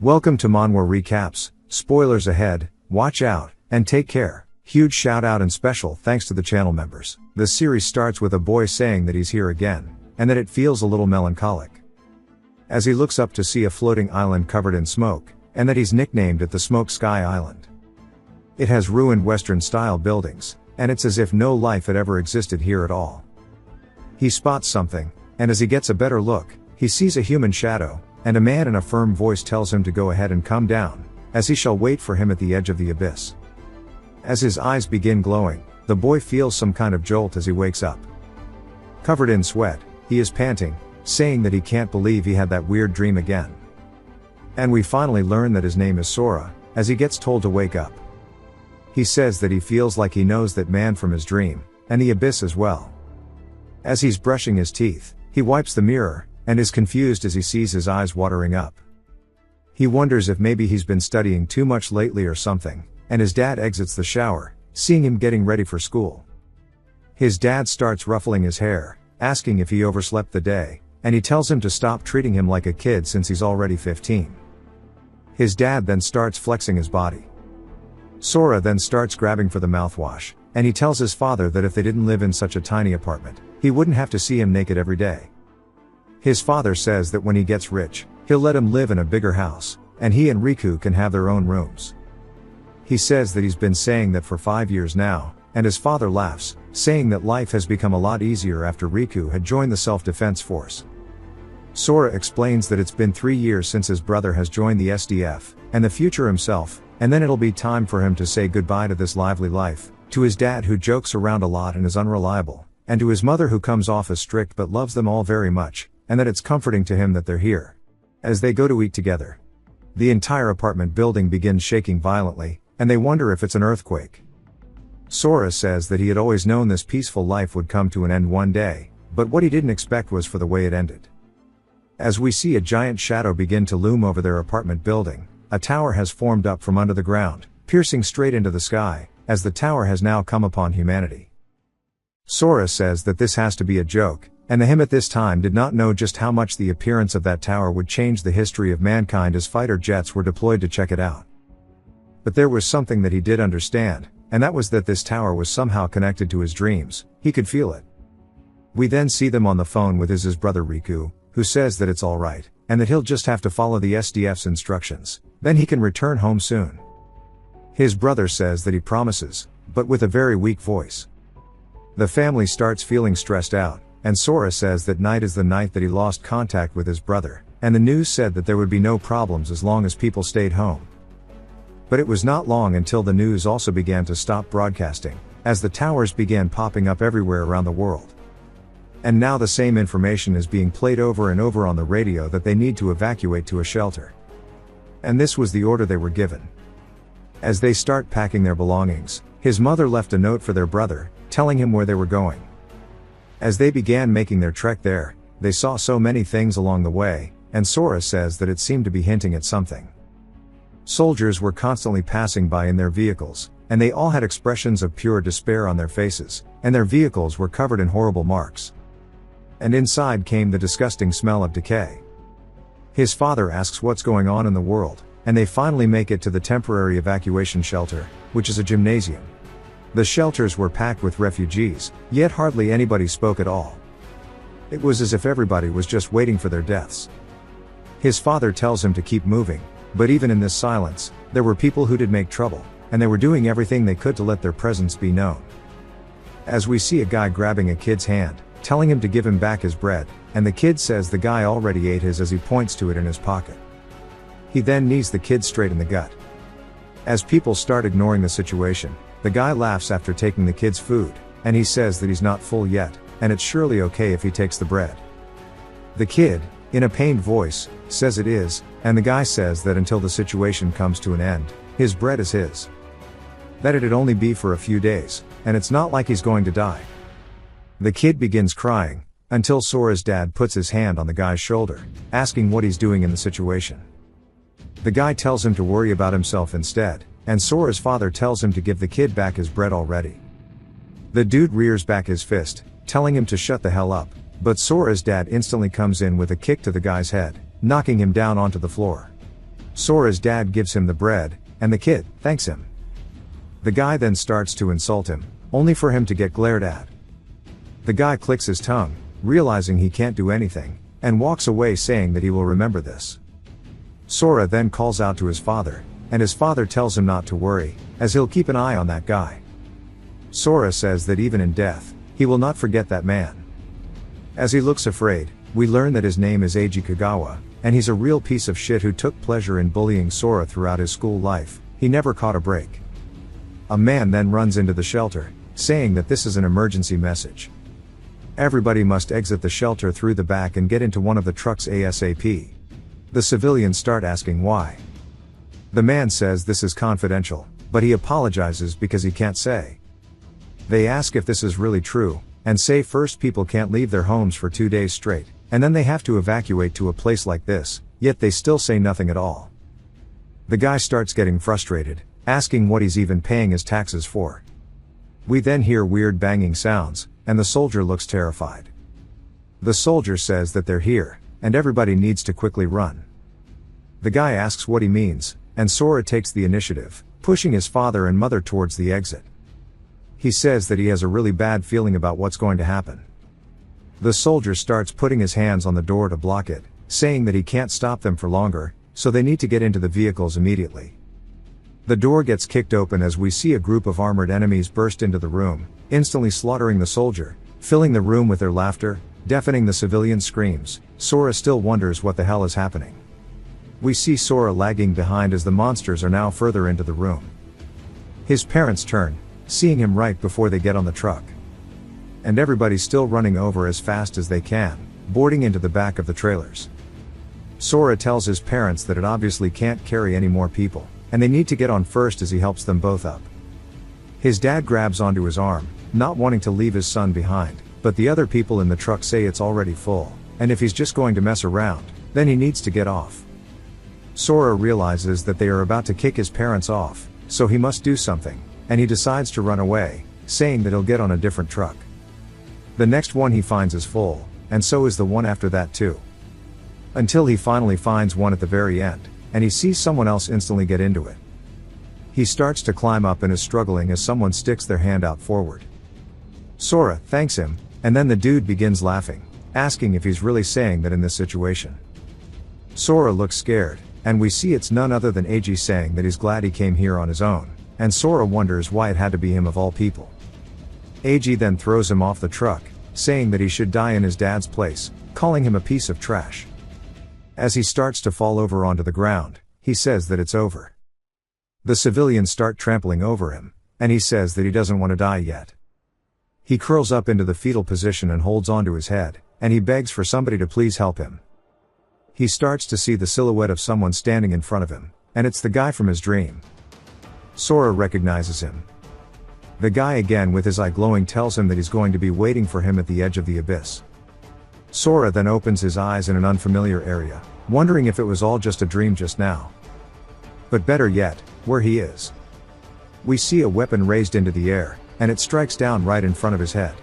Welcome to Manhwa Recaps, spoilers ahead, watch out, and take care. Huge shout out and special thanks to the channel members. The series starts with a boy saying that he's here again, and that it feels a little melancholic. As he looks up to see a floating island covered in smoke, and that he's nicknamed it the Smoke Sky Island. It has ruined Western-style buildings, and it's as if no life had ever existed here at all. He spots something, and as he gets a better look, he sees a human shadow, and a man in a firm voice tells him to go ahead and come down, as he shall wait for him at the edge of the abyss. As his eyes begin glowing, the boy feels some kind of jolt as he wakes up. Covered in sweat, he is panting, saying that he can't believe he had that weird dream again. And we finally learn that his name is Sora, as he gets told to wake up. He says that he feels like he knows that man from his dream, and the abyss as well. As he's brushing his teeth, he wipes the mirror, and is confused as he sees his eyes watering up. He wonders if maybe he's been studying too much lately or something, and his dad exits the shower, seeing him getting ready for school. His dad starts ruffling his hair, asking if he overslept the day, and he tells him to stop treating him like a kid since he's already 15. His dad then starts flexing his body. Sora then starts grabbing for the mouthwash, and he tells his father that if they didn't live in such a tiny apartment, he wouldn't have to see him naked every day. His father says that when he gets rich, he'll let him live in a bigger house, and he and Riku can have their own rooms. He says that he's been saying that for 5 years now, and his father laughs, saying that life has become a lot easier after Riku had joined the self-defense force. Sora explains that it's been 3 years since his brother has joined the SDF, and the future himself, and then it'll be time for him to say goodbye to this lively life, to his dad who jokes around a lot and is unreliable, and to his mother who comes off as strict but loves them all very much, and that it's comforting to him that they're here. As they go to eat together, the entire apartment building begins shaking violently, and they wonder if it's an earthquake. Sora says that he had always known this peaceful life would come to an end one day, but what he didn't expect was for the way it ended. As we see a giant shadow begin to loom over their apartment building, a tower has formed up from under the ground, piercing straight into the sky, as the tower has now come upon humanity. Sora says that this has to be a joke, and the him at this time did not know just how much the appearance of that tower would change the history of mankind as fighter jets were deployed to check it out. But there was something that he did understand, and that was that this tower was somehow connected to his dreams. He could feel it. We then see them on the phone with his brother Riku, who says that it's alright, and that he'll just have to follow the SDF's instructions, then he can return home soon. His brother says that he promises, but with a very weak voice. The family starts feeling stressed out, and Sora says that night is the night that he lost contact with his brother, and the news said that there would be no problems as long as people stayed home. But it was not long until the news also began to stop broadcasting, as the towers began popping up everywhere around the world. And now the same information is being played over and over on the radio that they need to evacuate to a shelter. And this was the order they were given. As they start packing their belongings, his mother left a note for their brother, telling him where they were going. As they began making their trek there, they saw so many things along the way, and Sora says that it seemed to be hinting at something. Soldiers were constantly passing by in their vehicles, and they all had expressions of pure despair on their faces, and their vehicles were covered in horrible marks. And inside came the disgusting smell of decay. His father asks what's going on in the world, and they finally make it to the temporary evacuation shelter, which is a gymnasium. The shelters were packed with refugees, yet hardly anybody spoke at all. It was as if everybody was just waiting for their deaths. His father tells him to keep moving, but even in this silence, there were people who did make trouble, and they were doing everything they could to let their presence be known. As we see a guy grabbing a kid's hand, telling him to give him back his bread, and the kid says the guy already ate his as he points to it in his pocket. He then knees the kid straight in the gut. As people start ignoring the situation, the guy laughs after taking the kid's food, and he says that he's not full yet, and it's surely okay if he takes the bread. The kid, in a pained voice, says it is, and the guy says that until the situation comes to an end, his bread is his. That it'd only be for a few days, and it's not like he's going to die. The kid begins crying, until Sora's dad puts his hand on the guy's shoulder, asking what he's doing in the situation. The guy tells him to worry about himself instead, and Sora's father tells him to give the kid back his bread already. The dude rears back his fist, telling him to shut the hell up, but Sora's dad instantly comes in with a kick to the guy's head, knocking him down onto the floor. Sora's dad gives him the bread, and the kid thanks him. The guy then starts to insult him, only for him to get glared at. The guy clicks his tongue, realizing he can't do anything, and walks away saying that he will remember this. Sora then calls out to his father, and his father tells him not to worry, as he'll keep an eye on that guy. Sora says that even in death, he will not forget that man. As he looks afraid, we learn that his name is Eiji Kagawa, and he's a real piece of shit who took pleasure in bullying Sora throughout his school life. He never caught a break. A man then runs into the shelter, saying that this is an emergency message. Everybody must exit the shelter through the back and get into one of the trucks ASAP. The civilians start asking why. The man says this is confidential, but he apologizes because he can't say. They ask if this is really true, and say first people can't leave their homes for 2 days straight, and then they have to evacuate to a place like this, yet they still say nothing at all. The guy starts getting frustrated, asking what he's even paying his taxes for. We then hear weird banging sounds, and the soldier looks terrified. The soldier says that they're here, and everybody needs to quickly run. The guy asks what he means, and Sora takes the initiative, pushing his father and mother towards the exit. He says that he has a really bad feeling about what's going to happen. The soldier starts putting his hands on the door to block it, saying that he can't stop them for longer, so they need to get into the vehicles immediately. The door gets kicked open as we see a group of armored enemies burst into the room, instantly slaughtering the soldier, filling the room with their laughter, deafening the civilian screams. Sora still wonders what the hell is happening. We see Sora lagging behind as the monsters are now further into the room. His parents turn, seeing him right before they get on the truck. And everybody's still running over as fast as they can, boarding into the back of the trailers. Sora tells his parents that it obviously can't carry any more people, and they need to get on first as he helps them both up. His dad grabs onto his arm, not wanting to leave his son behind, but the other people in the truck say it's already full, and if he's just going to mess around, then he needs to get off. Sora realizes that they are about to kick his parents off, so he must do something, and he decides to run away, saying that he'll get on a different truck. The next one he finds is full, and so is the one after that too. Until he finally finds one at the very end, and he sees someone else instantly get into it. He starts to climb up and is struggling as someone sticks their hand out forward. Sora thanks him, and then the dude begins laughing, asking if he's really saying that in this situation. Sora looks scared, and we see it's none other than Eiji saying that he's glad he came here on his own, and Sora wonders why it had to be him of all people. Eiji then throws him off the truck, saying that he should die in his dad's place, calling him a piece of trash. As he starts to fall over onto the ground, he says that it's over. The civilians start trampling over him, and he says that he doesn't want to die yet. He curls up into the fetal position and holds onto his head, and he begs for somebody to please help him. He starts to see the silhouette of someone standing in front of him, and it's the guy from his dream. Sora recognizes him. The guy again with his eye glowing tells him that he's going to be waiting for him at the edge of the abyss. Sora then opens his eyes in an unfamiliar area, wondering if it was all just a dream just now. But better yet, where he is. We see a weapon raised into the air, and it strikes down right in front of his head.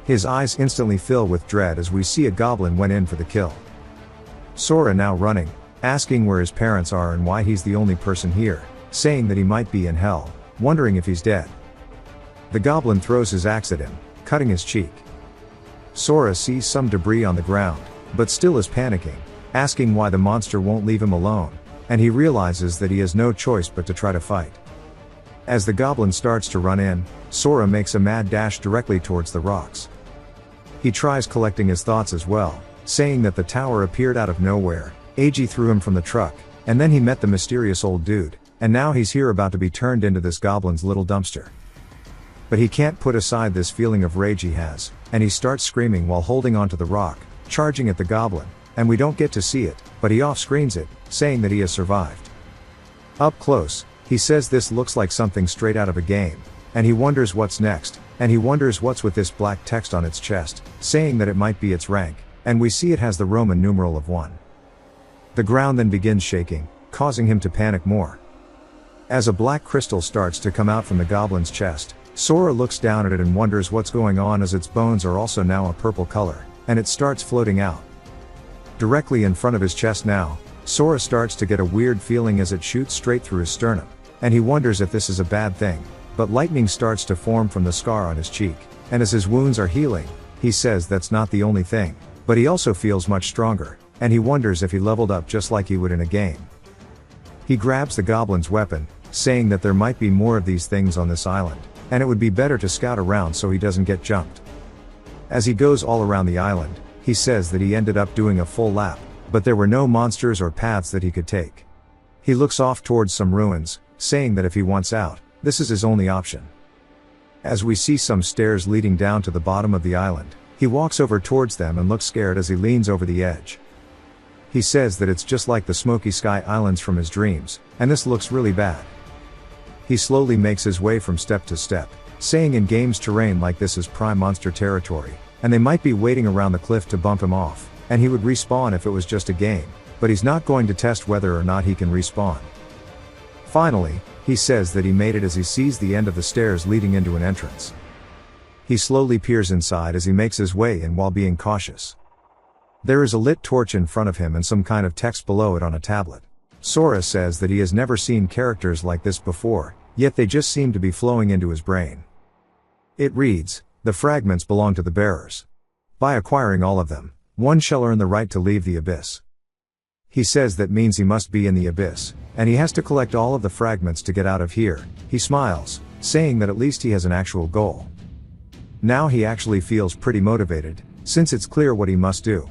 His eyes instantly fill with dread as we see a goblin went in for the kill. Sora now running, asking where his parents are and why he's the only person here, saying that he might be in hell, wondering if he's dead. The goblin throws his axe at him, cutting his cheek. Sora sees some debris on the ground, but still is panicking, asking why the monster won't leave him alone, and he realizes that he has no choice but to try to fight. As the goblin starts to run in, Sora makes a mad dash directly towards the rocks. He tries collecting his thoughts as well, saying that the tower appeared out of nowhere, Eiji threw him from the truck, and then he met the mysterious old dude, and now he's here about to be turned into this goblin's little dumpster. But he can't put aside this feeling of rage he has, and he starts screaming while holding onto the rock, charging at the goblin, and we don't get to see it, but he off-screens it, saying that he has survived. Up close, he says this looks like something straight out of a game, and he wonders what's next, and he wonders what's with this black text on its chest, saying that it might be its rank, and we see it has the Roman numeral of 1. The ground then begins shaking, causing him to panic more. As a black crystal starts to come out from the goblin's chest, Sora looks down at it and wonders what's going on as its bones are also now a purple color, and it starts floating out. Directly in front of his chest now, Sora starts to get a weird feeling as it shoots straight through his sternum, and he wonders if this is a bad thing, but lightning starts to form from the scar on his cheek, and as his wounds are healing, he says that's not the only thing, but he also feels much stronger, and he wonders if he leveled up just like he would in a game. He grabs the goblin's weapon, saying that there might be more of these things on this island, and it would be better to scout around so he doesn't get jumped. As he goes all around the island, he says that he ended up doing a full lap, but there were no monsters or paths that he could take. He looks off towards some ruins, saying that if he wants out, this is his only option. As we see some stairs leading down to the bottom of the island, he walks over towards them and looks scared as he leans over the edge. He says that it's just like the Smoky Sky Islands from his dreams, and this looks really bad. He slowly makes his way from step to step, saying in games terrain like this is prime monster territory, and they might be waiting around the cliff to bump him off, and he would respawn if it was just a game, but he's not going to test whether or not he can respawn. Finally, he says that he made it as he sees the end of the stairs leading into an entrance. He slowly peers inside as he makes his way in while being cautious. There is a lit torch in front of him and some kind of text below it on a tablet. Sora says that he has never seen characters like this before, yet they just seem to be flowing into his brain. It reads, "The fragments belong to the bearers. By acquiring all of them, one shall earn the right to leave the abyss." He says that means he must be in the abyss, and he has to collect all of the fragments to get out of here. He smiles, saying that at least he has an actual goal. Now he actually feels pretty motivated, since it's clear what he must do.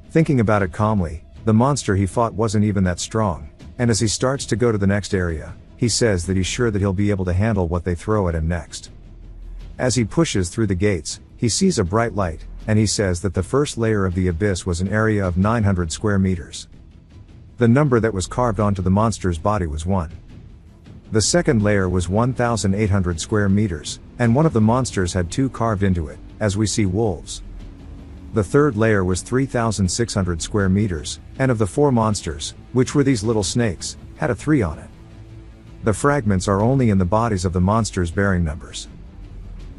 Thinking about it calmly, the monster he fought wasn't even that strong, and as he starts to go to the next area, he says that he's sure that he'll be able to handle what they throw at him next. As he pushes through the gates, he sees a bright light, and he says that the first layer of the abyss was an area of 900 square meters. The number that was carved onto the monster's body was 1. The second layer was 1,800 square meters, and one of the monsters had 2 carved into it, as we see wolves. The third layer was 3,600 square meters, and of the 4 monsters, which were these little snakes, had a 3 on it. The fragments are only in the bodies of the monsters bearing numbers.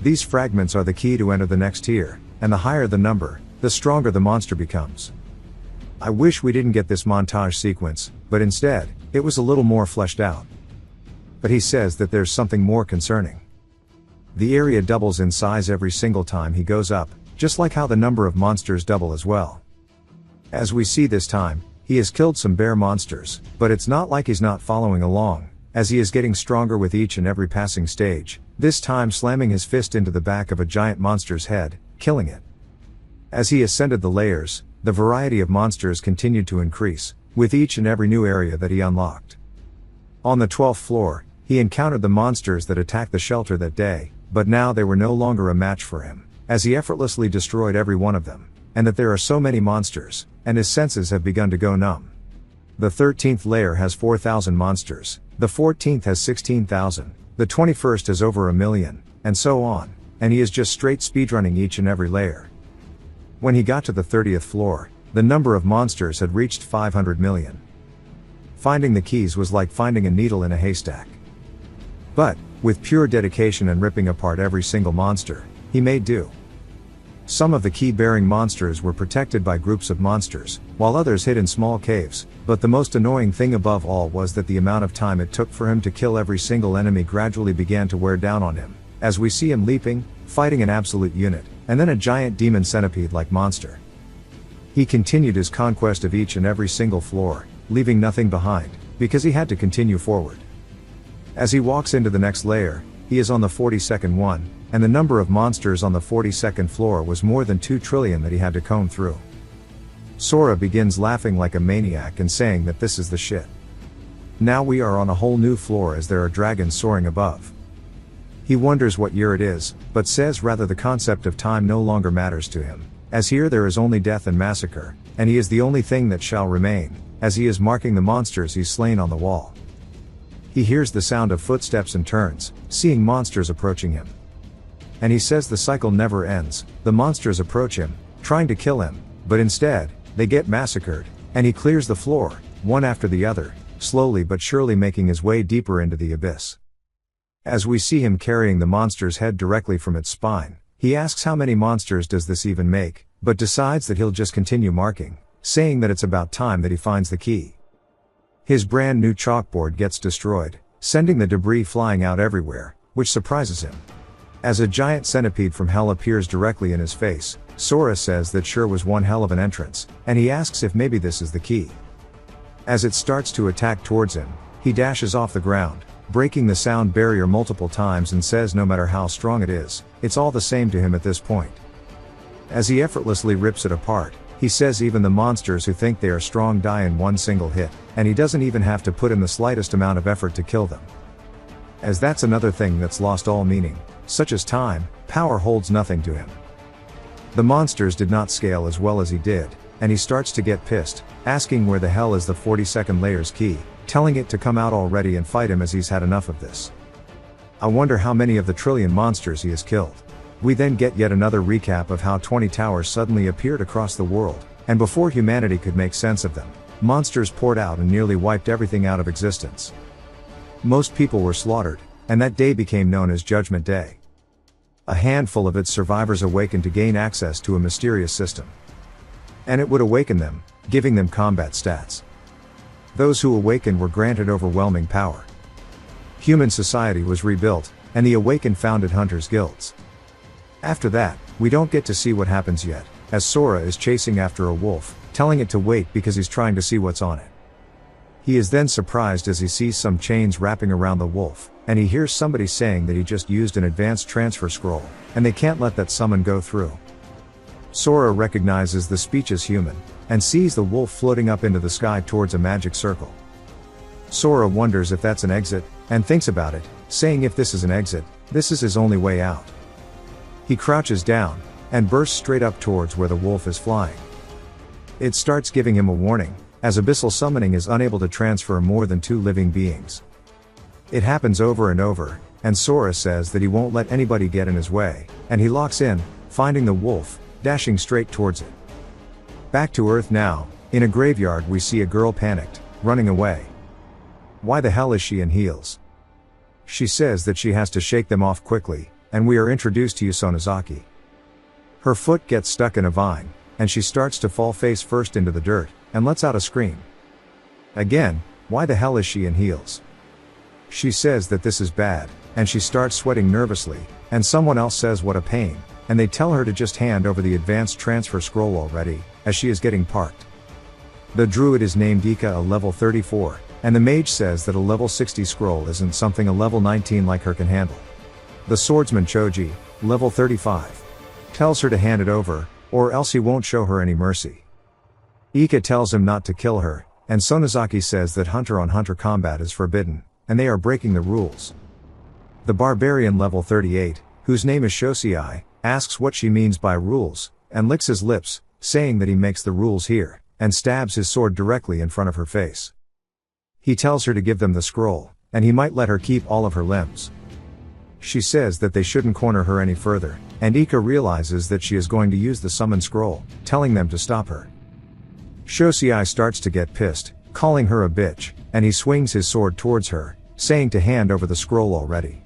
These fragments are the key to enter the next tier, and the higher the number, the stronger the monster becomes. I wish we didn't get this montage sequence, but instead, it was a little more fleshed out. But he says that there's something more concerning. The area doubles in size every single time he goes up, just like how the number of monsters double as well. As we see this time, he has killed some bear monsters, but it's not like he's not following along, as he is getting stronger with each and every passing stage, this time slamming his fist into the back of a giant monster's head, killing it. As he ascended the layers, the variety of monsters continued to increase, with each and every new area that he unlocked. On the 12th floor, he encountered the monsters that attacked the shelter that day, but now they were no longer a match for him, as he effortlessly destroyed every one of them, and that there are so many monsters, and his senses have begun to go numb. The 13th layer has 4,000 monsters, the 14th has 16,000, the 21st has over 1,000,000, and so on, and he is just straight speedrunning each and every layer. When he got to the 30th floor, the number of monsters had reached 500 million. Finding the keys was like finding a needle in a haystack. But, with pure dedication and ripping apart every single monster, he made do. Some of the key-bearing monsters were protected by groups of monsters, while others hid in small caves, but the most annoying thing above all was that the amount of time it took for him to kill every single enemy gradually began to wear down on him, as we see him leaping, fighting an absolute unit, and then a giant demon centipede-like monster. He continued his conquest of each and every single floor, leaving nothing behind, because he had to continue forward. As he walks into the next layer, he is on the 42nd one, and the number of monsters on the 42nd floor was more than 2 trillion that he had to comb through. Sora begins laughing like a maniac and saying that this is the shit. Now we are on a whole new floor as there are dragons soaring above. He wonders what year it is, but says rather the concept of time no longer matters to him, as here there is only death and massacre, and he is the only thing that shall remain, as he is marking the monsters he's slain on the wall. He hears the sound of footsteps and turns, seeing monsters approaching him. And he says the cycle never ends, the monsters approach him, trying to kill him, but instead, they get massacred, and he clears the floor, one after the other, slowly but surely making his way deeper into the abyss. As we see him carrying the monster's head directly from its spine, he asks how many monsters does this even make, but decides that he'll just continue marking, saying that it's about time that he finds the key. His brand new chalkboard gets destroyed, sending the debris flying out everywhere, which surprises him. As a giant centipede from hell appears directly in his face, Sora says that sure was one hell of an entrance, and he asks if maybe this is the key. As it starts to attack towards him, he dashes off the ground, breaking the sound barrier multiple times, and says no matter how strong it is, it's all the same to him at this point. As he effortlessly rips it apart, he says even the monsters who think they are strong die in one single hit, and he doesn't even have to put in the slightest amount of effort to kill them. As that's another thing that's lost all meaning, such as time, power holds nothing to him. The monsters did not scale as well as he did, and he starts to get pissed, asking where the hell is the 42nd layer's key, telling it to come out already and fight him as he's had enough of this. I wonder how many of the trillion monsters he has killed. We then get yet another recap of how 20 towers suddenly appeared across the world, and before humanity could make sense of them, monsters poured out and nearly wiped everything out of existence. Most people were slaughtered, and that day became known as Judgment Day. A handful of its survivors awakened to gain access to a mysterious system. And it would awaken them, giving them combat stats. Those who awakened were granted overwhelming power. Human society was rebuilt, and the awakened founded hunters' guilds. After that, we don't get to see what happens yet, as Sora is chasing after a wolf, telling it to wait because he's trying to see what's on it. He is then surprised as he sees some chains wrapping around the wolf, and he hears somebody saying that he just used an advanced transfer scroll, and they can't let that summon go through. Sora recognizes the speech as human, and sees the wolf floating up into the sky towards a magic circle. Sora wonders if that's an exit, and thinks about it, saying if this is an exit, this is his only way out. He crouches down, and bursts straight up towards where the wolf is flying. It starts giving him a warning, as abyssal summoning is unable to transfer more than 2 living beings. It happens over and over, and Sora says that he won't let anybody get in his way, and he locks in, finding the wolf, dashing straight towards it. Back to Earth now, in a graveyard we see a girl panicked, running away. Why the hell is she in heels? She says that she has to shake them off quickly, and we are introduced to Sonozaki. Her foot gets stuck in a vine, and she starts to fall face first into the dirt, and lets out a scream. Again, why the hell is she in heels? She says that this is bad, and she starts sweating nervously, and someone else says what a pain, and they tell her to just hand over the advanced transfer scroll already, as she is getting parked. The druid is named Ika, a level 34, and the mage says that a level 60 scroll isn't something a level 19 like her can handle. The swordsman Choji, level 35, tells her to hand it over, or else he won't show her any mercy. Ika tells him not to kill her, and Sonozaki says that hunter-on-hunter combat is forbidden, and they are breaking the rules. The barbarian level 38, whose name is Shosei, asks what she means by rules, and licks his lips, saying that he makes the rules here, and stabs his sword directly in front of her face. He tells her to give them the scroll, and he might let her keep all of her limbs. She says that they shouldn't corner her any further, and Ika realizes that she is going to use the summon scroll, telling them to stop her. Shosei starts to get pissed, calling her a bitch, and he swings his sword towards her, saying to hand over the scroll already.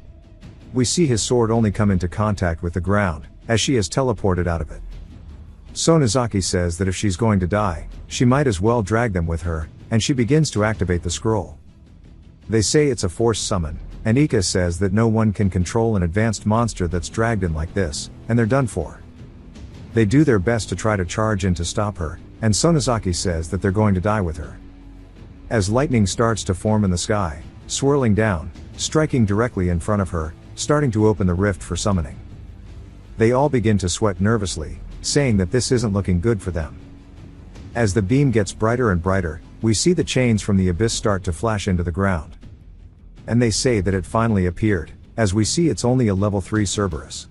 We see his sword only come into contact with the ground, as she is teleported out of it. Sonozaki says that if she's going to die, she might as well drag them with her, and she begins to activate the scroll. They say it's a forced summon, and Ika says that no one can control an advanced monster that's dragged in like this, and they're done for. They do their best to try to charge in to stop her, and Sonozaki says that they're going to die with her. As lightning starts to form in the sky, swirling down, striking directly in front of her, starting to open the rift for summoning. They all begin to sweat nervously, saying that this isn't looking good for them. As the beam gets brighter and brighter, we see the chains from the abyss start to flash into the ground. And they say that it finally appeared, as we see it's only a level 3 Cerberus.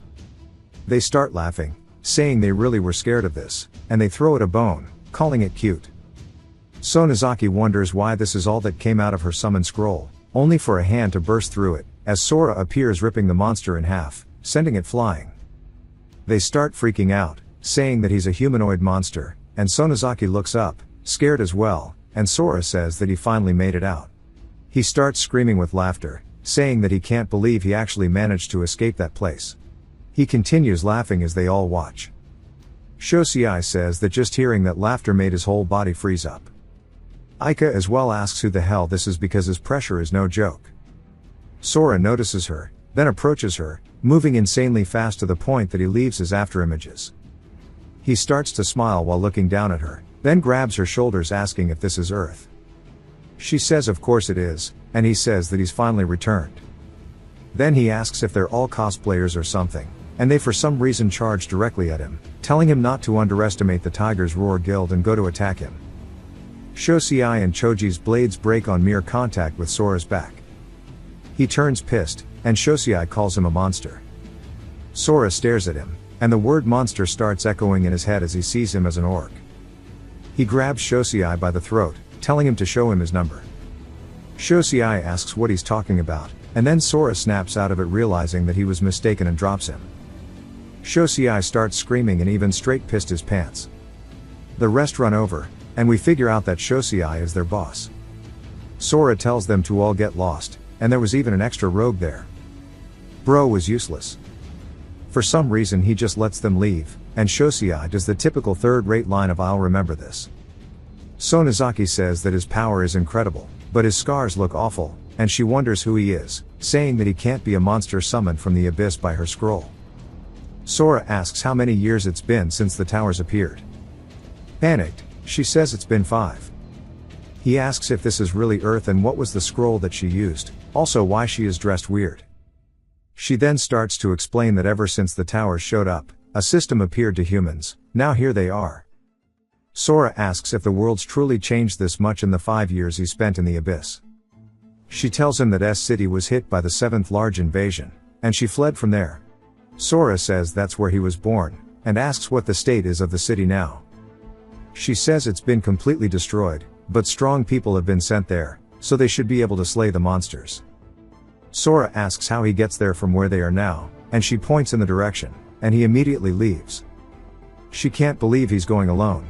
They start laughing, saying they really were scared of this, and they throw it a bone, calling it cute. Sonozaki wonders why this is all that came out of her summon scroll, only for a hand to burst through it, as Sora appears ripping the monster in half, sending it flying. They start freaking out, saying that he's a humanoid monster, and Sonozaki looks up, scared as well, and Sora says that he finally made it out. He starts screaming with laughter, saying that he can't believe he actually managed to escape that place. He continues laughing as they all watch. Shosei says that just hearing that laughter made his whole body freeze up. Aika as well asks who the hell this is because his pressure is no joke. Sora notices her, then approaches her, moving insanely fast to the point that he leaves his afterimages. He starts to smile while looking down at her, then grabs her shoulders asking if this is Earth. She says of course it is, and he says that he's finally returned. Then he asks if they're all cosplayers or something, and they for some reason charge directly at him, telling him not to underestimate the Tiger's Roar Guild and go to attack him. Shosei and Choji's blades break on mere contact with Sora's back. He turns pissed, and Shosei calls him a monster. Sora stares at him, and the word monster starts echoing in his head as he sees him as an orc. He grabs Shosei by the throat, telling him to show him his number. Shosei asks what he's talking about, and then Sora snaps out of it realizing that he was mistaken and drops him. Shosei starts screaming and even straight pissed his pants. The rest run over, and we figure out that Shosei is their boss. Sora tells them to all get lost, and there was even an extra rogue there. Bro was useless. For some reason he just lets them leave, and Shosei does the typical third-rate line of "I'll remember this." Sonozaki says that his power is incredible, but his scars look awful, and she wonders who he is, saying that he can't be a monster summoned from the abyss by her scroll. Sora asks how many years it's been since the towers appeared. Panicked, she says it's been 5. He asks if this is really Earth and what was the scroll that she used, also why she is dressed weird. She then starts to explain that ever since the towers showed up, a system appeared to humans, now here they are. Sora asks if the world's truly changed this much in the 5 years he spent in the abyss. She tells him that S-City was hit by the 7th large invasion, and she fled from there. Sora says that's where he was born, and asks what the state is of the city now. She says it's been completely destroyed, but strong people have been sent there, so they should be able to slay the monsters. Sora asks how he gets there from where they are now, and she points in the direction, and he immediately leaves. She can't believe he's going alone.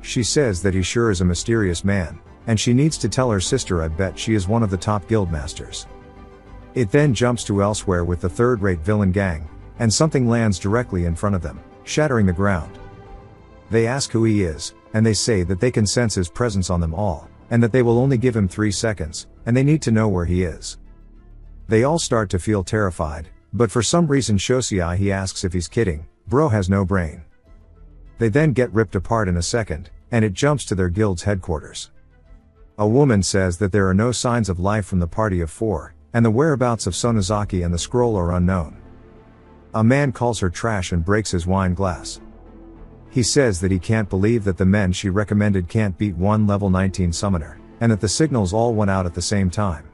She says that he sure is a mysterious man, and she needs to tell her sister I bet she is one of the top guild masters. It then jumps to elsewhere with the third-rate villain gang, and something lands directly in front of them, shattering the ground. They ask who he is, and they say that they can sense his presence on them all, and that they will only give him 3 seconds, and they need to know where he is. They all start to feel terrified, but for some reason Shosei he asks if he's kidding, bro has no brain. They then get ripped apart in a second, and it jumps to their guild's headquarters. A woman says that there are no signs of life from the party of 4, and the whereabouts of Sonozaki and the scroll are unknown. A man calls her trash and breaks his wine glass. He says that he can't believe that the men she recommended can't beat one level 19 summoner, and that the signals all went out at the same time.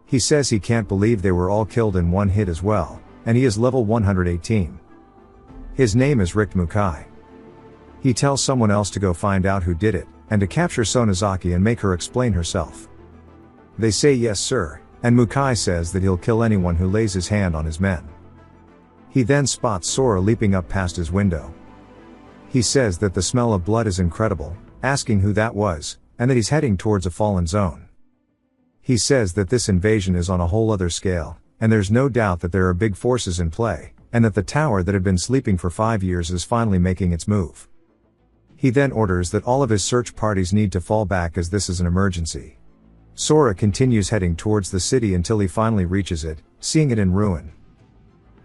He says he can't believe they were all killed in one hit as well, and he is level 118. His name is Rick Mukai. He tells someone else to go find out who did it, and to capture Sonozaki and make her explain herself. They say yes sir, and Mukai says that he'll kill anyone who lays his hand on his men. He then spots Sora leaping up past his window. He says that the smell of blood is incredible, asking who that was, and that he's heading towards a fallen zone. He says that this invasion is on a whole other scale, and there's no doubt that there are big forces in play, and that the tower that had been sleeping for 5 years is finally making its move. He then orders that all of his search parties need to fall back as this is an emergency. Sora continues heading towards the city until he finally reaches it, seeing it in ruin.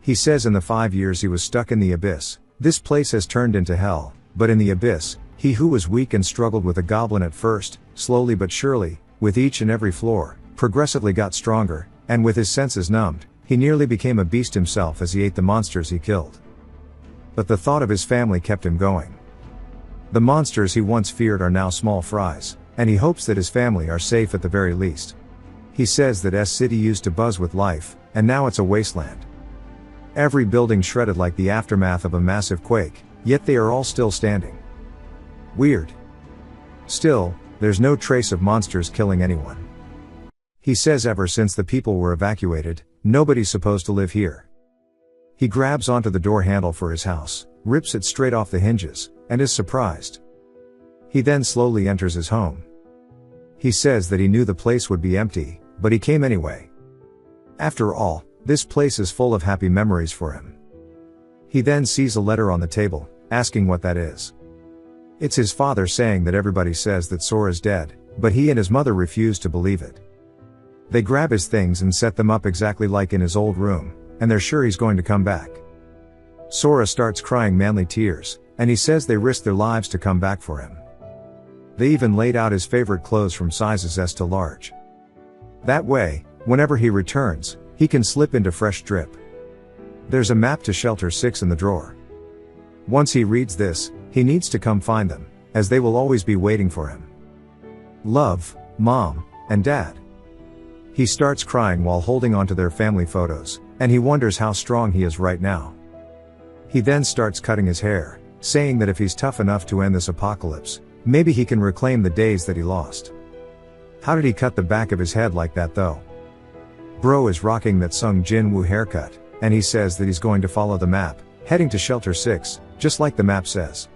He says in the 5 years he was stuck in the abyss, this place has turned into hell, but in the abyss, he who was weak and struggled with a goblin at first, slowly but surely, with each and every floor, progressively got stronger, and with his senses numbed, he nearly became a beast himself as he ate the monsters he killed. But the thought of his family kept him going. The monsters he once feared are now small fries, and he hopes that his family are safe at the very least. He says that S-City used to buzz with life, and now it's a wasteland. Every building shredded like the aftermath of a massive quake, yet they are all still standing. Weird. Still, there's no trace of monsters killing anyone. He says ever since the people were evacuated, nobody's supposed to live here. He grabs onto the door handle for his house, rips it straight off the hinges, and is surprised. He then slowly enters his home. He says that he knew the place would be empty, but he came anyway. After all, this place is full of happy memories for him. He then sees a letter on the table, asking what that is. It's his father saying that everybody says that Sora's dead, but he and his mother refuse to believe it. They grab his things and set them up exactly like in his old room, and they're sure he's going to come back. Sora starts crying manly tears, and he says they risked their lives to come back for him. They even laid out his favorite clothes from sizes S to large. That way, whenever he returns, he can slip into fresh drip. There's a map to Shelter 6 in the drawer. Once he reads this, he needs to come find them, as they will always be waiting for him. Love, Mom, and Dad. He starts crying while holding onto their family photos, and he wonders how strong he is right now. He then starts cutting his hair, saying that if he's tough enough to end this apocalypse, maybe he can reclaim the days that he lost. How did he cut the back of his head like that though? Bro is rocking that Sung Jin Woo haircut, and he says that he's going to follow the map, heading to Shelter 6, just like the map says.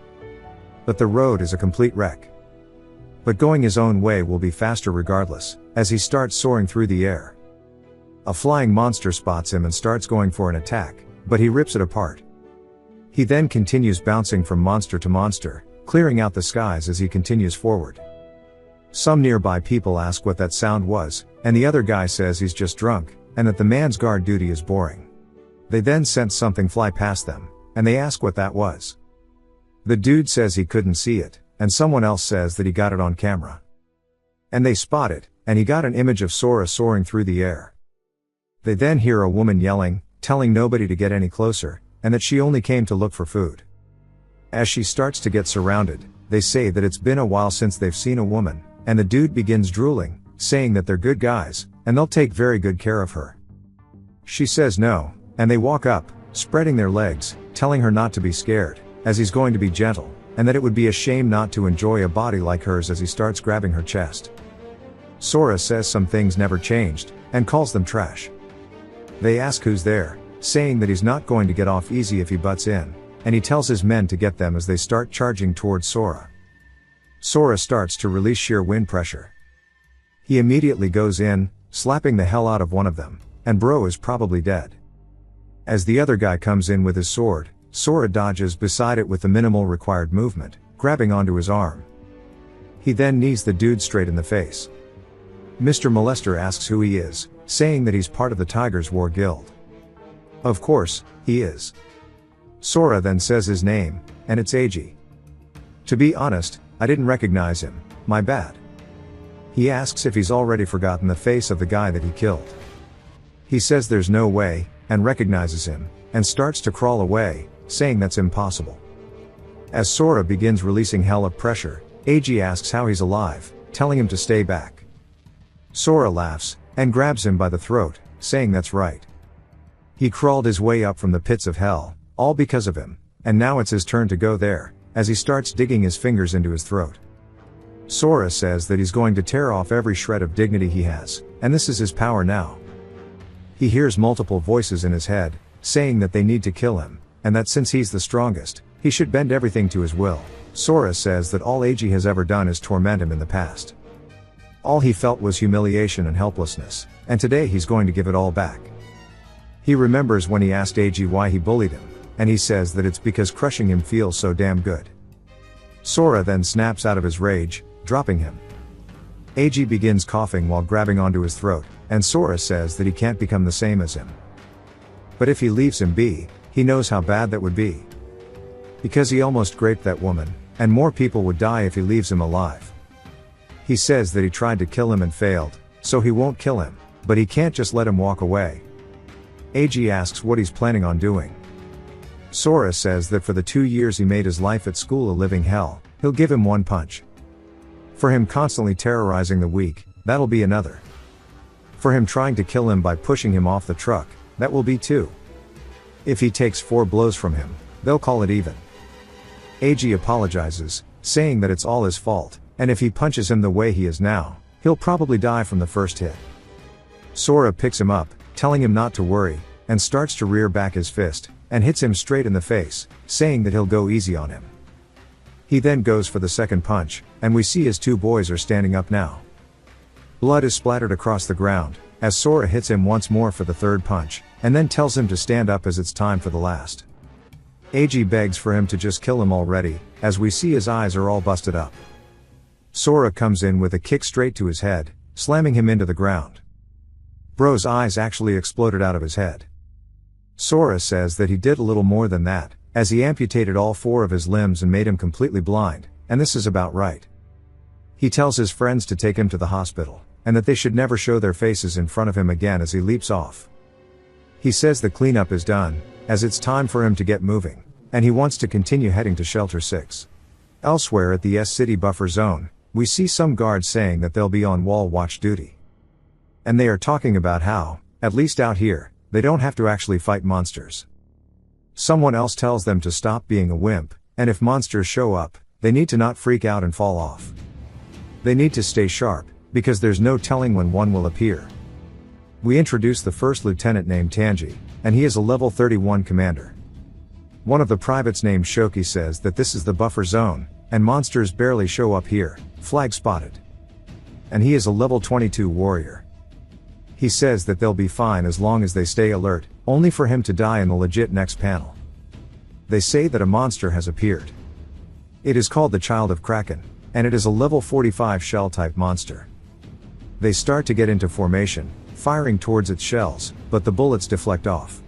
But the road is a complete wreck. But going his own way will be faster regardless, as he starts soaring through the air. A flying monster spots him and starts going for an attack, but he rips it apart. He then continues bouncing from monster to monster, clearing out the skies as he continues forward. Some nearby people ask what that sound was, and the other guy says he's just drunk, and that the man's guard duty is boring. They then sense something fly past them, and they ask what that was. The dude says he couldn't see it, and someone else says that he got it on camera. And they spot it, and he got an image of Sora soaring through the air. They then hear a woman yelling, telling nobody to get any closer, and that she only came to look for food. As she starts to get surrounded, they say that it's been a while since they've seen a woman, and the dude begins drooling, saying that they're good guys, and they'll take very good care of her. She says no, and they walk up, spreading their legs, telling her not to be scared, as he's going to be gentle, and that it would be a shame not to enjoy a body like hers as he starts grabbing her chest. Sora says some things never changed, and calls them trash. They ask who's there, saying that he's not going to get off easy if he butts in, and he tells his men to get them as they start charging towards Sora. Sora starts to release sheer wind pressure. He immediately goes in, slapping the hell out of one of them, and bro is probably dead. As the other guy comes in with his sword, Sora dodges beside it with the minimal required movement, grabbing onto his arm. He then knees the dude straight in the face. Mr. Molester asks who he is, saying that he's part of the Tigers War Guild. Of course, he is. Sora then says his name, and it's Eiji. To be honest, I didn't recognize him, my bad. He asks if he's already forgotten the face of the guy that he killed. He says there's no way, and recognizes him, and starts to crawl away, saying that's impossible. As Sora begins releasing hell of pressure, Eiji asks how he's alive, telling him to stay back. Sora laughs, and grabs him by the throat, saying that's right. He crawled his way up from the pits of hell, all because of him, and now it's his turn to go there, as he starts digging his fingers into his throat. Sora says that he's going to tear off every shred of dignity he has, and this is his power now. He hears multiple voices in his head, saying that they need to kill him, and that since he's the strongest, he should bend everything to his will. Sora says that all Eiji has ever done is torment him in the past. All he felt was humiliation and helplessness, and today he's going to give it all back. He remembers when he asked Eiji why he bullied him, and he says that it's because crushing him feels so damn good. Sora then snaps out of his rage, dropping him. Eiji begins coughing while grabbing onto his throat, and Sora says that he can't become the same as him. But if he leaves him be, he knows how bad that would be. Because he almost raped that woman, and more people would die if he leaves him alive. He says that he tried to kill him and failed, so he won't kill him, but he can't just let him walk away. Eiji asks what he's planning on doing. Sora says that for the 2 years he made his life at school a living hell, he'll give him one punch. For him constantly terrorizing the weak, that'll be another. For him trying to kill him by pushing him off the truck, that will be 2. If he takes 4 blows from him, they'll call it even. Eiji apologizes, saying that it's all his fault, and if he punches him the way he is now, he'll probably die from the first hit. Sora picks him up, telling him not to worry, and starts to rear back his fist, and hits him straight in the face, saying that he'll go easy on him. He then goes for the second punch, and we see his 2 boys are standing up now. Blood is splattered across the ground, as Sora hits him once more for the third punch, and then tells him to stand up as it's time for the last. AG begs for him to just kill him already, as we see his eyes are all busted up. Sora comes in with a kick straight to his head, slamming him into the ground. Bro's eyes actually exploded out of his head. Sora says that he did a little more than that, as he amputated all 4 of his limbs and made him completely blind, and this is about right. He tells his friends to take him to the hospital, and that they should never show their faces in front of him again as he leaps off. He says the cleanup is done, as it's time for him to get moving, and he wants to continue heading to Shelter 6. Elsewhere at the S-City buffer zone, we see some guards saying that they'll be on wall watch duty. And they are talking about how, at least out here, they don't have to actually fight monsters. Someone else tells them to stop being a wimp, and if monsters show up, they need to not freak out and fall off. They need to stay sharp, because there's no telling when one will appear. We introduce the first lieutenant named Tanji, and he is a level 31 commander. One of the privates named Shoki says that this is the buffer zone, and monsters barely show up here, flag spotted. And he is a level 22 warrior. He says that they'll be fine as long as they stay alert, only for him to die in the legit next panel. They say that a monster has appeared. It is called the Child of Kraken, and it is a level 45 shell type monster. They start to get into formation, firing towards its shells, but the bullets deflect off.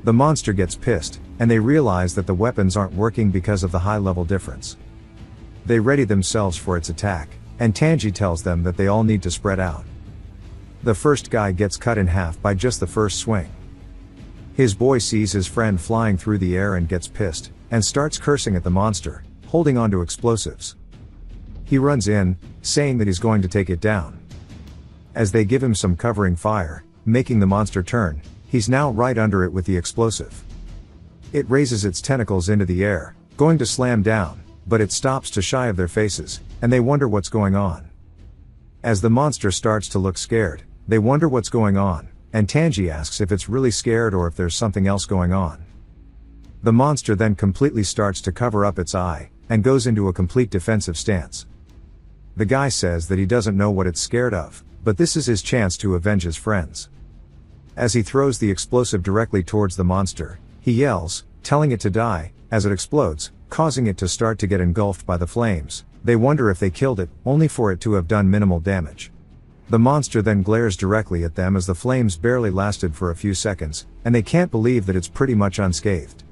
The monster gets pissed, and they realize that the weapons aren't working because of the high level difference. They ready themselves for its attack, and Tanji tells them that they all need to spread out. The first guy gets cut in half by just the first swing. His boy sees his friend flying through the air and gets pissed, and starts cursing at the monster, holding onto explosives. He runs in, saying that he's going to take it down. As they give him some covering fire, making the monster turn, he's now right under it with the explosive. It raises its tentacles into the air, going to slam down, but it stops to shy of their faces, and they wonder what's going on. As the monster starts to look scared, they wonder what's going on, and Tanji asks if it's really scared or if there's something else going on. The monster then completely starts to cover up its eye, and goes into a complete defensive stance. The guy says that he doesn't know what it's scared of, but this is his chance to avenge his friends. As he throws the explosive directly towards the monster, he yells, telling it to die, as it explodes, causing it to start to get engulfed by the flames. They wonder if they killed it, only for it to have done minimal damage. The monster then glares directly at them as the flames barely lasted for a few seconds, and they can't believe that it's pretty much unscathed.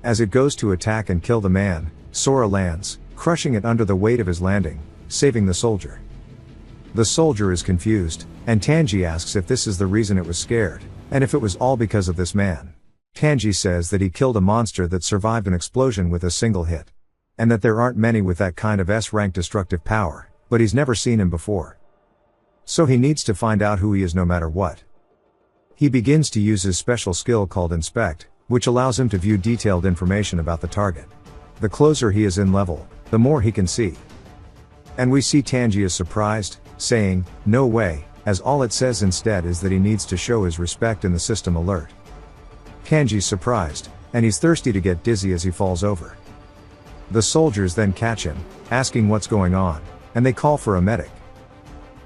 As it goes to attack and kill the man, Sora lands, crushing it under the weight of his landing, saving the soldier. The soldier is confused, and Tanji asks if this is the reason it was scared, and if it was all because of this man. Tanji says that he killed a monster that survived an explosion with a single hit. And that there aren't many with that kind of S-rank destructive power, but he's never seen him before. So he needs to find out who he is no matter what. He begins to use his special skill called Inspect, which allows him to view detailed information about the target. The closer he is in level, the more he can see. And we see Tanji is surprised, saying, "No way," as all it says instead is that he needs to show his respect in the system alert. Tanji's surprised, and he's thirsty to get dizzy as he falls over. The soldiers then catch him, asking what's going on, and they call for a medic.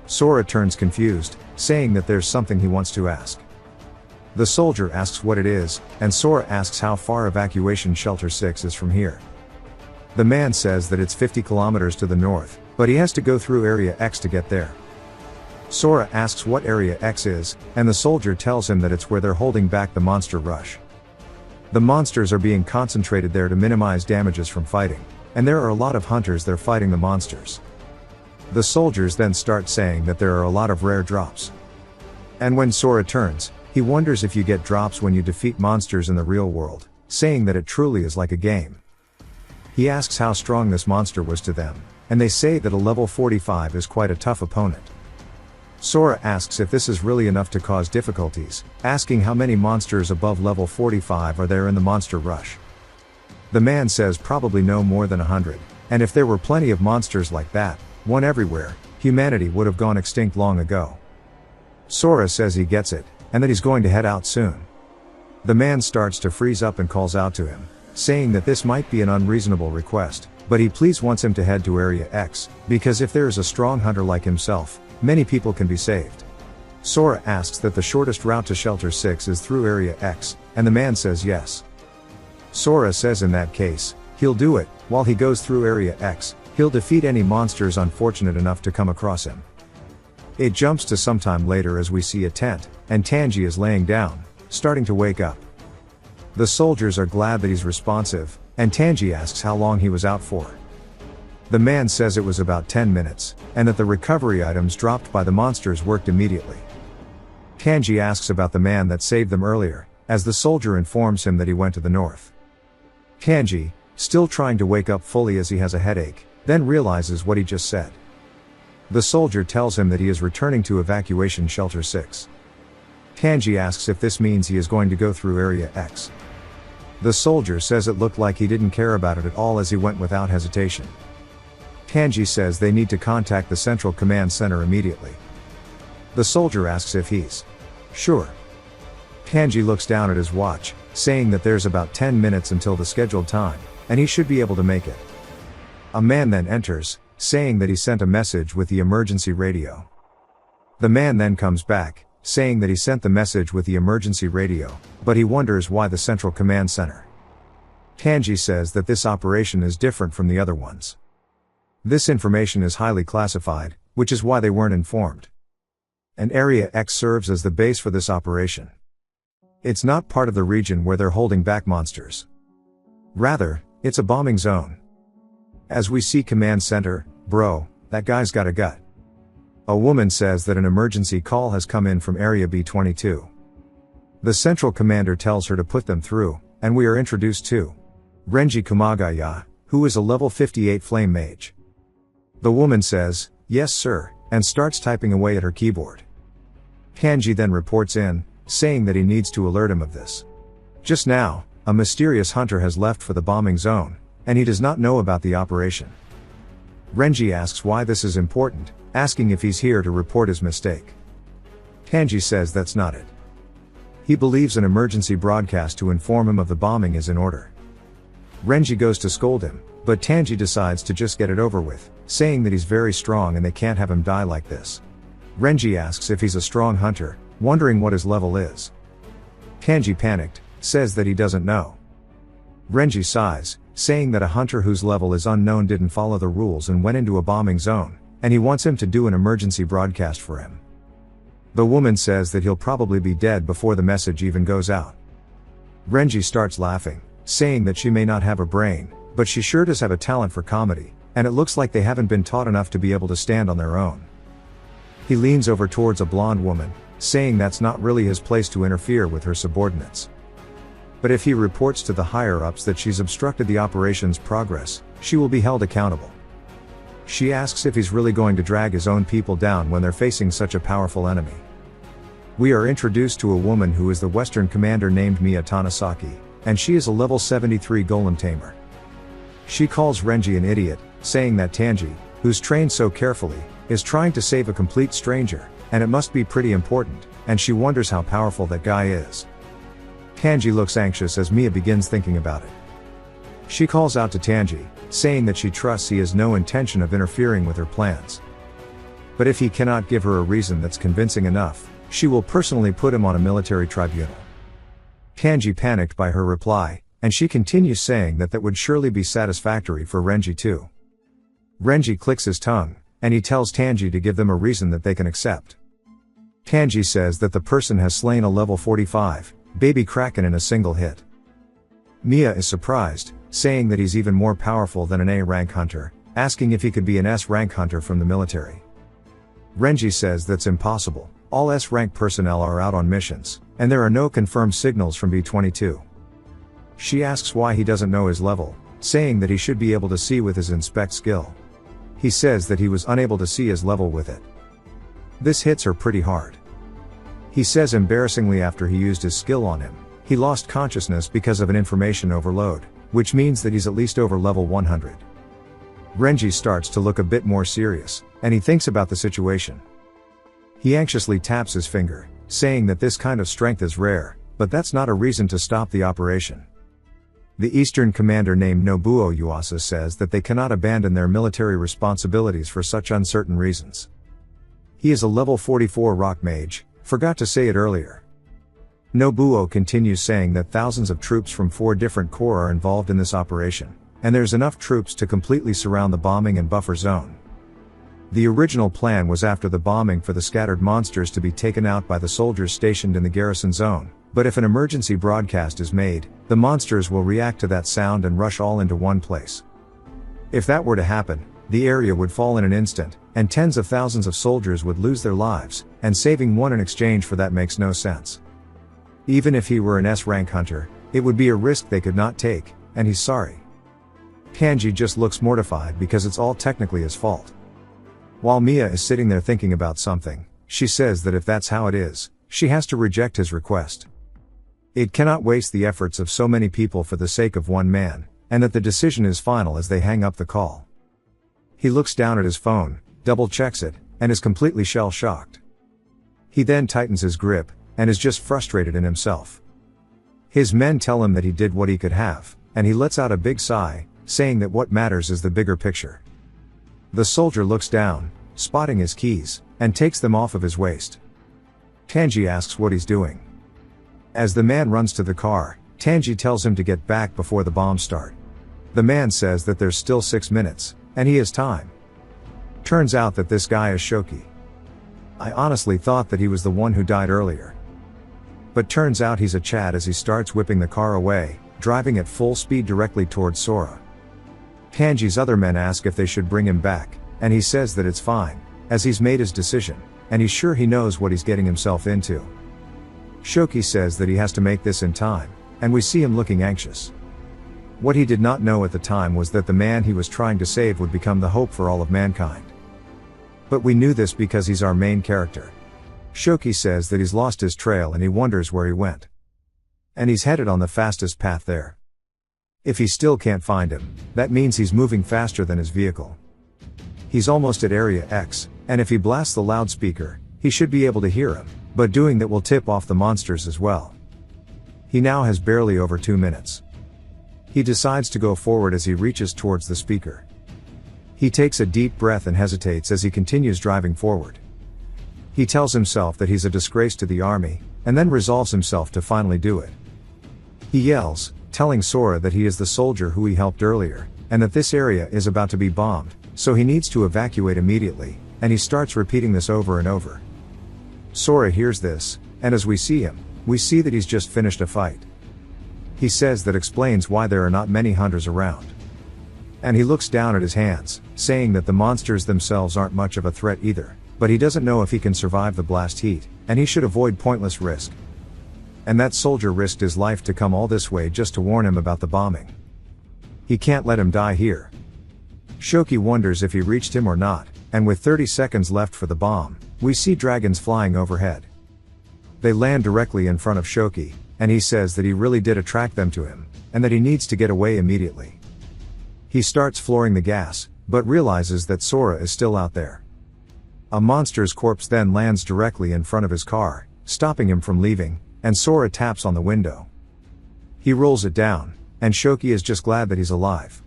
Sora turns confused, saying that there's something he wants to ask. The soldier asks what it is, and Sora asks how far evacuation shelter 6 is from here. The man says that it's 50 kilometers to the north, but he has to go through Area X to get there. Sora asks what Area X is, and the soldier tells him that it's where they're holding back the monster rush. The monsters are being concentrated there to minimize damages from fighting, and there are a lot of hunters there fighting the monsters. The soldiers then start saying that there are a lot of rare drops. And when Sora turns, he wonders if you get drops when you defeat monsters in the real world, saying that it truly is like a game. He asks how strong this monster was to them, and they say that a level 45 is quite a tough opponent. Sora asks if this is really enough to cause difficulties, asking how many monsters above level 45 are there in the monster rush. The man says probably no more than 100, and if there were plenty of monsters like that, one everywhere, humanity would have gone extinct long ago. Sora says he gets it, and that he's going to head out soon. The man starts to freeze up and calls out to him, saying that this might be an unreasonable request, but he please wants him to head to Area X, because if there is a strong hunter like himself, many people can be saved. Sora asks that the shortest route to Shelter 6 is through Area X, and the man says yes. Sora says in that case, he'll do it. While he goes through Area X, he'll defeat any monsters unfortunate enough to come across him. It jumps to some time later as we see a tent, and Tanji is laying down, starting to wake up. The soldiers are glad that he's responsive, and Tanji asks how long he was out for. The man says it was about 10 minutes, and that the recovery items dropped by the monsters worked immediately. Tanji asks about the man that saved them earlier, as the soldier informs him that he went to the north. Tanji, still trying to wake up fully as he has a headache, then realizes what he just said. The soldier tells him that he is returning to Evacuation Shelter 6. Tanji asks if this means he is going to go through Area X. The soldier says it looked like he didn't care about it at all as he went without hesitation. Tanji says they need to contact the Central Command Center immediately. The soldier asks if he's sure. Tanji looks down at his watch, saying that there's about 10 minutes until the scheduled time, and he should be able to make it. A man then enters, saying that he sent a message with the emergency radio. The man then comes back, saying that he sent the message with the emergency radio, but he wonders why the Central Command Center. Tanji says that this operation is different from the other ones. This information is highly classified, which is why they weren't informed. And Area X serves as the base for this operation. It's not part of the region where they're holding back monsters. Rather, it's a bombing zone. As we see Command Center, bro, that guy's got a gut. A woman says that an emergency call has come in from Area B-22. The Central Commander tells her to put them through, and we are introduced to Renji Kumagaya, who is a level 58 flame mage. The woman says, "Yes sir," and starts typing away at her keyboard. Tanji then reports in, saying that he needs to alert him of this. Just now, a mysterious hunter has left for the bombing zone, and he does not know about the operation. Renji asks why this is important, asking if he's here to report his mistake. Tanji says that's not it. He believes an emergency broadcast to inform him of the bombing is in order. Renji goes to scold him, but Tanji decides to just get it over with, saying that he's very strong and they can't have him die like this. Renji asks if he's a strong hunter, wondering what his level is. Tanji, panicked, says that he doesn't know. Renji sighs, saying that a hunter whose level is unknown didn't follow the rules and went into a bombing zone, and he wants him to do an emergency broadcast for him. The woman says that he'll probably be dead before the message even goes out. Renji starts laughing, saying that she may not have a brain, but she sure does have a talent for comedy, and it looks like they haven't been taught enough to be able to stand on their own. He leans over towards a blonde woman, saying that's not really his place to interfere with her subordinates. But if he reports to the higher-ups that she's obstructed the operation's progress, she will be held accountable. She asks if he's really going to drag his own people down when they're facing such a powerful enemy. We are introduced to a woman who is the Western commander named Mia Tanasaki, and she is a level 73 golem tamer. She calls Renji an idiot, saying that Tanji, who's trained so carefully, is trying to save a complete stranger, and it must be pretty important, and she wonders how powerful that guy is. Tanji looks anxious as Mia begins thinking about it. She calls out to Tanji, saying that she trusts he has no intention of interfering with her plans. But if he cannot give her a reason that's convincing enough, she will personally put him on a military tribunal. Tanji panicked by her reply, and she continues saying that that would surely be satisfactory for Renji too. Renji clicks his tongue, and he tells Tanji to give them a reason that they can accept. Tanji says that the person has slain a level 45, baby Kraken in a single hit. Mia is surprised, saying that he's even more powerful than an A-rank hunter, asking if he could be an S-rank hunter from the military. Renji says that's impossible, all S-rank personnel are out on missions, and there are no confirmed signals from B-22. She asks why he doesn't know his level, saying that he should be able to see with his inspect skill. He says that he was unable to see his level with it. This hits her pretty hard. He says embarrassingly after he used his skill on him, he lost consciousness because of an information overload, which means that he's at least over level 100. Renji starts to look a bit more serious, and he thinks about the situation. He anxiously taps his finger, saying that this kind of strength is rare, but that's not a reason to stop the operation. The Eastern commander named Nobuo Yuasa says that they cannot abandon their military responsibilities for such uncertain reasons. He is a level 44 rock mage, forgot to say it earlier. Nobuo continues saying that thousands of troops from 4 different corps are involved in this operation, and there's enough troops to completely surround the bombing and buffer zone. The original plan was after the bombing for the scattered monsters to be taken out by the soldiers stationed in the garrison zone, but if an emergency broadcast is made, the monsters will react to that sound and rush all into one place. If that were to happen, the area would fall in an instant, and tens of thousands of soldiers would lose their lives, and saving one in exchange for that makes no sense. Even if he were an S-rank hunter, it would be a risk they could not take, and he's sorry. Kanji just looks mortified because it's all technically his fault. While Mia is sitting there thinking about something, she says that if that's how it is, she has to reject his request. It cannot waste the efforts of so many people for the sake of one man, and that the decision is final as they hang up the call. He looks down at his phone, double-checks it, and is completely shell-shocked. He then tightens his grip, and is just frustrated in himself. His men tell him that he did what he could have, and he lets out a big sigh, saying that what matters is the bigger picture. The soldier looks down, spotting his keys, and takes them off of his waist. Tanji asks what he's doing. As the man runs to the car, Tanji tells him to get back before the bombs start. The man says that there's still 6 minutes, and he has time. Turns out that this guy is Shoki. I honestly thought that he was the one who died earlier. But turns out he's a Chad as he starts whipping the car away, driving at full speed directly towards Sora. Tanji's other men ask if they should bring him back, and he says that it's fine, as he's made his decision, and he's sure he knows what he's getting himself into. Shoki says that he has to make this in time, and we see him looking anxious. What he did not know at the time was that the man he was trying to save would become the hope for all of mankind. But we knew this because he's our main character. Shoki says that he's lost his trail and he wonders where he went. And he's headed on the fastest path there. If he still can't find him, that means he's moving faster than his vehicle. He's almost at Area X, and if he blasts the loudspeaker, he should be able to hear him, but doing that will tip off the monsters as well. He now has barely over 2 minutes. He decides to go forward as he reaches towards the speaker. He takes a deep breath and hesitates as he continues driving forward. He tells himself that he's a disgrace to the army, and then resolves himself to finally do it. He yells, telling Sora that he is the soldier who he helped earlier, and that this area is about to be bombed, so he needs to evacuate immediately, and he starts repeating this over and over. Sora hears this, and as we see him, we see that he's just finished a fight. He says that explains why there are not many hunters around. And he looks down at his hands, saying that the monsters themselves aren't much of a threat either, but he doesn't know if he can survive the blast heat, and he should avoid pointless risk. And that soldier risked his life to come all this way just to warn him about the bombing. He can't let him die here. Shoki wonders if he reached him or not, and with 30 seconds left for the bomb, we see dragons flying overhead. They land directly in front of Shoki, and he says that he really did attract them to him, and that he needs to get away immediately. He starts flooring the gas, but realizes that Sora is still out there. A monster's corpse then lands directly in front of his car, stopping him from leaving, and Sora taps on the window. He rolls it down, and Shoki is just glad that he's alive.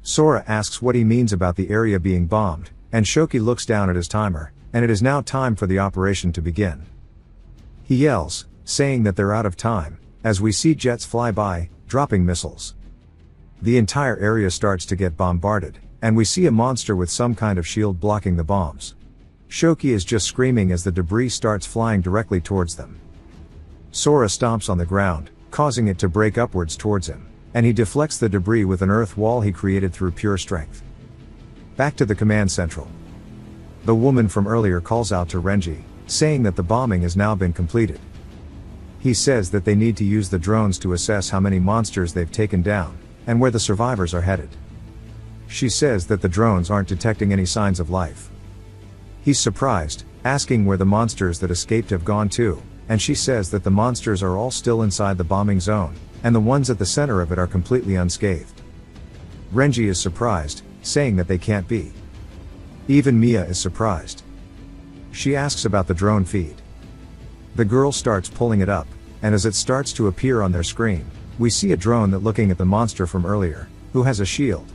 Sora asks what he means about the area being bombed, and Shoki looks down at his timer, and it is now time for the operation to begin. He yells, saying that they're out of time, as we see jets fly by, dropping missiles. The entire area starts to get bombarded, and we see a monster with some kind of shield blocking the bombs. Shoki is just screaming as the debris starts flying directly towards them. Sora stomps on the ground, causing it to break upwards towards him, and he deflects the debris with an earth wall he created through pure strength. Back to the command central. The woman from earlier calls out to Renji, saying that the bombing has now been completed. He says that they need to use the drones to assess how many monsters they've taken down, and where the survivors are headed. She says that the drones aren't detecting any signs of life. He's surprised, asking where the monsters that escaped have gone to, and she says that the monsters are all still inside the bombing zone, and the ones at the center of it are completely unscathed. Renji is surprised, saying that they can't be. Even Mia is surprised. She asks about the drone feed. The girl starts pulling it up, and as it starts to appear on their screen, we see a drone that looking at the monster from earlier, who has a shield.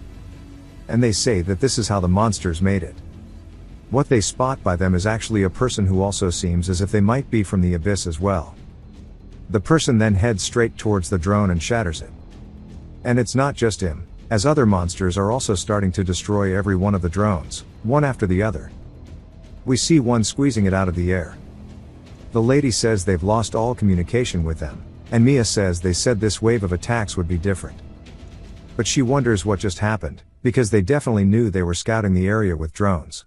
And they say that this is how the monsters made it. What they spot by them is actually a person who also seems as if they might be from the abyss as well. The person then heads straight towards the drone and shatters it. And it's not just him, as other monsters are also starting to destroy every one of the drones, one after the other. We see one squeezing it out of the air. The lady says they've lost all communication with them, and Mia says they said this wave of attacks would be different. But she wonders what just happened, because they definitely knew they were scouting the area with drones.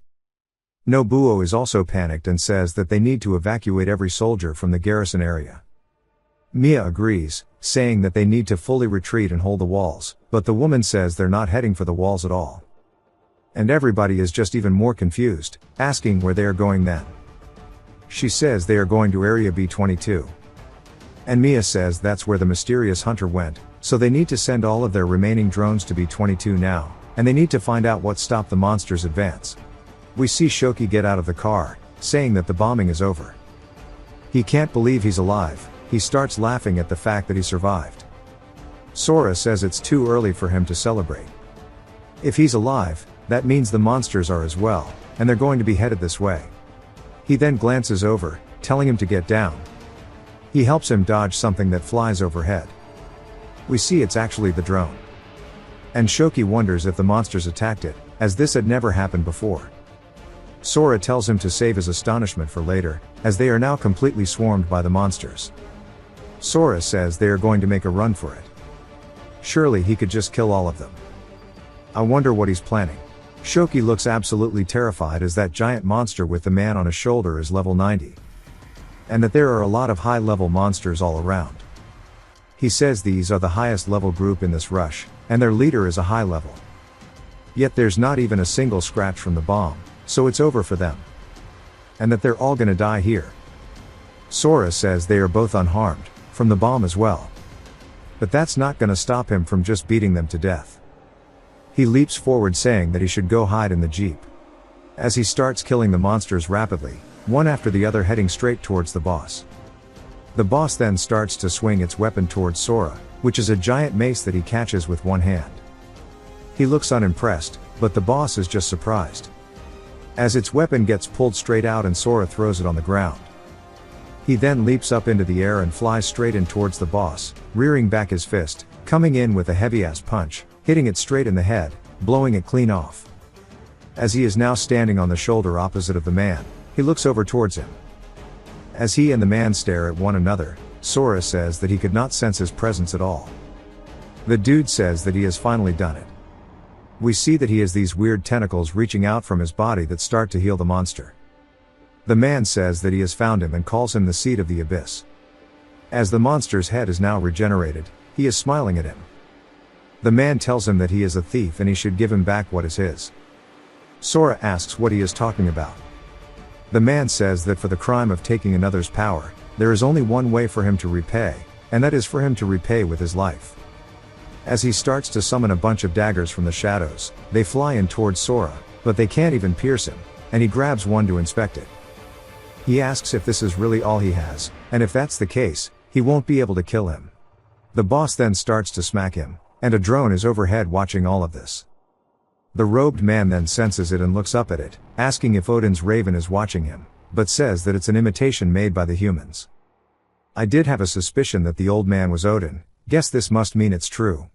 Nobuo is also panicked and says that they need to evacuate every soldier from the garrison area. Mia agrees, saying that they need to fully retreat and hold the walls, but the woman says they're not heading for the walls at all. And everybody is just even more confused, asking where they are going then. She says they are going to Area B-22. And Mia says that's where the mysterious hunter went, so they need to send all of their remaining drones to B-22 now, and they need to find out what stopped the monster's advance. We see Shoki get out of the car, saying that the bombing is over. He can't believe he's alive. He starts laughing at the fact that he survived. Sora says it's too early for him to celebrate. If he's alive, that means the monsters are as well, and they're going to be headed this way. He then glances over, telling him to get down. He helps him dodge something that flies overhead. We see it's actually the drone. And Shoki wonders if the monsters attacked it, as this had never happened before. Sora tells him to save his astonishment for later, as they are now completely swarmed by the monsters. Sora says they are going to make a run for it. Surely he could just kill all of them. I wonder what he's planning. Shoki looks absolutely terrified as that giant monster with the man on his shoulder is level 90. And that there are a lot of high-level monsters all around. He says these are the highest level group in this rush, and their leader is a high level. Yet there's not even a single scratch from the bomb, so it's over for them. And that they're all gonna die here. Sora says they are both unharmed, from the bomb as well. But that's not gonna stop him from just beating them to death. He leaps forward saying that he should go hide in the jeep. As he starts killing the monsters rapidly, one after the other heading straight towards the boss. The boss then starts to swing its weapon towards Sora, which is a giant mace that he catches with one hand. He looks unimpressed, but the boss is just surprised. As its weapon gets pulled straight out and Sora throws it on the ground. He then leaps up into the air and flies straight in towards the boss, rearing back his fist, coming in with a heavy-ass punch, hitting it straight in the head, blowing it clean off. As he is now standing on the shoulder opposite of the man, he looks over towards him. As he and the man stare at one another, Sora says that he could not sense his presence at all. The dude says that he has finally done it. We see that he has these weird tentacles reaching out from his body that start to heal the monster. The man says that he has found him and calls him the seed of the abyss. As the monster's head is now regenerated, he is smiling at him. The man tells him that he is a thief and he should give him back what is his. Sora asks what he is talking about. The man says that for the crime of taking another's power, there is only one way for him to repay, and that is for him to repay with his life. As he starts to summon a bunch of daggers from the shadows, they fly in towards Sora, but they can't even pierce him, and he grabs one to inspect it. He asks if this is really all he has, and if that's the case, he won't be able to kill him. The boss then starts to smack him, and a drone is overhead watching all of this. The robed man then senses it and looks up at it, asking if Odin's raven is watching him, but says that it's an imitation made by the humans. I did have a suspicion that the old man was Odin, guess this must mean it's true.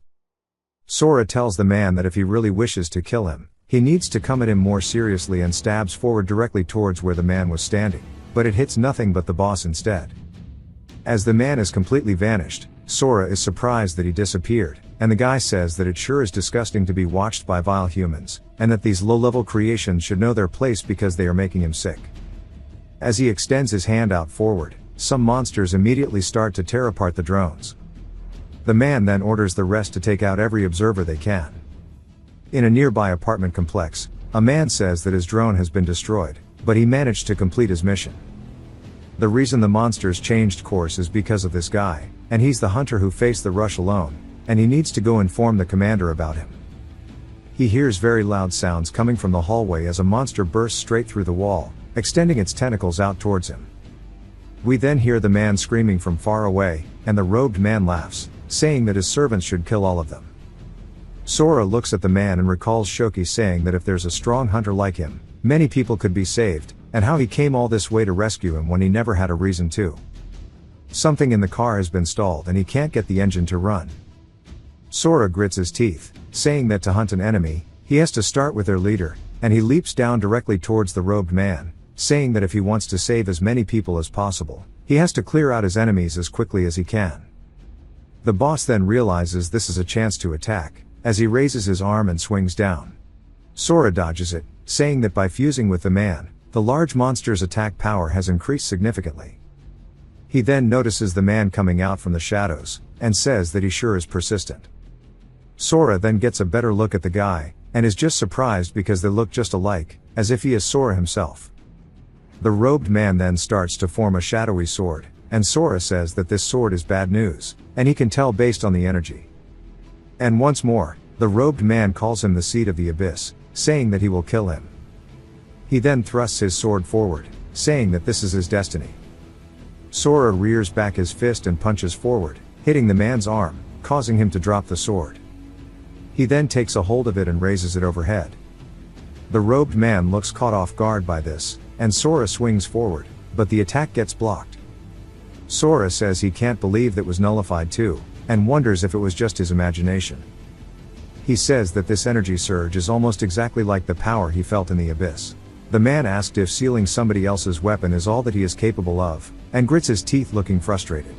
Sora tells the man that if he really wishes to kill him, he needs to come at him more seriously and stabs forward directly towards where the man was standing, but it hits nothing but the boss instead. As the man is completely vanished, Sora is surprised that he disappeared, and the guy says that it sure is disgusting to be watched by vile humans, and that these low-level creations should know their place because they are making him sick. As he extends his hand out forward, some monsters immediately start to tear apart the drones. The man then orders the rest to take out every observer they can. In a nearby apartment complex, a man says that his drone has been destroyed, but he managed to complete his mission. The reason the monsters changed course is because of this guy, and he's the hunter who faced the rush alone, and he needs to go inform the commander about him. He hears very loud sounds coming from the hallway as a monster bursts straight through the wall, extending its tentacles out towards him. We then hear the man screaming from far away, and the robed man laughs, saying that his servants should kill all of them. Sora looks at the man and recalls Shoki saying that if there's a strong hunter like him, many people could be saved, and how he came all this way to rescue him when he never had a reason to. Something in the car has been stalled and he can't get the engine to run. Sora grits his teeth, saying that to hunt an enemy, he has to start with their leader, and he leaps down directly towards the robed man, saying that if he wants to save as many people as possible, he has to clear out his enemies as quickly as he can. The boss then realizes this is a chance to attack, as he raises his arm and swings down. Sora dodges it, saying that by fusing with the man, the large monster's attack power has increased significantly. He then notices the man coming out from the shadows, and says that he sure is persistent. Sora then gets a better look at the guy, and is just surprised because they look just alike, as if he is Sora himself. The robed man then starts to form a shadowy sword, and Sora says that this sword is bad news, and he can tell based on the energy. And once more, the robed man calls him the seed of the abyss, saying that he will kill him. He then thrusts his sword forward, saying that this is his destiny. Sora rears back his fist and punches forward, hitting the man's arm, causing him to drop the sword. He then takes a hold of it and raises it overhead. The robed man looks caught off guard by this, and Sora swings forward, but the attack gets blocked. Sora says he can't believe that was nullified too, and wonders if it was just his imagination. He says that this energy surge is almost exactly like the power he felt in the abyss. The man asked if sealing somebody else's weapon is all that he is capable of, and grits his teeth looking frustrated.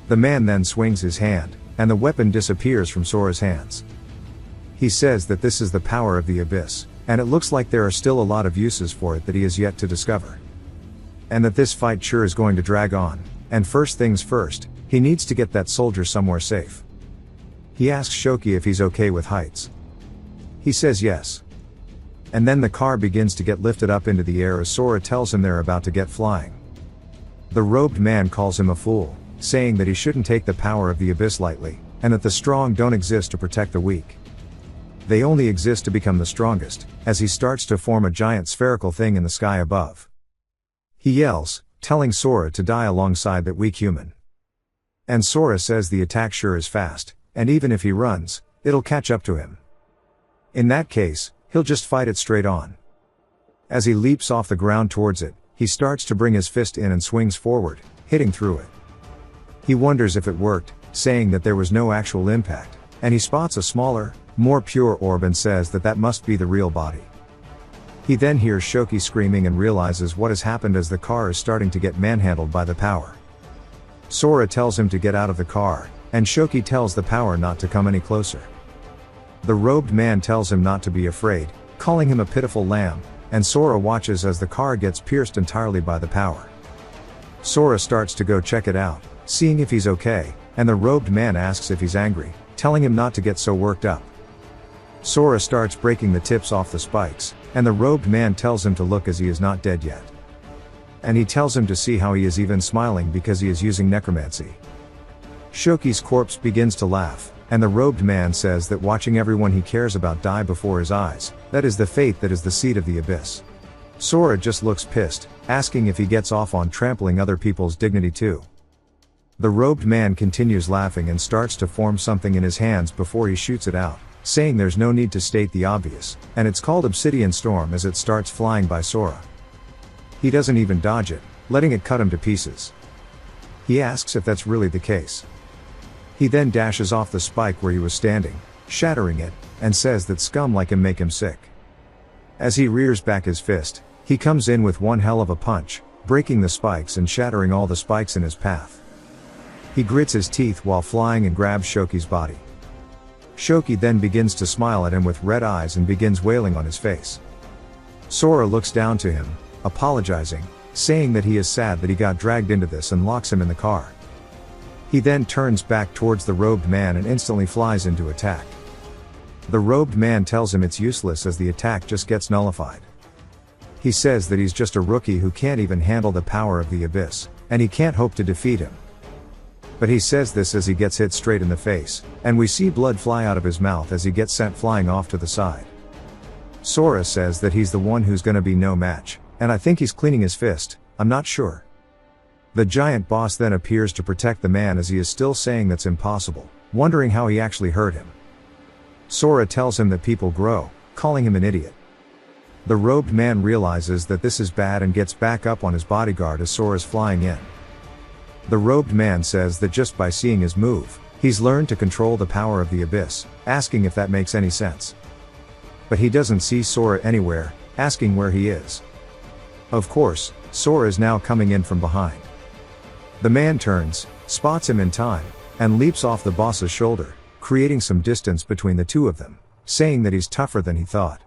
The man then swings his hand, and the weapon disappears from Sora's hands. He says that this is the power of the abyss, and it looks like there are still a lot of uses for it that he has yet to discover. And that this fight sure is going to drag on, and first things first, he needs to get that soldier somewhere safe. He asks Shoki if he's okay with heights. He says yes. And then the car begins to get lifted up into the air as Sora tells him they're about to get flying. The robed man calls him a fool, saying that he shouldn't take the power of the abyss lightly, and that the strong don't exist to protect the weak. They only exist to become the strongest, as he starts to form a giant spherical thing in the sky above. He yells, telling Sora to die alongside that weak human. And Sora says the attack sure is fast, and even if he runs, it'll catch up to him. In that case, he'll just fight it straight on. As he leaps off the ground towards it, he starts to bring his fist in and swings forward, hitting through it. He wonders if it worked, saying that there was no actual impact, and he spots a smaller, more pure orb and says that that must be the real body. He then hears Shoki screaming and realizes what has happened as the car is starting to get manhandled by the power. Sora tells him to get out of the car, and Shoki tells the power not to come any closer. The robed man tells him not to be afraid, calling him a pitiful lamb, and Sora watches as the car gets pierced entirely by the power. Sora starts to go check it out, seeing if he's okay, and the robed man asks if he's angry, telling him not to get so worked up. Sora starts breaking the tips off the spikes, and the robed man tells him to look as he is not dead yet. And he tells him to see how he is even smiling because he is using necromancy. Shoki's corpse begins to laugh, and the robed man says that watching everyone he cares about die before his eyes, that is the fate that is the seed of the abyss. Sora just looks pissed, asking if he gets off on trampling other people's dignity too. The robed man continues laughing and starts to form something in his hands before he shoots it out, saying there's no need to state the obvious, and it's called Obsidian Storm as it starts flying by Sora. He doesn't even dodge it, letting it cut him to pieces. He asks if that's really the case. He then dashes off the spike where he was standing, shattering it, and says that scum like him make him sick. As he rears back his fist, he comes in with one hell of a punch, breaking the spikes and shattering all the spikes in his path. He grits his teeth while flying and grabs Shoki's body. Shoki then begins to smile at him with red eyes and begins wailing on his face. Sora looks down to him, apologizing, saying that he is sad that he got dragged into this and locks him in the car. He then turns back towards the robed man and instantly flies into attack. The robed man tells him it's useless as the attack just gets nullified. He says that he's just a rookie who can't even handle the power of the abyss, and he can't hope to defeat him. But he says this as he gets hit straight in the face, and we see blood fly out of his mouth as he gets sent flying off to the side. Sora says that he's the one who's gonna be no match, and I think he's cleaning his fist, I'm not sure. The giant boss then appears to protect the man as he is still saying that's impossible, wondering how he actually hurt him. Sora tells him that people grow, calling him an idiot. The robed man realizes that this is bad and gets back up on his bodyguard as Sora's flying in. The robed man says that just by seeing his move, he's learned to control the power of the abyss, asking if that makes any sense. But he doesn't see Sora anywhere, asking where he is. Of course, Sora is now coming in from behind. The man turns, spots him in time, and leaps off the boss's shoulder, creating some distance between the two of them, saying that he's tougher than he thought.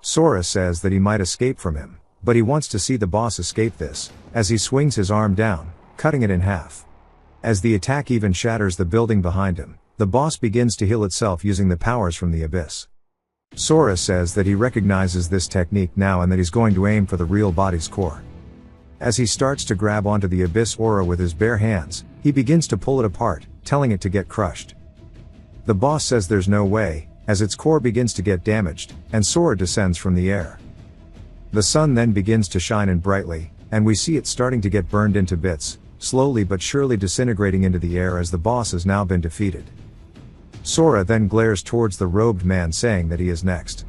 Sora says that he might escape from him, but he wants to see the boss escape this, as he swings his arm down, cutting it in half. As the attack even shatters the building behind him, the boss begins to heal itself using the powers from the abyss. Sora says that he recognizes this technique now and that he's going to aim for the real body's core. As he starts to grab onto the abyss aura with his bare hands, he begins to pull it apart, telling it to get crushed. The boss says there's no way, as its core begins to get damaged, and Sora descends from the air. The sun then begins to shine in brightly, and we see it starting to get burned into bits, slowly but surely disintegrating into the air as the boss has now been defeated. Sora then glares towards the robed man saying that he is next.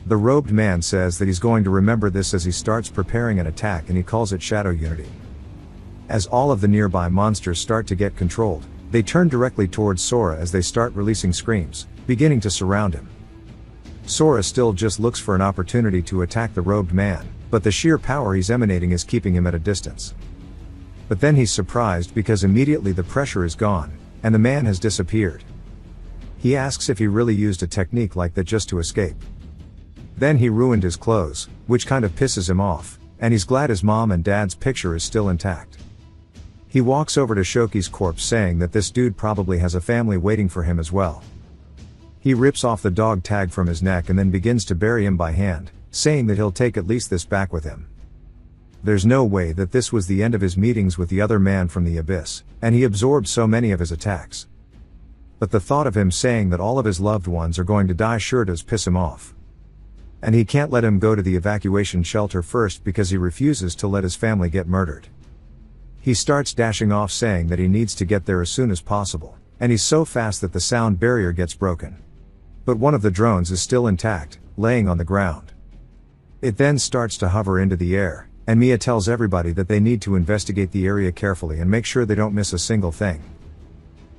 The robed man says that he's going to remember this as he starts preparing an attack, and he calls it Shadow Unity. As all of the nearby monsters start to get controlled, they turn directly towards Sora as they start releasing screams, beginning to surround him. Sora still just looks for an opportunity to attack the robed man, but the sheer power he's emanating is keeping him at a distance. But then he's surprised because immediately the pressure is gone, and the man has disappeared. He asks if he really used a technique like that just to escape. Then he ruined his clothes, which kind of pisses him off, and he's glad his mom and dad's picture is still intact. He walks over to Shoki's corpse saying that this dude probably has a family waiting for him as well. He rips off the dog tag from his neck and then begins to bury him by hand, saying that he'll take at least this back with him. There's no way that this was the end of his meetings with the other man from the abyss, and he absorbed so many of his attacks. But the thought of him saying that all of his loved ones are going to die sure does piss him off. And he can't let him go to the evacuation shelter first because he refuses to let his family get murdered. He starts dashing off saying that he needs to get there as soon as possible, and he's so fast that the sound barrier gets broken. But one of the drones is still intact, laying on the ground. It then starts to hover into the air, and Mia tells everybody that they need to investigate the area carefully and make sure they don't miss a single thing.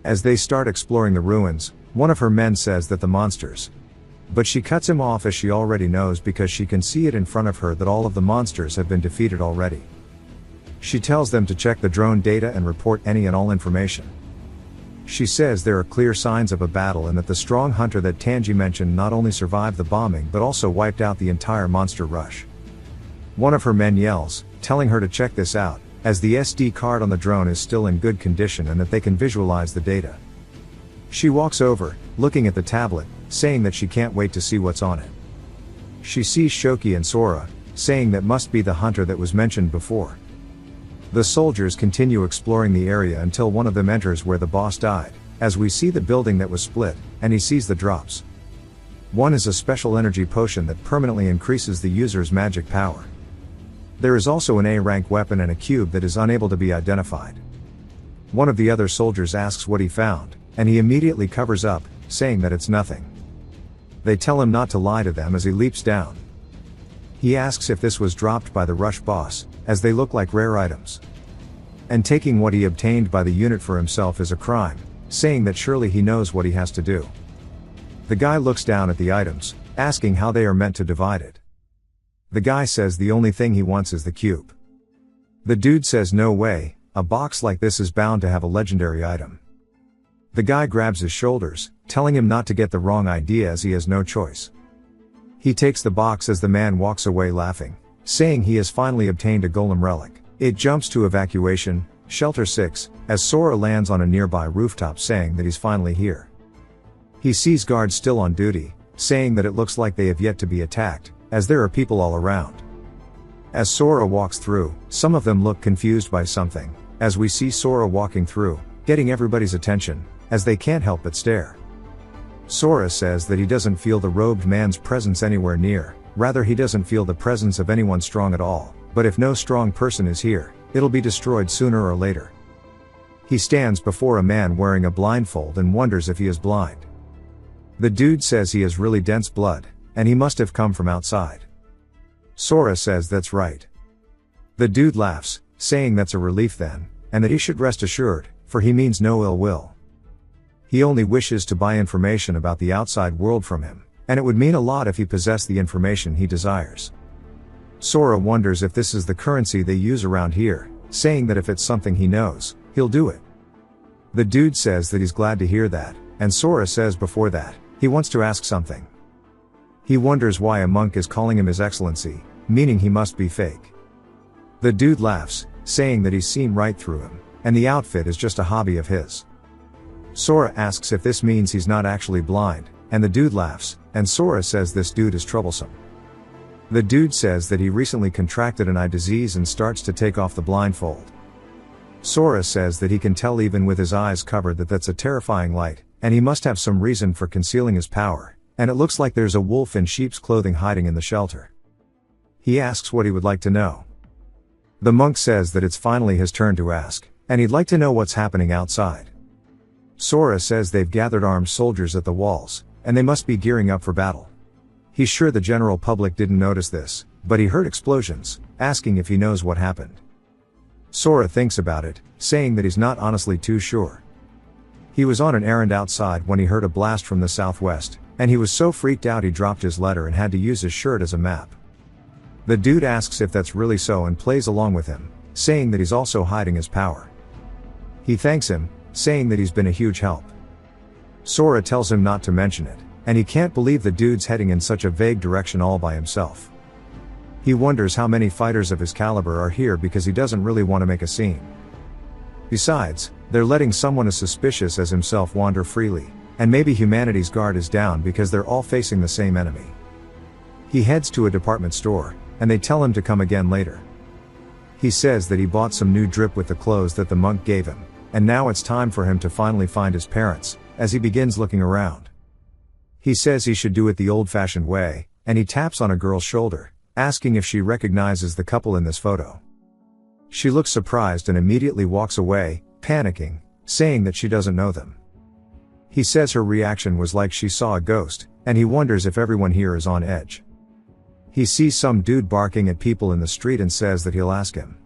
As they start exploring the ruins, one of her men says that the monsters. But she cuts him off as she already knows because she can see it in front of her that all of the monsters have been defeated already. She tells them to check the drone data and report any and all information. She says there are clear signs of a battle and that the strong hunter that Tanji mentioned not only survived the bombing but also wiped out the entire monster rush. One of her men yells, telling her to check this out, as the SD card on the drone is still in good condition and that they can visualize the data. She walks over, looking at the tablet, saying that she can't wait to see what's on it. She sees Shoki and Sora, saying that must be the hunter that was mentioned before. The soldiers continue exploring the area until one of them enters where the boss died, as we see the building that was split, and he sees the drops. One is a special energy potion that permanently increases the user's magic power. There is also an A-rank weapon and a cube that is unable to be identified. One of the other soldiers asks what he found, and he immediately covers up, saying that it's nothing. They tell him not to lie to them as he leaps down. He asks if this was dropped by the rush boss, as they look like rare items. And taking what he obtained by the unit for himself is a crime, saying that surely he knows what he has to do. The guy looks down at the items, asking how they are meant to divide it. The guy says the only thing he wants is the cube. The dude says no way, a box like this is bound to have a legendary item. The guy grabs his shoulders, telling him not to get the wrong idea as he has no choice. He takes the box as the man walks away laughing, saying he has finally obtained a golem relic. It jumps to evacuation, shelter 6, as Sora lands on a nearby rooftop saying that he's finally here. He sees guards still on duty, saying that it looks like they have yet to be attacked, as there are people all around. As Sora walks through, some of them look confused by something, as we see Sora walking through, getting everybody's attention, as they can't help but stare. Sora says that he doesn't feel the robed man's presence anywhere near, rather he doesn't feel the presence of anyone strong at all, but if no strong person is here, it'll be destroyed sooner or later. He stands before a man wearing a blindfold and wonders if he is blind. The dude says he has really dense blood, and he must have come from outside. Sora says that's right. The dude laughs, saying that's a relief then, and that he should rest assured, for he means no ill will. He only wishes to buy information about the outside world from him, and it would mean a lot if he possessed the information he desires. Sora wonders if this is the currency they use around here, saying that if it's something he knows, he'll do it. The dude says that he's glad to hear that, and Sora says before that, he wants to ask something. He wonders why a monk is calling him His Excellency, meaning he must be fake. The dude laughs, saying that he's seen right through him, and the outfit is just a hobby of his. Sora asks if this means he's not actually blind, and the dude laughs, and Sora says this dude is troublesome. The dude says that he recently contracted an eye disease and starts to take off the blindfold. Sora says that he can tell even with his eyes covered that that's a terrifying light, and he must have some reason for concealing his power, and it looks like there's a wolf in sheep's clothing hiding in the shelter. He asks what he would like to know. The monk says that it's finally his turn to ask, and he'd like to know what's happening outside. Sora says they've gathered armed soldiers at the walls, and they must be gearing up for battle. He's sure the general public didn't notice this, but he heard explosions, asking if he knows what happened. Sora thinks about it, saying that he's not honestly too sure. He was on an errand outside when he heard a blast from the southwest, and he was so freaked out he dropped his letter and had to use his shirt as a map. The dude asks if that's really so and plays along with him, saying that he's also hiding his power. He thanks him, saying that he's been a huge help. Sora tells him not to mention it, and he can't believe the dude's heading in such a vague direction all by himself. He wonders how many fighters of his caliber are here because he doesn't really want to make a scene. Besides, they're letting someone as suspicious as himself wander freely, and maybe humanity's guard is down because they're all facing the same enemy. He heads to a department store, and they tell him to come again later. He says that he bought some new drip with the clothes that the monk gave him, and now it's time for him to finally find his parents, as he begins looking around. He says he should do it the old-fashioned way, and he taps on a girl's shoulder, asking if she recognizes the couple in this photo. She looks surprised and immediately walks away, panicking, saying that she doesn't know them. He says her reaction was like she saw a ghost, and he wonders if everyone here is on edge. He sees some dude barking at people in the street and says that he'll ask him.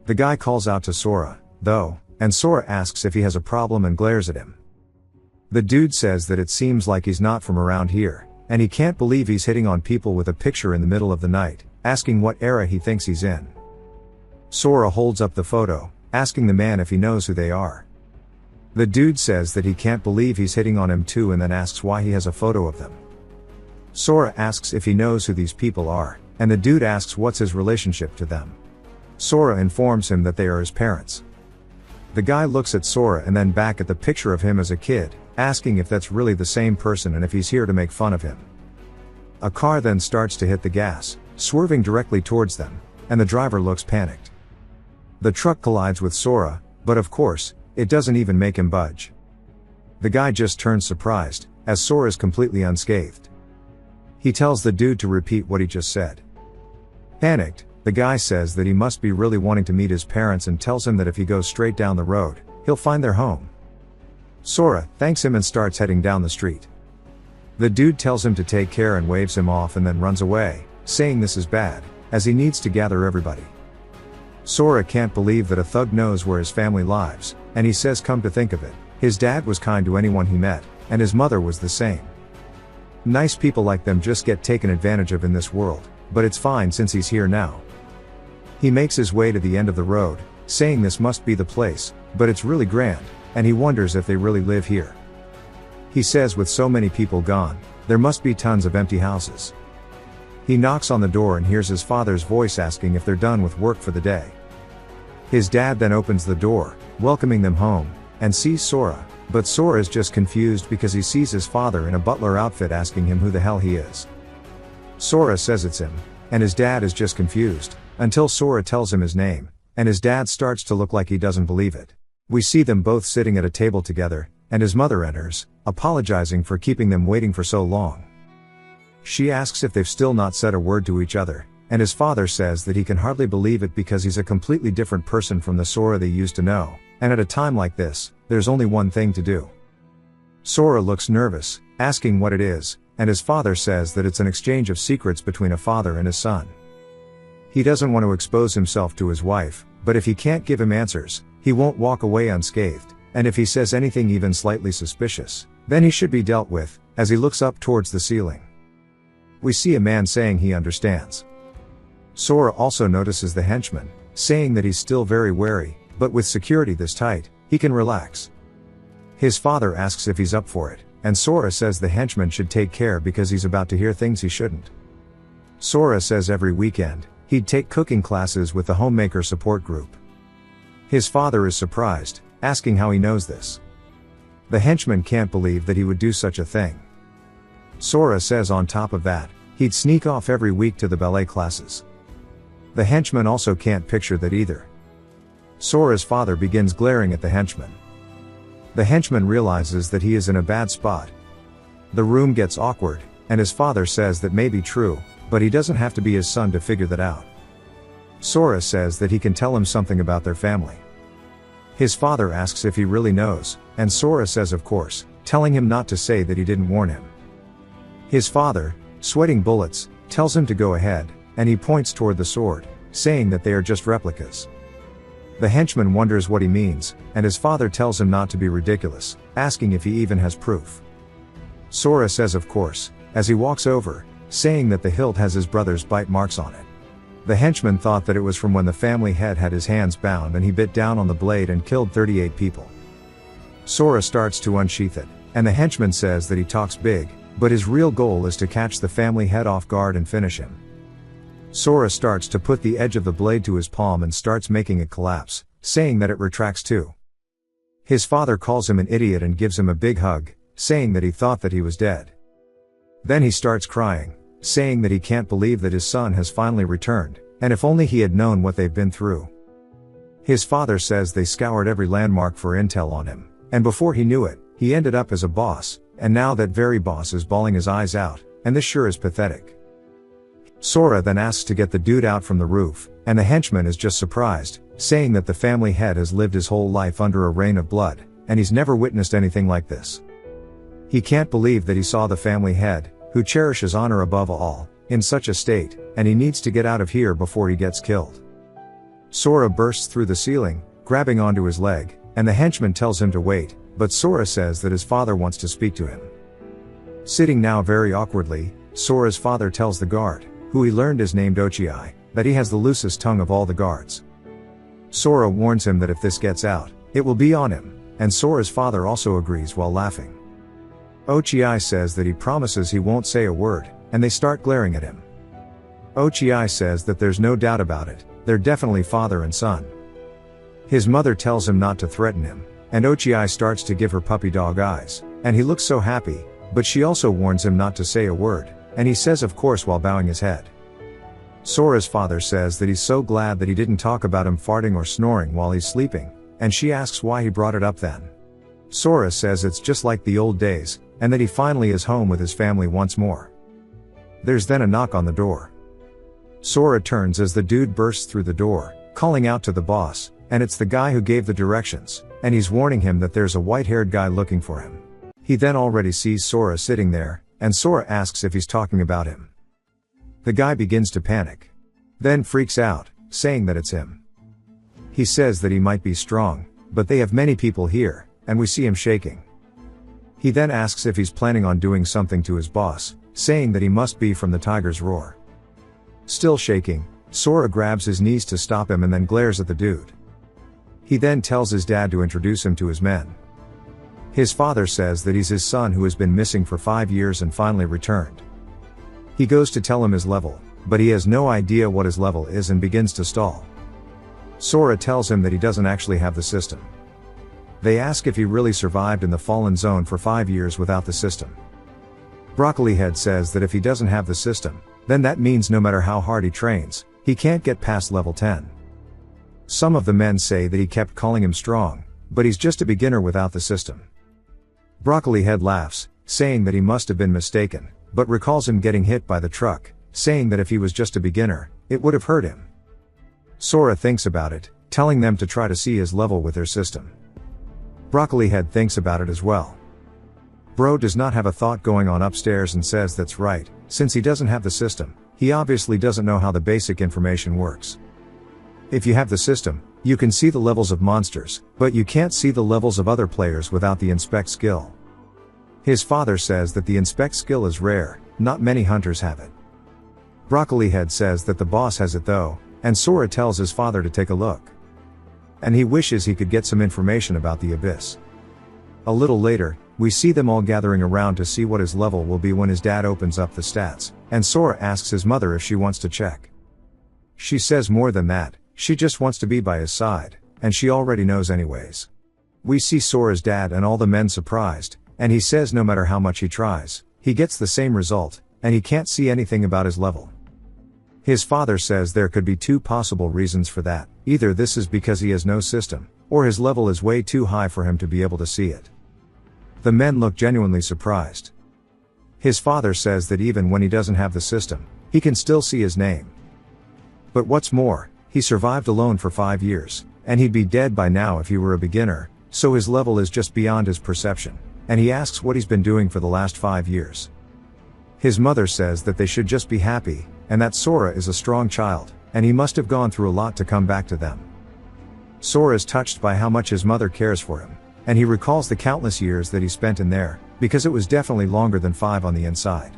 The guy calls out to Sora, though, and Sora asks if he has a problem and glares at him. The dude says that it seems like he's not from around here, and he can't believe he's hitting on people with a picture in the middle of the night, asking what era he thinks he's in. Sora holds up the photo, asking the man if he knows who they are. The dude says that he can't believe he's hitting on him too and then asks why he has a photo of them. Sora asks if he knows who these people are, and the dude asks what's his relationship to them. Sora informs him that they are his parents. The guy looks at Sora and then back at the picture of him as a kid, asking if that's really the same person and if he's here to make fun of him. A car then starts to hit the gas, swerving directly towards them, and the driver looks panicked. The truck collides with Sora, but of course, it doesn't even make him budge. The guy just turns surprised, as Sora is completely unscathed. He tells the dude to repeat what he just said. Panicked, the guy says that he must be really wanting to meet his parents and tells him that if he goes straight down the road, he'll find their home. Sora thanks him and starts heading down the street. The dude tells him to take care and waves him off and then runs away, saying this is bad, as he needs to gather everybody. Sora can't believe that a thug knows where his family lives, and he says come to think of it, his dad was kind to anyone he met, and his mother was the same. Nice people like them just get taken advantage of in this world, but it's fine since he's here now. He makes his way to the end of the road, saying this must be the place, but it's really grand, and he wonders if they really live here. He says with so many people gone, there must be tons of empty houses. He knocks on the door and hears his father's voice asking if they're done with work for the day. His dad then opens the door, welcoming them home, and sees Sora, but Sora is just confused because he sees his father in a butler outfit asking him who the hell he is. Sora says it's him, and his dad is just confused, until Sora tells him his name, and his dad starts to look like he doesn't believe it. We see them both sitting at a table together, and his mother enters, apologizing for keeping them waiting for so long. She asks if they've still not said a word to each other, and his father says that he can hardly believe it because he's a completely different person from the Sora they used to know, and at a time like this, there's only one thing to do. Sora looks nervous, asking what it is, and his father says that it's an exchange of secrets between a father and his son. He doesn't want to expose himself to his wife, but if he can't give him answers, He won't walk away unscathed, and if he says anything even slightly suspicious, then he should be dealt with, as he looks up towards the ceiling. We see a man saying he understands. Sora also notices the henchman, saying that he's still very wary, but with security this tight, he can relax. His father asks if he's up for it, and Sora says the henchman should take care because he's about to hear things he shouldn't. Sora says every weekend, he'd take cooking classes with the homemaker support group. His father is surprised, asking how he knows this. The henchman can't believe that he would do such a thing. Sora says on top of that, he'd sneak off every week to the ballet classes. The henchman also can't picture that either. Sora's father begins glaring at the henchman. The henchman realizes that he is in a bad spot. The room gets awkward, and his father says that may be true, but he doesn't have to be his son to figure that out. Sora says that he can tell him something about their family. His father asks if he really knows, and Sora says of course, telling him not to say that he didn't warn him. His father, sweating bullets, tells him to go ahead, and he points toward the sword, saying that they are just replicas. The henchman wonders what he means, and his father tells him not to be ridiculous, asking if he even has proof. Sora says of course, as he walks over, saying that the hilt has his brother's bite marks on it. The henchman thought that it was from when the family head had his hands bound and he bit down on the blade and killed 38 people. Sora starts to unsheath it, and the henchman says that he talks big, but his real goal is to catch the family head off guard and finish him. Sora starts to put the edge of the blade to his palm and starts making it collapse, saying that it retracts too. His father calls him an idiot and gives him a big hug, saying that he thought that he was dead. Then he starts crying, saying that he can't believe that his son has finally returned, and if only he had known what they've been through. His father says they scoured every landmark for intel on him, and before he knew it, he ended up as a boss, and now that very boss is bawling his eyes out, and this sure is pathetic. Sora then asks to get the dude out from the roof, and the henchman is just surprised, saying that the family head has lived his whole life under a rain of blood, and he's never witnessed anything like this. He can't believe that he saw the family head, who cherishes honor above all, in such a state, and he needs to get out of here before he gets killed. Sora bursts through the ceiling, grabbing onto his leg, and the henchman tells him to wait, but Sora says that his father wants to speak to him. Sitting now very awkwardly, Sora's father tells the guard, who he learned is named Ochiai, that he has the loosest tongue of all the guards. Sora warns him that if this gets out, it will be on him, and Sora's father also agrees while laughing. Ochiai says that he promises he won't say a word, and they start glaring at him. Ochiai says that there's no doubt about it, they're definitely father and son. His mother tells him not to threaten him, and Ochiai starts to give her puppy dog eyes, and he looks so happy, but she also warns him not to say a word, and he says of course while bowing his head. Sora's father says that he's so glad that he didn't talk about him farting or snoring while he's sleeping, and she asks why he brought it up then. Sora says it's just like the old days, and that he finally is home with his family once more. There's then a knock on the door. Sora turns as the dude bursts through the door, calling out to the boss, and it's the guy who gave the directions, and he's warning him that there's a white-haired guy looking for him. He then already sees Sora sitting there, and Sora asks if he's talking about him. The guy begins to panic. Then freaks out, saying that it's him. He says that he might be strong, but they have many people here, and we see him shaking. He then asks if he's planning on doing something to his boss, saying that he must be from the tiger's roar. Still shaking, Sora grabs his knees to stop him and then glares at the dude. He then tells his dad to introduce him to his men. His father says that he's his son who has been missing for 5 years and finally returned. He goes to tell him his level, but he has no idea what his level is and begins to stall. Sora tells him that he doesn't actually have the system. They ask if he really survived in the Fallen Zone for 5 years without the system. Broccoli Head says that if he doesn't have the system, then that means no matter how hard he trains, he can't get past level 10. Some of the men say that he kept calling him strong, but he's just a beginner without the system. Broccoli Head laughs, saying that he must have been mistaken, but recalls him getting hit by the truck, saying that if he was just a beginner, it would have hurt him. Sora thinks about it, telling them to try to see his level with their system. Broccoli Head thinks about it as well. Bro does not have a thought going on upstairs and says that's right, since he doesn't have the system, he obviously doesn't know how the basic information works. If you have the system, you can see the levels of monsters, but you can't see the levels of other players without the inspect skill. His father says that the inspect skill is rare, not many hunters have it. Broccoli Head says that the boss has it though, and Sora tells his father to take a look. And he wishes he could get some information about the abyss. A little later, we see them all gathering around to see what his level will be when his dad opens up the stats, and Sora asks his mother if she wants to check. She says more than that, she just wants to be by his side, and she already knows anyways. We see Sora's dad and all the men surprised, and he says no matter how much he tries, he gets the same result, and he can't see anything about his level. His father says there could be two possible reasons for that, either this is because he has no system, or his level is way too high for him to be able to see it. The men look genuinely surprised. His father says that even when he doesn't have the system, he can still see his name. But what's more, he survived alone for 5 years, and he'd be dead by now if he were a beginner, so his level is just beyond his perception, and he asks what he's been doing for the last 5 years. His mother says that they should just be happy, and that Sora is a strong child, and he must have gone through a lot to come back to them. Sora is touched by how much his mother cares for him, and he recalls the countless years that he spent in there, because it was definitely longer than 5 on the inside.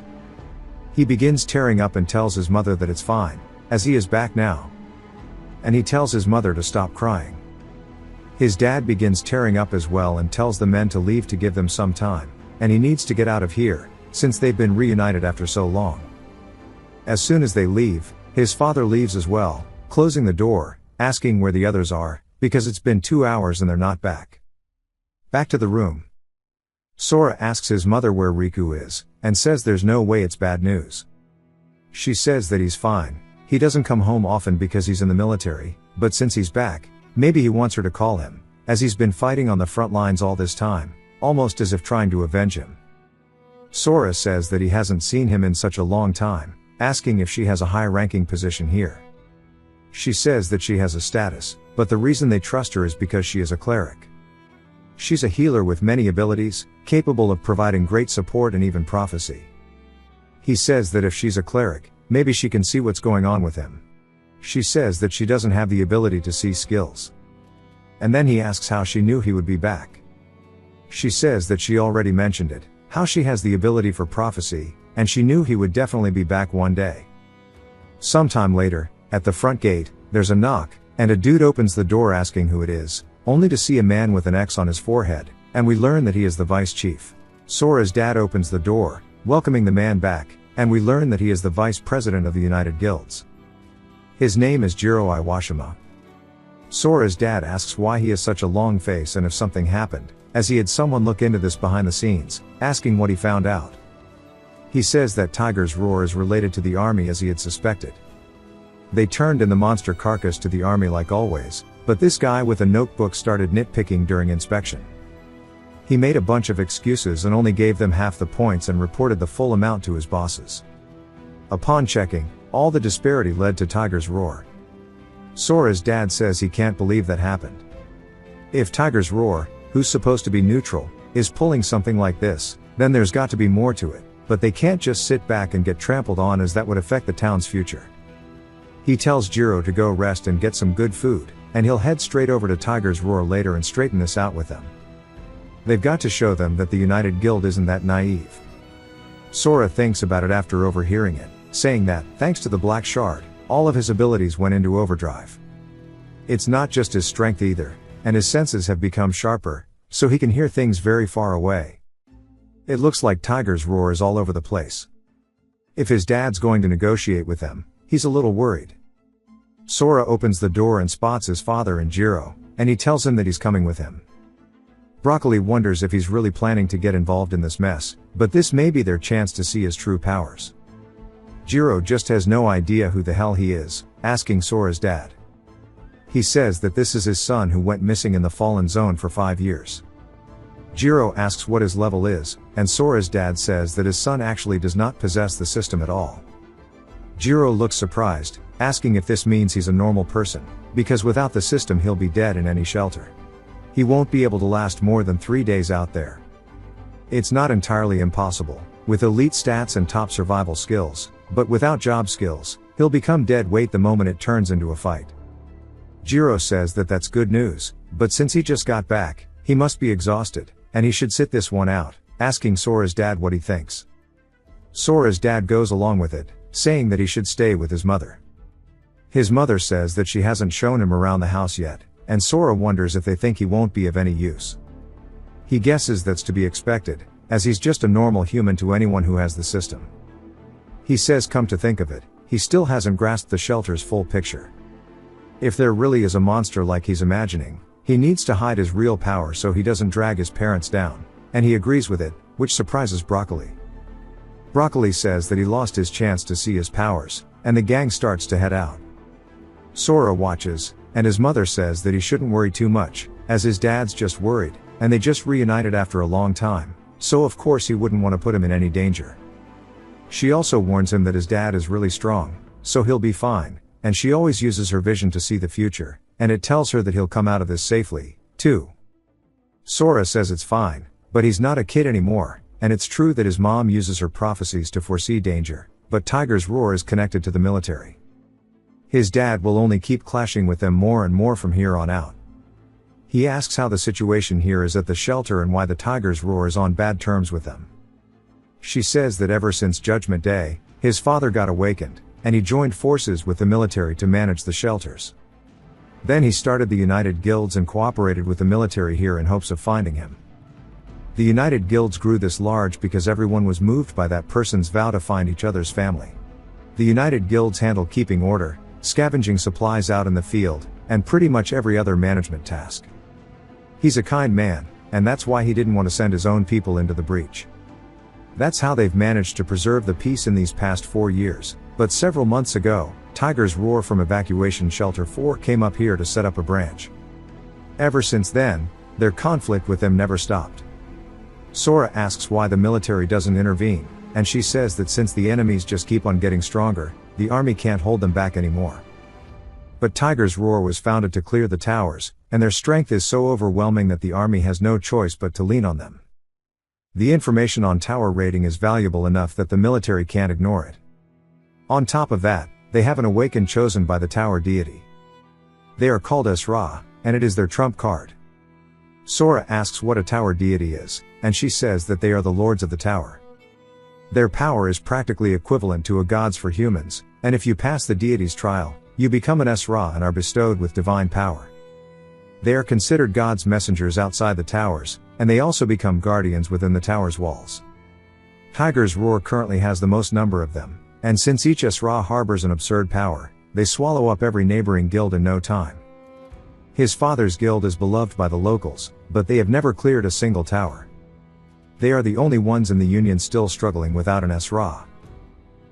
He begins tearing up and tells his mother that it's fine, as he is back now. And he tells his mother to stop crying. His dad begins tearing up as well and tells the men to leave to give them some time, and he needs to get out of here, since they've been reunited after so long. As soon as they leave, his father leaves as well, closing the door, asking where the others are, because it's been 2 hours and they're not back. Back to the room. Sora asks his mother where Riku is, and says there's no way it's bad news. She says that he's fine, he doesn't come home often because he's in the military, but since he's back, maybe he wants her to call him, as he's been fighting on the front lines all this time, almost as if trying to avenge him. Sora says that he hasn't seen him in such a long time, asking if she has a high-ranking position here. She says that she has a status, but the reason they trust her is because she is a cleric. She's a healer with many abilities, capable of providing great support and even prophecy. He says that if she's a cleric, maybe she can see what's going on with him. She says that she doesn't have the ability to see skills. And then he asks how she knew he would be back. She says that she already mentioned it, how she has the ability for prophecy, and she knew he would definitely be back one day. Sometime later, at the front gate, there's a knock, and a dude opens the door asking who it is, only to see a man with an X on his forehead, and we learn that he is the vice chief. Sora's dad opens the door, welcoming the man back, and we learn that he is the vice president of the United Guilds. His name is Jiro Iwashima. Sora's dad asks why he has such a long face and if something happened, as he had someone look into this behind the scenes, asking what he found out. He says that Tiger's roar is related to the army as he had suspected. They turned in the monster carcass to the army like always, but this guy with a notebook started nitpicking during inspection. He made a bunch of excuses and only gave them half the points and reported the full amount to his bosses. Upon checking, all the disparity led to Tiger's roar. Sora's dad says he can't believe that happened. If Tiger's roar, who's supposed to be neutral, is pulling something like this, then there's got to be more to it, but they can't just sit back and get trampled on as that would affect the town's future. He tells Jiro to go rest and get some good food, and he'll head straight over to Tiger's roar later and straighten this out with them. They've got to show them that the United Guild isn't that naive. Sora thinks about it after overhearing it, saying that, thanks to the Black Shard, all of his abilities went into overdrive. It's not just his strength either, and his senses have become sharper, so he can hear things very far away. It looks like Tiger's roar is all over the place. If his dad's going to negotiate with them, he's a little worried. Sora opens the door and spots his father and Jiro, and he tells him that he's coming with him. Broccoli wonders if he's really planning to get involved in this mess, but this may be their chance to see his true powers. Jiro just has no idea who the hell he is, asking Sora's dad. He says that this is his son who went missing in the Fallen Zone for 5 years. Jiro asks what his level is, and Sora's dad says that his son actually does not possess the system at all. Jiro looks surprised, asking if this means he's a normal person, because without the system he'll be dead in any shelter. He won't be able to last more than 3 days out there. It's not entirely impossible, with elite stats and top survival skills, but without job skills, he'll become dead weight the moment it turns into a fight. Jiro says that that's good news, but since he just got back, he must be exhausted, and he should sit this one out, asking Sora's dad what he thinks. Sora's dad goes along with it, saying that he should stay with his mother. His mother says that she hasn't shown him around the house yet, and Sora wonders if they think he won't be of any use. He guesses that's to be expected, as he's just a normal human to anyone who has the system. He says, come to think of it, he still hasn't grasped the shelter's full picture. If there really is a monster like he's imagining, he needs to hide his real power so he doesn't drag his parents down, and he agrees with it, which surprises Broccoli. Broccoli says that he lost his chance to see his powers, and the gang starts to head out. Sora watches, and his mother says that he shouldn't worry too much, as his dad's just worried, and they just reunited after a long time, so of course he wouldn't want to put him in any danger. She also warns him that his dad is really strong, so he'll be fine, and she always uses her vision to see the future, and it tells her that he'll come out of this safely, too. Sora says it's fine, but he's not a kid anymore, and it's true that his mom uses her prophecies to foresee danger, but Tiger's Roar is connected to the military. His dad will only keep clashing with them more and more from here on out. He asks how the situation here is at the shelter and why the Tiger's Roar is on bad terms with them. She says that ever since Judgment Day, his father got awakened, and he joined forces with the military to manage the shelters. Then he started the United Guilds and cooperated with the military here in hopes of finding him. The United Guilds grew this large because everyone was moved by that person's vow to find each other's family. The United Guilds handle keeping order, scavenging supplies out in the field, and pretty much every other management task. He's a kind man, and that's why he didn't want to send his own people into the breach. That's how they've managed to preserve the peace in these past 4 years, but several months ago, Tiger's Roar from Evacuation Shelter 4 came up here to set up a branch. Ever since then, their conflict with them never stopped. Sora asks why the military doesn't intervene, and she says that since the enemies just keep on getting stronger, the army can't hold them back anymore. But Tiger's Roar was founded to clear the towers, and their strength is so overwhelming that the army has no choice but to lean on them. The information on tower rating is valuable enough that the military can't ignore it. On top of that, they have an awakened chosen by the tower deity. They are called Esra, and it is their trump card. Sora asks what a tower deity is, and she says that they are the lords of the tower. Their power is practically equivalent to a god's for humans, and if you pass the deity's trial, you become an Esra and are bestowed with divine power. They are considered God's messengers outside the towers, and they also become guardians within the tower's walls. Tiger's Roar currently has the most number of them, and since each Esra harbors an absurd power, they swallow up every neighboring guild in no time. His father's guild is beloved by the locals, but they have never cleared a single tower. They are the only ones in the Union still struggling without an Esra.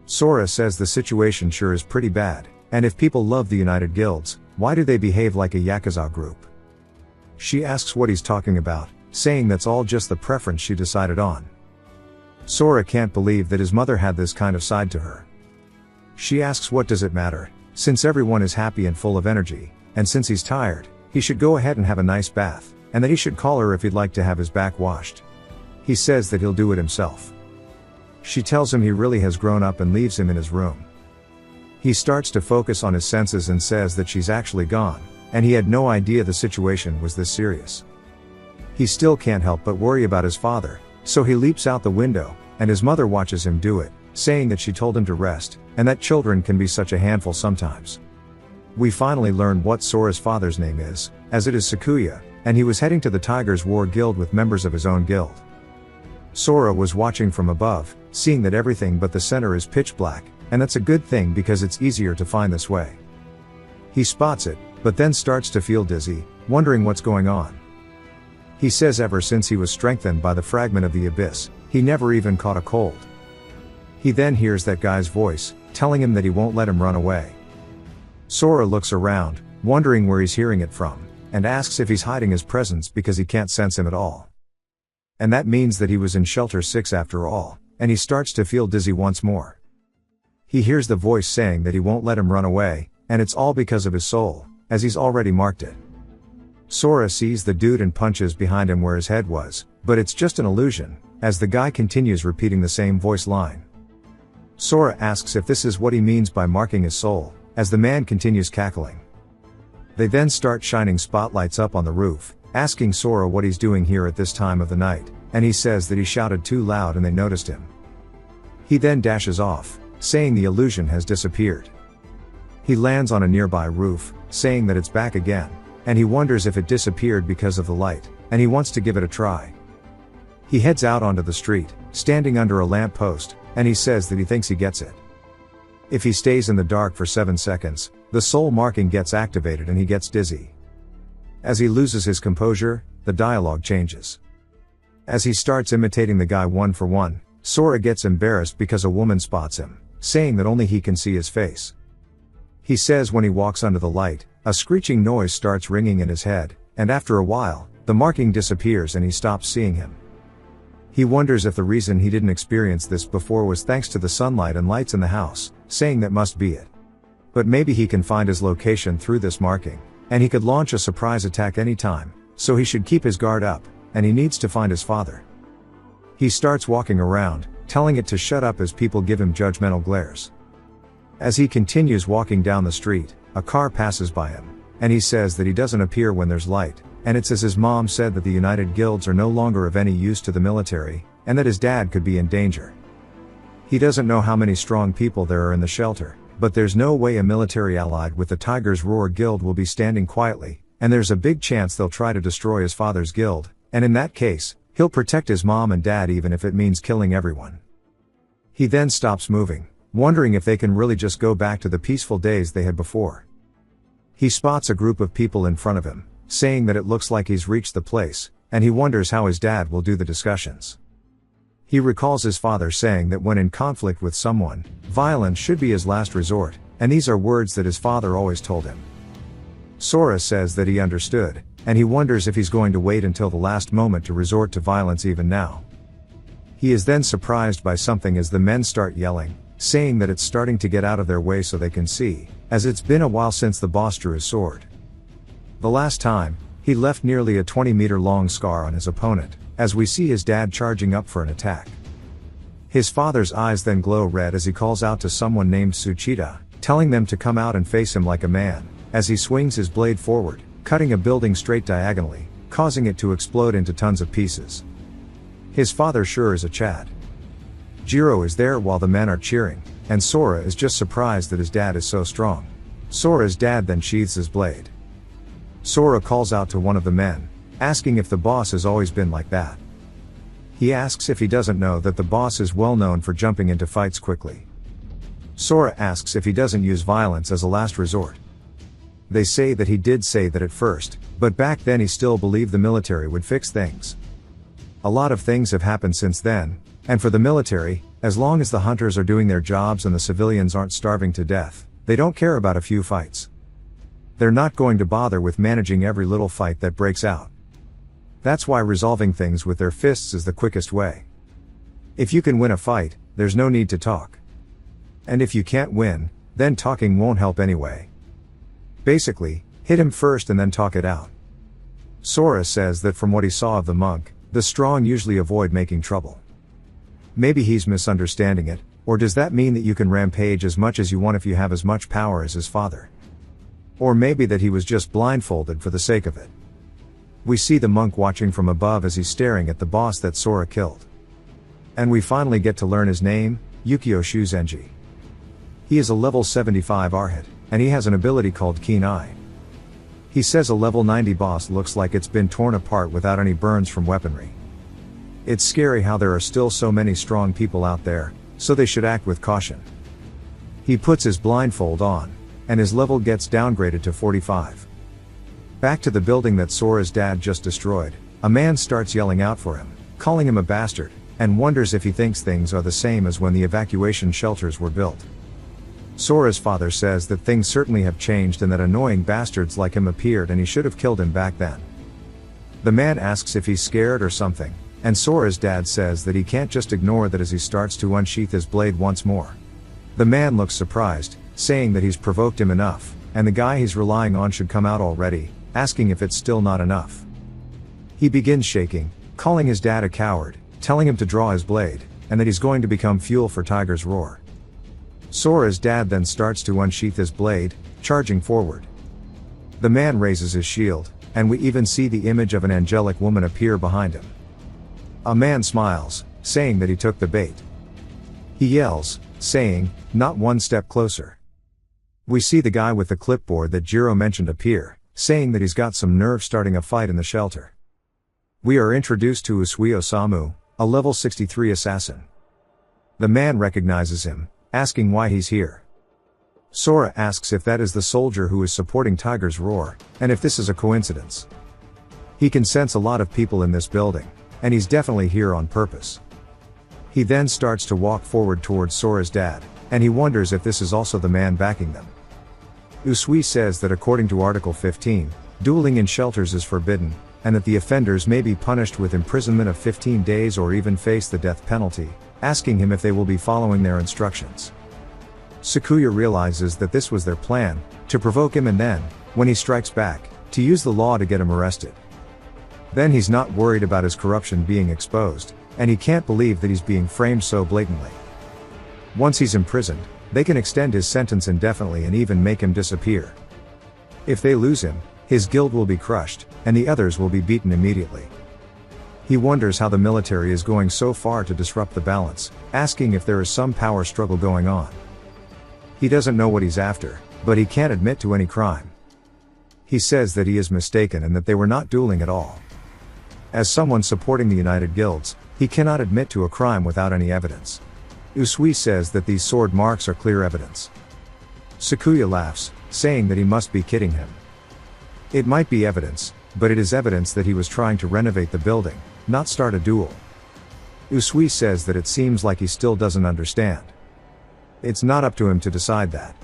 Sora says the situation sure is pretty bad, and if people love the United Guilds, why do they behave like a Yakuza group? She asks what he's talking about, saying that's all just the preference she decided on. Sora can't believe that his mother had this kind of side to her. She asks what does it matter, since everyone is happy and full of energy, and since he's tired, he should go ahead and have a nice bath, and that he should call her if he'd like to have his back washed. He says that he'll do it himself. She tells him he really has grown up and leaves him in his room. He starts to focus on his senses and says that she's actually gone, and he had no idea the situation was this serious. He still can't help but worry about his father, so he leaps out the window, and his mother watches him do it, saying that she told him to rest, and that children can be such a handful sometimes. We finally learn what Sora's father's name is, as it is Sakuya, and he was heading to the Tiger's War Guild with members of his own guild. Sora was watching from above, seeing that everything but the center is pitch black, and that's a good thing because it's easier to find this way. He spots it, but then starts to feel dizzy, wondering what's going on. He says ever since he was strengthened by the fragment of the abyss, he never even caught a cold. He then hears that guy's voice, telling him that he won't let him run away. Sora looks around, wondering where he's hearing it from, and asks if he's hiding his presence because he can't sense him at all. And that means that he was in Shelter 6 after all, and he starts to feel dizzy once more. He hears the voice saying that he won't let him run away, and it's all because of his soul, as he's already marked it. Sora sees the dude and punches behind him where his head was, but it's just an illusion, as the guy continues repeating the same voice line. Sora asks if this is what he means by marking his soul, as the man continues cackling. They then start shining spotlights up on the roof, asking Sora what he's doing here at this time of the night, and he says that he shouted too loud and they noticed him. He then dashes off, saying the illusion has disappeared. He lands on a nearby roof, saying that it's back again, and he wonders if it disappeared because of the light, and he wants to give it a try. He heads out onto the street, standing under a lamp post, and he says that he thinks he gets it. If he stays in the dark for 7 seconds, the soul marking gets activated and he gets dizzy. As he loses his composure, the dialogue changes. As he starts imitating the guy one for one, Sora gets embarrassed because a woman spots him, saying that only he can see his face. He says when he walks under the light, a screeching noise starts ringing in his head, and after a while, the marking disappears and he stops seeing him. He wonders if the reason he didn't experience this before was thanks to the sunlight and lights in the house, saying that must be it. But maybe he can find his location through this marking, and he could launch a surprise attack anytime, so he should keep his guard up, and he needs to find his father. He starts walking around, telling it to shut up as people give him judgmental glares. As he continues walking down the street, a car passes by him, and he says that he doesn't appear when there's light, and it's as his mom said that the United Guilds are no longer of any use to the military, and that his dad could be in danger. He doesn't know how many strong people there are in the shelter, but there's no way a military allied with the Tiger's Roar Guild will be standing quietly, and there's a big chance they'll try to destroy his father's guild, and in that case, he'll protect his mom and dad even if it means killing everyone. He then stops moving, wondering if they can really just go back to the peaceful days they had before. He spots a group of people in front of him, saying that it looks like he's reached the place, and he wonders how his dad will do the discussions. He recalls his father saying that when in conflict with someone, violence should be his last resort, and these are words that his father always told him. Sora says that he understood, and he wonders if he's going to wait until the last moment to resort to violence even now. He is then surprised by something as the men start yelling, saying that it's starting to get out of their way so they can see, as it's been a while since the boss drew his sword. The last time, he left nearly a 20-meter long scar on his opponent, as we see his dad charging up for an attack. His father's eyes then glow red as he calls out to someone named Suchita, telling them to come out and face him like a man, as he swings his blade forward, cutting a building straight diagonally, causing it to explode into tons of pieces. His father sure is a Chad. Jiro is there while the men are cheering, and Sora is just surprised that his dad is so strong. Sora's dad then sheathes his blade. Sora calls out to one of the men, asking if the boss has always been like that. He asks if he doesn't know that the boss is well known for jumping into fights quickly. Sora asks if he doesn't use violence as a last resort. They say that he did say that at first, but back then he still believed the military would fix things. A lot of things have happened since then, and for the military, as long as the hunters are doing their jobs and the civilians aren't starving to death, they don't care about a few fights. They're not going to bother with managing every little fight that breaks out. That's why resolving things with their fists is the quickest way. If you can win a fight, there's no need to talk. And if you can't win, then talking won't help anyway. Basically, hit him first and then talk it out. Sora says that from what he saw of the monk, the strong usually avoid making trouble. Maybe he's misunderstanding it, or does that mean that you can rampage as much as you want if you have as much power as his father? Or maybe that he was just blindfolded for the sake of it. We see the monk watching from above as he's staring at the boss that Sora killed. And we finally get to learn his name, Yukio Shuzenji. He is a level 75 Arhat, and he has an ability called Keen Eye. He says a level 90 boss looks like it's been torn apart without any burns from weaponry. It's scary how there are still so many strong people out there, so they should act with caution. He puts his blindfold on, and his level gets downgraded to 45. Back to the building that Sora's dad just destroyed, a man starts yelling out for him, calling him a bastard, and wonders if he thinks things are the same as when the evacuation shelters were built. Sora's father says that things certainly have changed and that annoying bastards like him appeared and he should have killed him back then. The man asks if he's scared or something, and Sora's dad says that he can't just ignore that as he starts to unsheath his blade once more. The man looks surprised, saying that he's provoked him enough, and the guy he's relying on should come out already, asking if it's still not enough. He begins shaking, calling his dad a coward, telling him to draw his blade, and that he's going to become fuel for Tiger's Roar. Sora's dad then starts to unsheath his blade, charging forward. The man raises his shield, and we even see the image of an angelic woman appear behind him. A man smiles, saying that he took the bait. He yells, saying, "Not one step closer." We see the guy with the clipboard that Jiro mentioned appear, saying that he's got some nerve starting a fight in the shelter. We are introduced to Usui Osamu, a level 63 assassin. The man recognizes him, asking why he's here. Sora asks if that is the soldier who is supporting Tiger's Roar, and if this is a coincidence. He can sense a lot of people in this building, and he's definitely here on purpose. He then starts to walk forward towards Sora's dad, and he wonders if this is also the man backing them. Usui says that according to Article 15, dueling in shelters is forbidden, and that the offenders may be punished with imprisonment of 15 days or even face the death penalty, asking him if they will be following their instructions. Sakuya realizes that this was their plan, to provoke him and then, when he strikes back, to use the law to get him arrested. Then he's not worried about his corruption being exposed, and he can't believe that he's being framed so blatantly. Once he's imprisoned, they can extend his sentence indefinitely and even make him disappear. If they lose him, his guild will be crushed, and the others will be beaten immediately. He wonders how the military is going so far to disrupt the balance, asking if there is some power struggle going on. He doesn't know what he's after, but he can't admit to any crime. He says that he is mistaken and that they were not dueling at all. As someone supporting the United Guilds, he cannot admit to a crime without any evidence. Usui says that these sword marks are clear evidence. Sakuya laughs, saying that he must be kidding him. It might be evidence, but it is evidence that he was trying to renovate the building, not start a duel. Usui says that it seems like he still doesn't understand. It's not up to him to decide that.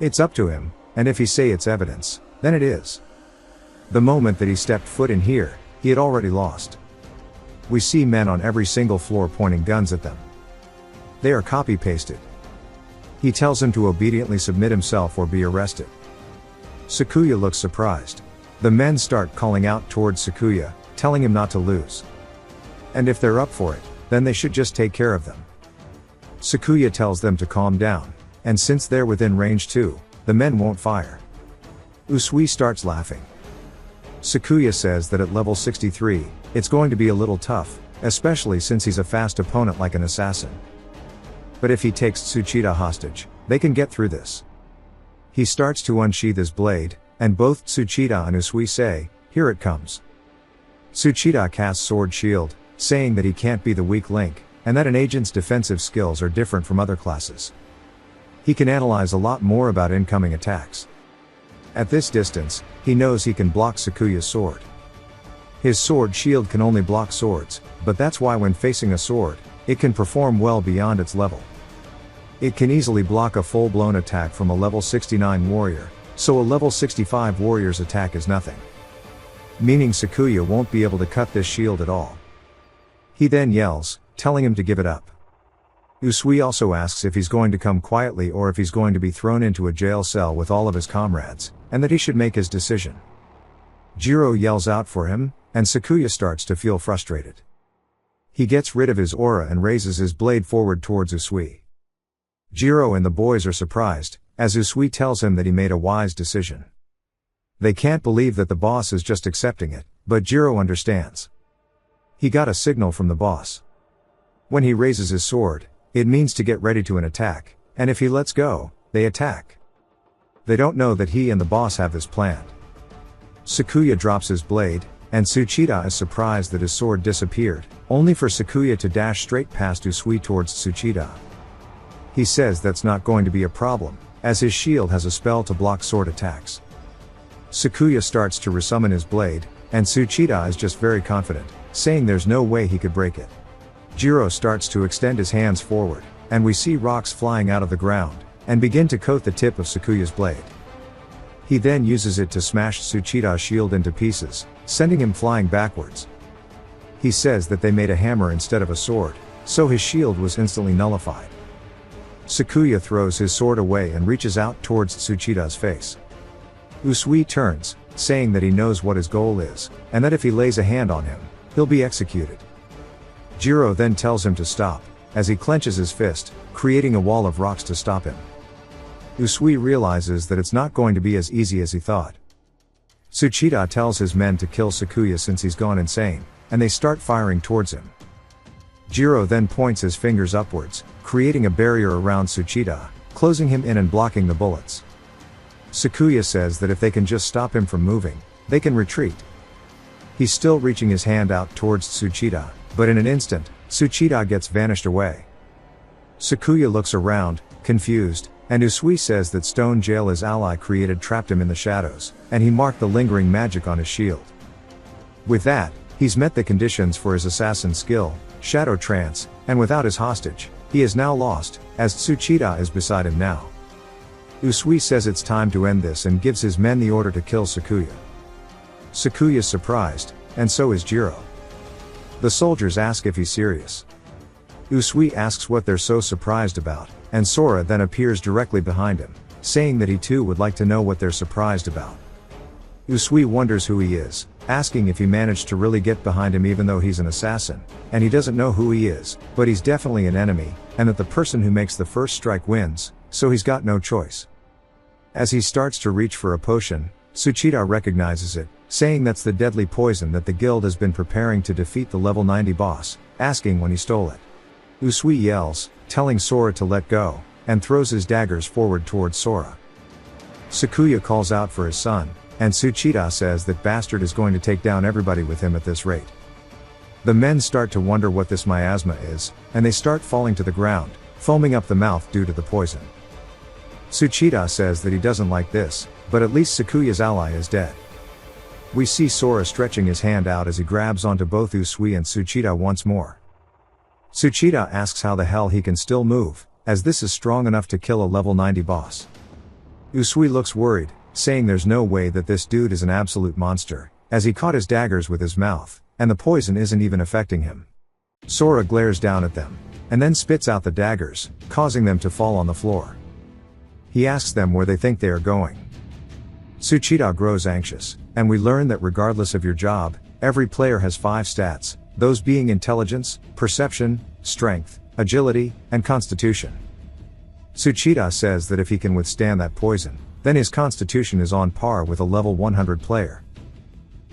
It's up to him, and if he say it's evidence, then it is. The moment that he stepped foot in here, he had already lost. We see men on every single floor pointing guns at them. They are copy-pasted. He tells him to obediently submit himself or be arrested. Sakuya looks surprised. The men start calling out towards Sakuya, telling him not to lose. And if they're up for it, then they should just take care of them. Sakuya tells them to calm down, and since they're within range too, the men won't fire. Usui starts laughing. Sakuya says that at level 63, it's going to be a little tough, especially since he's a fast opponent like an assassin. But if he takes Tsuchida hostage, they can get through this. He starts to unsheath his blade, and both Tsuchida and Usui say, "Here it comes." Tsuchida casts Sword Shield, saying that he can't be the weak link, and that an agent's defensive skills are different from other classes. He can analyze a lot more about incoming attacks. At this distance, he knows he can block Sakuya's sword. His Sword Shield can only block swords, but that's why when facing a sword, it can perform well beyond its level. It can easily block a full-blown attack from a level 69 warrior, so a level 65 warrior's attack is nothing. Meaning Sakuya won't be able to cut this shield at all. He then yells, telling him to give it up. Usui also asks if he's going to come quietly or if he's going to be thrown into a jail cell with all of his comrades, and that he should make his decision. Jiro yells out for him, and Sakuya starts to feel frustrated. He gets rid of his aura and raises his blade forward towards Usui. Jiro and the boys are surprised, as Usui tells him that he made a wise decision. They can't believe that the boss is just accepting it, but Jiro understands. He got a signal from the boss. When he raises his sword, it means to get ready to an attack, and if he lets go, they attack. They don't know that he and the boss have this planned. Sakuya drops his blade, and Tsuchida is surprised that his sword disappeared, only for Sakuya to dash straight past Usui towards Tsuchida. He says that's not going to be a problem, as his shield has a spell to block sword attacks. Sakuya starts to resummon his blade, and Tsuchida is just very confident, saying there's no way he could break it. Jiro starts to extend his hands forward, and we see rocks flying out of the ground, and begin to coat the tip of Sakuya's blade. He then uses it to smash Tsuchida's shield into pieces, sending him flying backwards. He says that they made a hammer instead of a sword, so his shield was instantly nullified. Sakuya throws his sword away and reaches out towards Tsuchida's face. Usui turns, saying that he knows what his goal is, and that if he lays a hand on him, he'll be executed. Jiro then tells him to stop, as he clenches his fist, creating a wall of rocks to stop him. Usui realizes that it's not going to be as easy as he thought. Tsuchida tells his men to kill Sakuya since he's gone insane, and they start firing towards him. Jiro then points his fingers upwards, creating a barrier around Tsuchida, closing him in and blocking the bullets. Sakuya says that if they can just stop him from moving, they can retreat. He's still reaching his hand out towards Tsuchida, but in an instant, Tsuchida gets vanished away. Sakuya looks around, confused, and Usui says that Stone Jail his ally created trapped him in the shadows, and he marked the lingering magic on his shield. With that, he's met the conditions for his assassin skill, Shadow Trance, and without his hostage, he is now lost, as Tsuchida is beside him now. Usui says it's time to end this and gives his men the order to kill Sakuya. Sakuya's surprised, and so is Jiro. The soldiers ask if he's serious. Usui asks what they're so surprised about, and Sora then appears directly behind him, saying that he too would like to know what they're surprised about. Usui wonders who he is, asking if he managed to really get behind him even though he's an assassin, and he doesn't know who he is, but he's definitely an enemy, and that the person who makes the first strike wins, so he's got no choice. As he starts to reach for a potion, Tsuchida recognizes it, saying that's the deadly poison that the guild has been preparing to defeat the level 90 boss, asking when he stole it. Usui yells, telling Sora to let go, and throws his daggers forward towards Sora. Sakuya calls out for his son, and Tsuchida says that bastard is going to take down everybody with him at this rate. The men start to wonder what this miasma is, and they start falling to the ground, foaming up the mouth due to the poison. Tsuchida says that he doesn't like this, but at least Sakuya's ally is dead. We see Sora stretching his hand out as he grabs onto both Usui and Tsuchida once more. Tsuchida asks how the hell he can still move, as this is strong enough to kill a level 90 boss. Usui looks worried, saying there's no way that this dude is an absolute monster, as he caught his daggers with his mouth, and the poison isn't even affecting him. Sora glares down at them, and then spits out the daggers, causing them to fall on the floor. He asks them where they think they are going. Tsuchida grows anxious, and we learn that regardless of your job, every player has 5 stats, those being intelligence, perception, strength, agility, and constitution. Tsuchida says that if he can withstand that poison, then his constitution is on par with a level 100 player.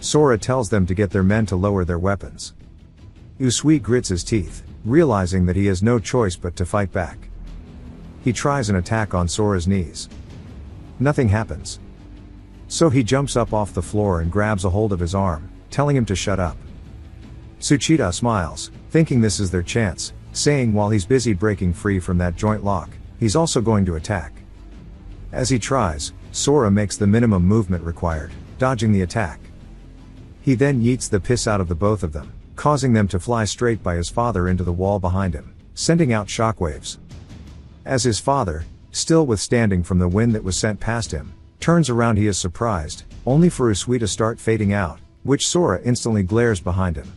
Sora tells them to get their men to lower their weapons. Usui grits his teeth, realizing that he has no choice but to fight back. He tries an attack on Sora's knees. Nothing happens. So he jumps up off the floor and grabs a hold of his arm, telling him to shut up. Tsuchida smiles, thinking this is their chance, saying while he's busy breaking free from that joint lock, he's also going to attack. As he tries, Sora makes the minimum movement required, dodging the attack. He then yeets the piss out of the both of them, causing them to fly straight by his father into the wall behind him, sending out shockwaves. As his father, still withstanding from the wind that was sent past him, turns around, he is surprised, only for Usui to start fading out, which Sora instantly glares behind him.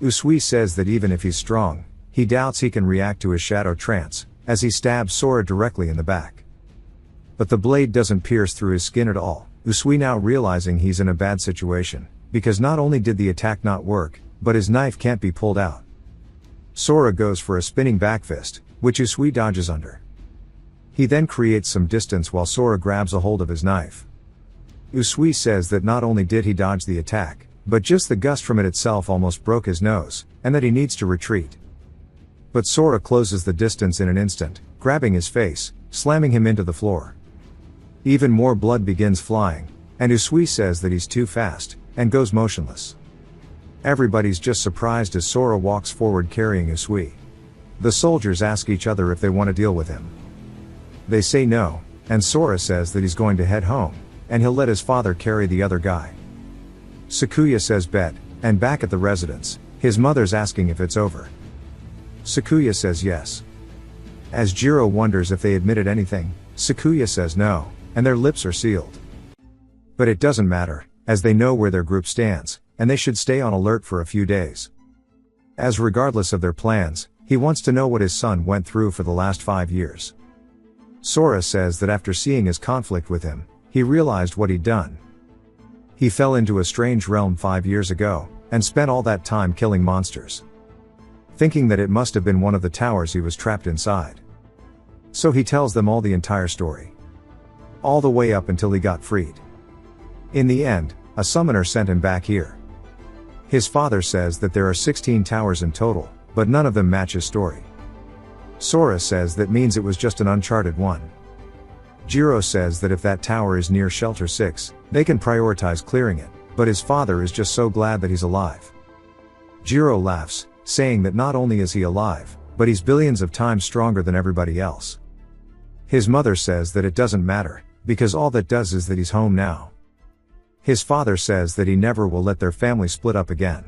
Usui says that even if he's strong, he doubts he can react to his shadow trance, as he stabs Sora directly in the back. But the blade doesn't pierce through his skin at all, Usui now realizing he's in a bad situation, because not only did the attack not work, but his knife can't be pulled out. Sora goes for a spinning back fist, which Usui dodges under. He then creates some distance while Sora grabs a hold of his knife. Usui says that not only did he dodge the attack, but just the gust from it itself almost broke his nose, and that he needs to retreat. But Sora closes the distance in an instant, grabbing his face, slamming him into the floor. Even more blood begins flying, and Usui says that he's too fast, and goes motionless. Everybody's just surprised as Sora walks forward carrying Usui. The soldiers ask each other if they want to deal with him. They say no, and Sora says that he's going to head home, and he'll let his father carry the other guy. Sakuya says bet, and back at the residence, his mother's asking if it's over. Sakuya says yes. As Jiro wonders if they admitted anything, Sakuya says no, and their lips are sealed. But it doesn't matter, as they know where their group stands, and they should stay on alert for a few days. As regardless of their plans, he wants to know what his son went through for the last 5 years. Sora says that after seeing his conflict with him, he realized what he'd done. He fell into a strange realm 5 years ago, and spent all that time killing monsters. Thinking that it must have been one of the towers he was trapped inside. So he tells them all the entire story. All the way up until he got freed. In the end, a summoner sent him back here. His father says that there are 16 towers in total, but none of them match his story. Sora says that means it was just an uncharted one. Jiro says that if that tower is near Shelter 6, they can prioritize clearing it, but his father is just so glad that he's alive. Jiro laughs, saying that not only is he alive, but he's billions of times stronger than everybody else. His mother says that it doesn't matter, because all that does is that he's home now. His father says that he never will let their family split up again.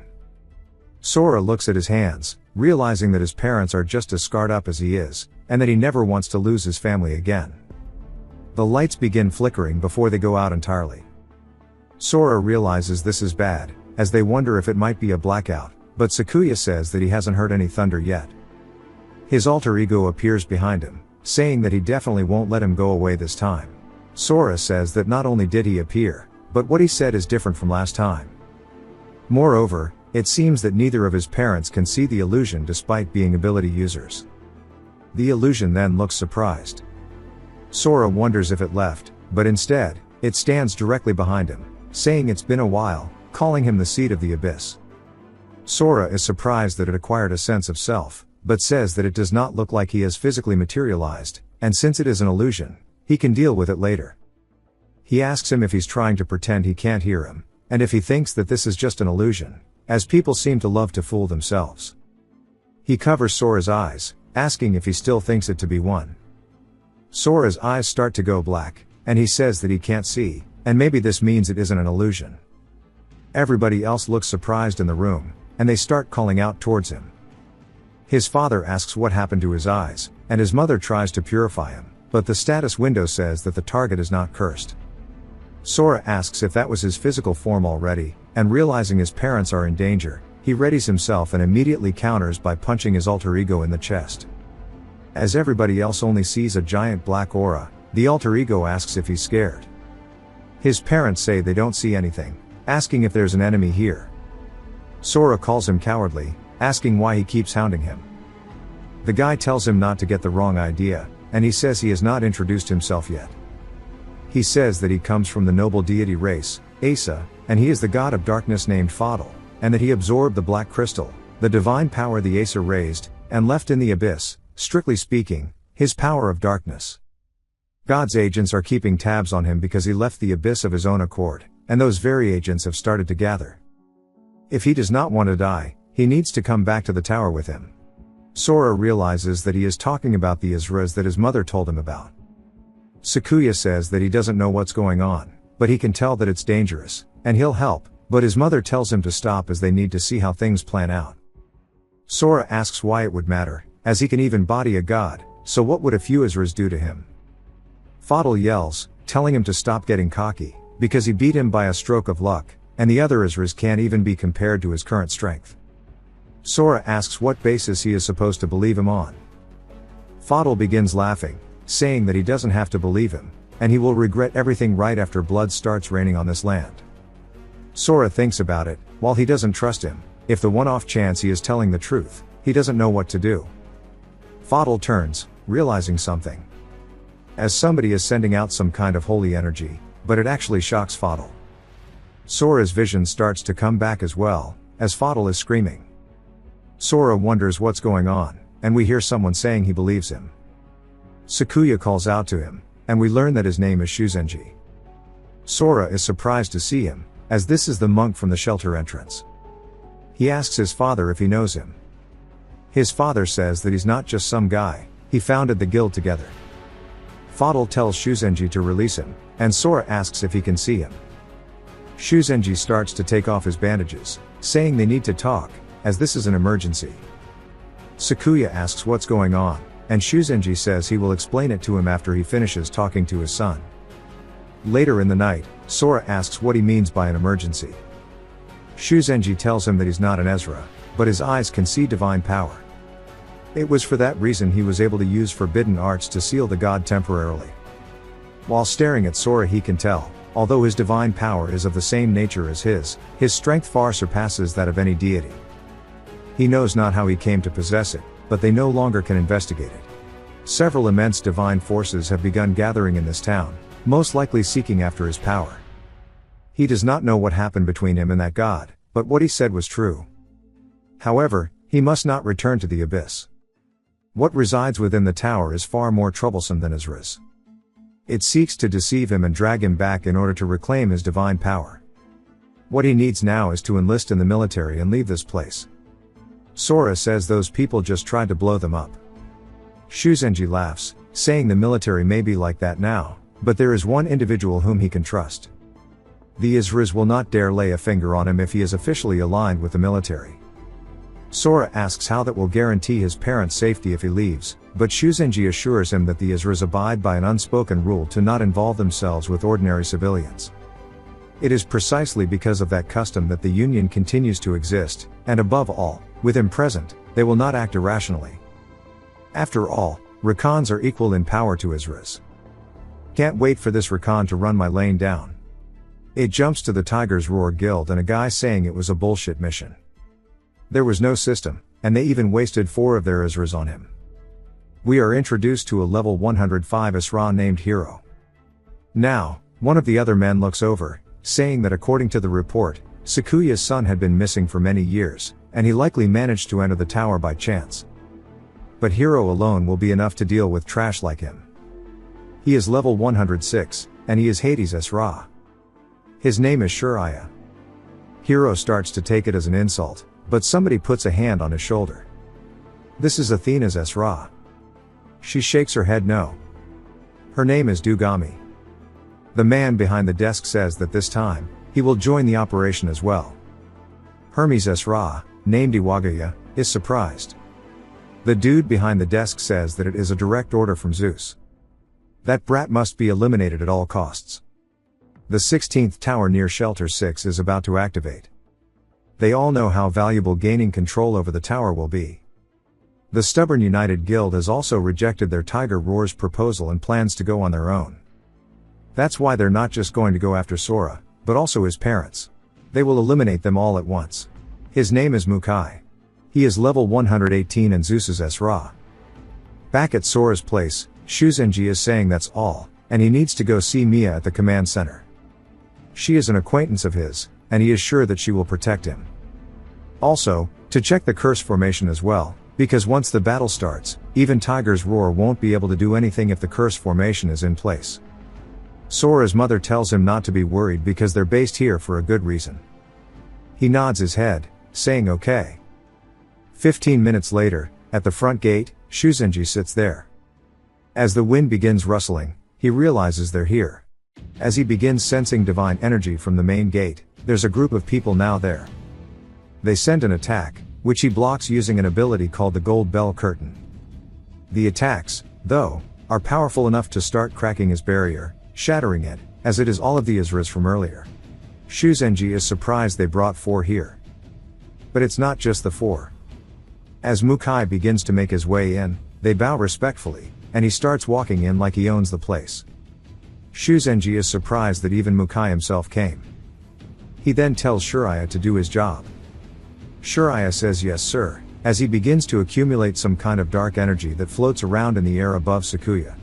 Sora looks at his hands, realizing that his parents are just as scarred up as he is, and that he never wants to lose his family again. The lights begin flickering before they go out entirely. Sora realizes this is bad, as they wonder if it might be a blackout, but Sakuya says that he hasn't heard any thunder yet. His alter ego appears behind him, saying that he definitely won't let him go away this time. Sora says that not only did he appear, but what he said is different from last time. Moreover, it seems that neither of his parents can see the illusion despite being ability users. The illusion then looks surprised. Sora wonders if it left, but instead, it stands directly behind him, saying it's been a while, calling him the seed of the abyss. Sora is surprised that it acquired a sense of self, but says that it does not look like he has physically materialized, and since it is an illusion, he can deal with it later. He asks him if he's trying to pretend he can't hear him, and if he thinks that this is just an illusion, as people seem to love to fool themselves. He covers Sora's eyes, asking if he still thinks it to be one. Sora's eyes start to go black, and he says that he can't see, and maybe this means it isn't an illusion. Everybody else looks surprised in the room, and they start calling out towards him. His father asks what happened to his eyes, and his mother tries to purify him, but the status window says that the target is not cursed. Sora asks if that was his physical form already, and realizing his parents are in danger, he readies himself and immediately counters by punching his alter ego in the chest. As everybody else only sees a giant black aura, the alter ego asks if he's scared. His parents say they don't see anything, asking if there's an enemy here. Sora calls him cowardly, asking why he keeps hounding him. The guy tells him not to get the wrong idea, and he says he has not introduced himself yet. He says that he comes from the noble deity race, Asa, and he is the god of darkness named Fadl, and that he absorbed the black crystal, the divine power the Asa raised, and left in the abyss, strictly speaking, his power of darkness. God's agents are keeping tabs on him because he left the abyss of his own accord, and those very agents have started to gather. If he does not want to die, he needs to come back to the tower with him. Sora realizes that he is talking about the Isras that his mother told him about. Sakuya says that he doesn't know what's going on, but he can tell that it's dangerous, and he'll help, but his mother tells him to stop as they need to see how things plan out. Sora asks why it would matter, as he can even body a god, so what would a few Isras do to him? Fadl yells, telling him to stop getting cocky, because he beat him by a stroke of luck, and the other Isras can't even be compared to his current strength. Sora asks what basis he is supposed to believe him on. Fadl begins laughing, saying that he doesn't have to believe him, and he will regret everything right after blood starts raining on this land. Sora thinks about it, while he doesn't trust him, if the one-off chance he is telling the truth, he doesn't know what to do. Fadl turns, realizing something. As somebody is sending out some kind of holy energy, but it actually shocks Fadl. Sora's vision starts to come back as well, as Fadl is screaming. Sora wonders what's going on, and we hear someone saying he believes him. Sakuya calls out to him, and we learn that his name is Shuzenji. Sora is surprised to see him, as this is the monk from the shelter entrance. He asks his father if he knows him. His father says that he's not just some guy, he founded the guild together. Fadl tells Shuzenji to release him, and Sora asks if he can see him. Shuzenji starts to take off his bandages, saying they need to talk, as this is an emergency. Sakuya asks what's going on, and Shuzenji says he will explain it to him after he finishes talking to his son. Later in the night, Sora asks what he means by an emergency. Shuzenji tells him that he's not an Ezra, but his eyes can see divine power. It was for that reason he was able to use forbidden arts to seal the god temporarily. While staring at Sora he can tell, although his divine power is of the same nature as his strength far surpasses that of any deity. He knows not how he came to possess it, but they no longer can investigate it. Several immense divine forces have begun gathering in this town, most likely seeking after his power. He does not know what happened between him and that god, but what he said was true. However, he must not return to the abyss. What resides within the tower is far more troublesome than his res. It seeks to deceive him and drag him back in order to reclaim his divine power. What he needs now is to enlist in the military and leave this place. Sora says those people just tried to blow them up. Shuzenji laughs, saying the military may be like that now, but there is one individual whom he can trust. The Isras will not dare lay a finger on him if he is officially aligned with the military. Sora asks how that will guarantee his parents' safety if he leaves, but Shuzenji assures him that the Isras abide by an unspoken rule to not involve themselves with ordinary civilians. It is precisely because of that custom that the Union continues to exist, and above all, with him present, they will not act irrationally. After all, Rakans are equal in power to Isras. Can't wait for this Rakan to run my lane down. It jumps to the Tiger's Roar Guild and a guy saying it was a bullshit mission. There was no system, and they even wasted 4 of their Isras on him. We are introduced to a level 105 Isra named Hero. Now, one of the other men looks over, saying that according to the report, Sakuya's son had been missing for many years, and he likely managed to enter the tower by chance. But Hero alone will be enough to deal with trash like him. He is level 106, and he is Hades' Isra. His name is Shuraya. Hero starts to take it as an insult, but somebody puts a hand on his shoulder. This is Athena's Isra. She shakes her head no. Her name is Dugami. The man behind the desk says that this time, he will join the operation as well. Hermes' Isra, named Iwagaya, is surprised. The dude behind the desk says that it is a direct order from Zeus. That brat must be eliminated at all costs. The 16th tower near Shelter 6 is about to activate. They all know how valuable gaining control over the tower will be. The stubborn United Guild has also rejected their Tiger Roar's proposal and plans to go on their own. That's why they're not just going to go after Sora, but also his parents. They will eliminate them all at once. His name is Mukai. He is level 118 and Zeus's Isra. Back at Sora's place, Shuzenji is saying that's all, and he needs to go see Mia at the command center. She is an acquaintance of his, and he is sure that she will protect him. Also, to check the curse formation as well, because once the battle starts, even Tiger's Roar won't be able to do anything if the curse formation is in place. Sora's mother tells him not to be worried because they're based here for a good reason. He nods his head, saying okay. 15 minutes later, at the front gate, Shuzenji sits there. As the wind begins rustling, he realizes they're here. As he begins sensing divine energy from the main gate, there's a group of people now there. They send an attack, which he blocks using an ability called the Gold Bell Curtain. The attacks, though, are powerful enough to start cracking his barrier, shattering it, as it is all of the Isras from earlier. Shuzenji is surprised they brought 4 here. But it's not just the 4. As Mukai begins to make his way in, they bow respectfully, and he starts walking in like he owns the place. Shuzenji is surprised that even Mukai himself came. He then tells Shuraya to do his job. Shuraya says yes sir, as he begins to accumulate some kind of dark energy that floats around in the air above Sakuya.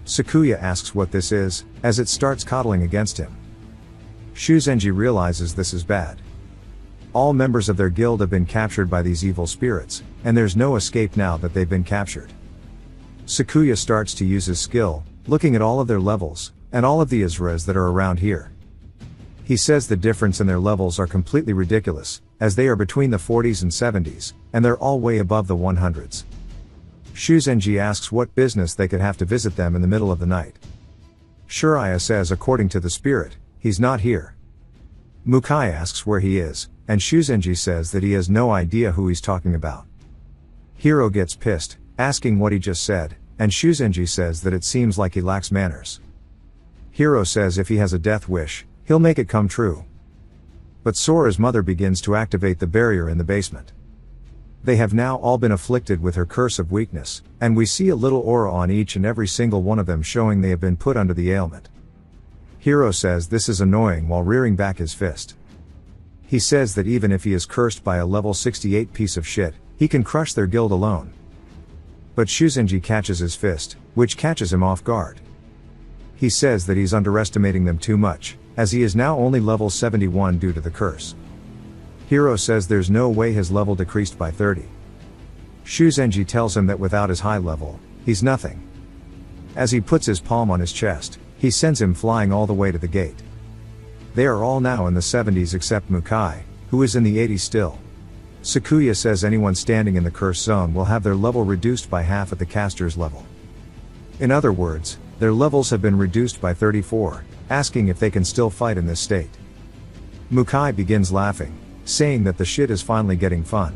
Sakuya asks what this is, as it starts coddling against him. Shuzenji realizes this is bad. All members of their guild have been captured by these evil spirits, and there's no escape now that they've been captured. Sakuya starts to use his skill, looking at all of their levels, and all of the Isras that are around here. He says the difference in their levels are completely ridiculous, as they are between the 40s and 70s, and they're all way above the 100s. Shuzenji asks what business they could have to visit them in the middle of the night. Shuraya says according to the spirit, he's not here. Mukai asks where he is, and Shuzenji says that he has no idea who he's talking about. Hero gets pissed, asking what he just said, and Shuzenji says that it seems like he lacks manners. Hero says if he has a death wish, he'll make it come true. But Sora's mother begins to activate the barrier in the basement. They have now all been afflicted with her curse of weakness, and we see a little aura on each and every single one of them showing they have been put under the ailment. Hero says this is annoying while rearing back his fist. He says that even if he is cursed by a level 68 piece of shit, he can crush their guild alone. But Shuzenji catches his fist, which catches him off guard. He says that he's underestimating them too much, as he is now only level 71 due to the curse. Hiro says there's no way his level decreased by 30. Shuzenji tells him that without his high level, he's nothing. As he puts his palm on his chest, he sends him flying all the way to the gate. They are all now in the 70s except Mukai, who is in the 80s still. Sakuya says anyone standing in the curse zone will have their level reduced by half at the caster's level. In other words, their levels have been reduced by 34, asking if they can still fight in this state. Mukai begins laughing, saying that the shit is finally getting fun.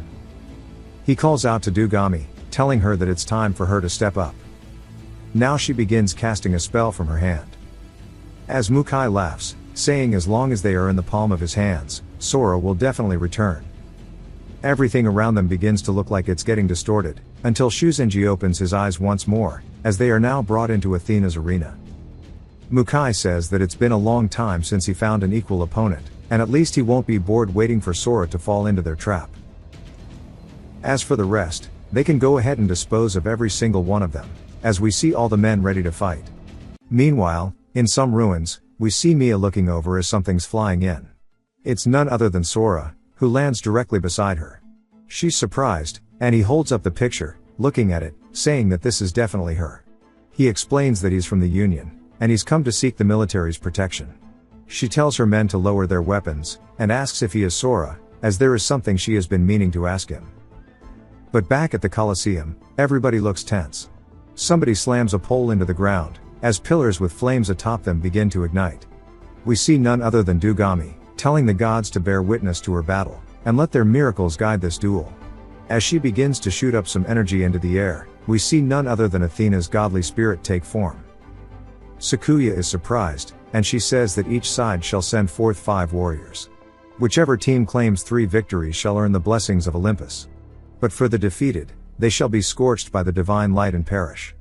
He calls out to Dugami, telling her that it's time for her to step up. Now she begins casting a spell from her hand. As Mukai laughs, saying as long as they are in the palm of his hands, Sora will definitely return. Everything around them begins to look like it's getting distorted, until Shuzenji opens his eyes once more, as they are now brought into Athena's arena. Mukai says that it's been a long time since he found an equal opponent, and at least he won't be bored waiting for Sora to fall into their trap. As for the rest, they can go ahead and dispose of every single one of them, as we see all the men ready to fight. Meanwhile, in some ruins, we see Mia looking over as something's flying in. It's none other than Sora, who lands directly beside her. She's surprised, and he holds up the picture, looking at it, saying that this is definitely her. He explains that he's from the Union, and he's come to seek the military's protection. She tells her men to lower their weapons, and asks if he is Sora, as there is something she has been meaning to ask him. But back at the Colosseum, everybody looks tense. Somebody slams a pole into the ground, as pillars with flames atop them begin to ignite. We see none other than Dugami, telling the gods to bear witness to her battle, and let their miracles guide this duel. As she begins to shoot up some energy into the air, we see none other than Athena's godly spirit take form. Sakuya is surprised, and she says that each side shall send forth 5 warriors. Whichever team claims 3 victories shall earn the blessings of Olympus. But for the defeated, they shall be scorched by the divine light and perish.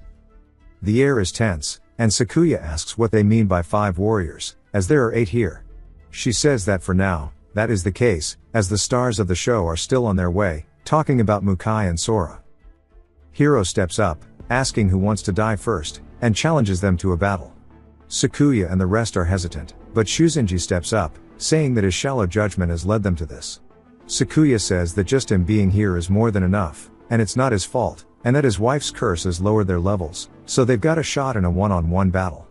The air is tense, and Sakuya asks what they mean by 5 warriors, as there are 8 here. She says that for now, that is the case, as the stars of the show are still on their way, talking about Mukai and Sora. Hiro steps up, asking who wants to die first, and challenges them to a battle. Sakuya and the rest are hesitant, but Shuzenji steps up, saying that his shallow judgment has led them to this. Sakuya says that just him being here is more than enough, and it's not his fault, and that his wife's curse has lowered their levels, so they've got a shot in a one-on-one battle.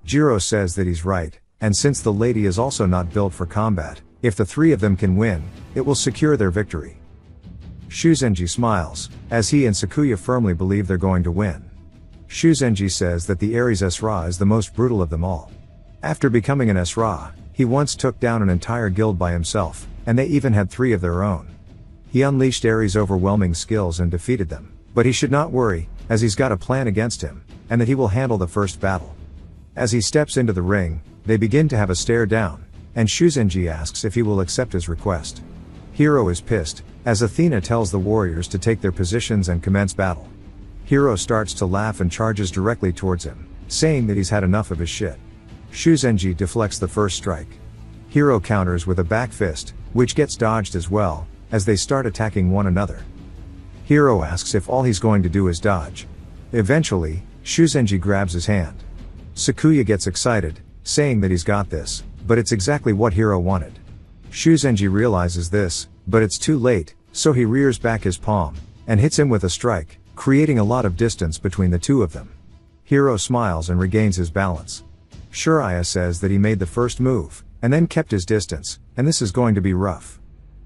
Jiro says that he's right, and since the lady is also not built for combat, if the 3 of them can win, it will secure their victory. Shuzenji smiles, as he and Sakuya firmly believe they're going to win. Shuzenji says that the Ares Esra is the most brutal of them all. After becoming an Esra, he once took down an entire guild by himself, and they even had 3 of their own. He unleashed Ares' overwhelming skills and defeated them, but he should not worry, as he's got a plan against him, and that he will handle the first battle. As he steps into the ring, they begin to have a stare down, and Shuzenji asks if he will accept his request. Hiro is pissed, as Athena tells the warriors to take their positions and commence battle. Hiro starts to laugh and charges directly towards him, saying that he's had enough of his shit. Shuzenji deflects the first strike. Hiro counters with a back fist, which gets dodged as well, as they start attacking one another. Hiro asks if all he's going to do is dodge. Eventually, Shuzenji grabs his hand. Sakuya gets excited, saying that he's got this, but it's exactly what Hiro wanted. Shuzenji realizes this, but it's too late, so he rears back his palm, and hits him with a strike, creating a lot of distance between the 2 of them. Hiro smiles and regains his balance. Shuraya says that he made the first move, and then kept his distance, and this is going to be rough.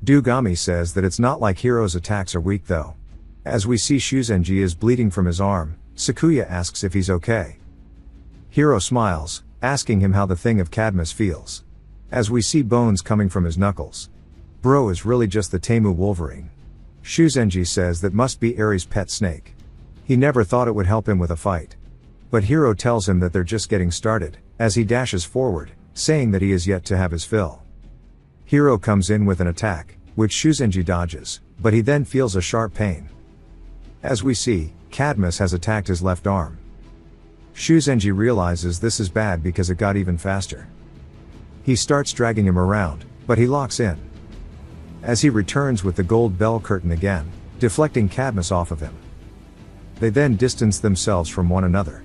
Dugami says that it's not like Hiro's attacks are weak though. As we see Shuzenji is bleeding from his arm, Sakuya asks if he's okay. Hiro smiles, asking him how the thing of Cadmus feels. As we see bones coming from his knuckles. Bro is really just the Temu Wolverine. Shuzenji says that must be Ares' pet snake. He never thought it would help him with a fight. But Hiro tells him that they're just getting started, as he dashes forward, saying that he is yet to have his fill. Hiro comes in with an attack, which Shuzenji dodges, but he then feels a sharp pain. As we see, Cadmus has attacked his left arm. Shuzenji realizes this is bad because it got even faster. He starts dragging him around, but he locks in. As he returns with the gold bell curtain again, deflecting Cadmus off of him. They then distance themselves from one another.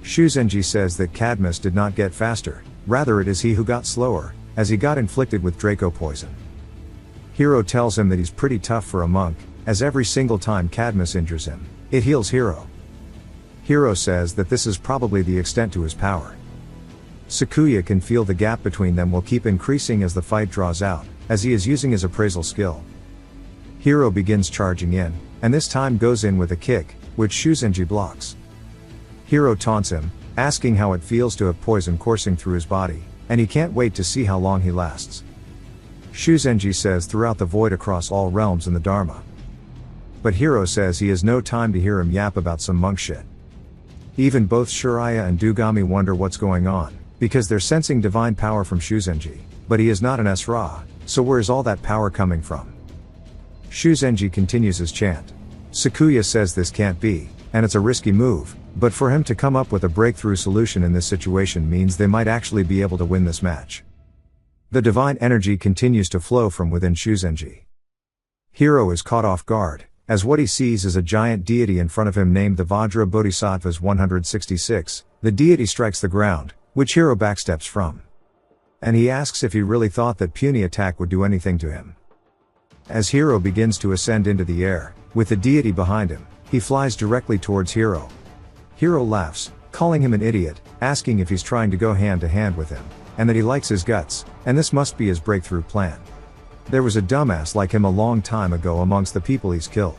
Shuzenji says that Cadmus did not get faster, Rather it is he who got slower, as he got inflicted with Draco poison. Hero tells him that he's pretty tough for a monk, as every single time Cadmus injures him, it heals Hero. Hero says that this is probably the extent to his power. Sakuya can feel the gap between them will keep increasing as the fight draws out, as he is using his appraisal skill. Hero begins charging in, and this time goes in with a kick, which Shuzenji blocks. Hero taunts him, asking how it feels to have poison coursing through his body, and he can't wait to see how long he lasts. Shuzenji says throughout the void across all realms in the Dharma. But Hero says he has no time to hear him yap about some monk shit. Even both Shiraya and Dugami wonder what's going on, because they're sensing divine power from Shuzenji, but he is not an Esra, so where is all that power coming from? Shuzenji continues his chant. Sakuya says this can't be, and it's a risky move, but for him to come up with a breakthrough solution in this situation means they might actually be able to win this match. The divine energy continues to flow from within Shuzenji. Hero is caught off guard, as what he sees is a giant deity in front of him named the Vajra Bodhisattvas 166, the deity strikes the ground, which Hero backsteps from. And he asks if he really thought that puny attack would do anything to him. As Hero begins to ascend into the air, with the deity behind him, he flies directly towards Hero. Hero laughs, calling him an idiot, asking if he's trying to go hand to hand with him, and that he likes his guts, and this must be his breakthrough plan. There was a dumbass like him a long time ago amongst the people he's killed.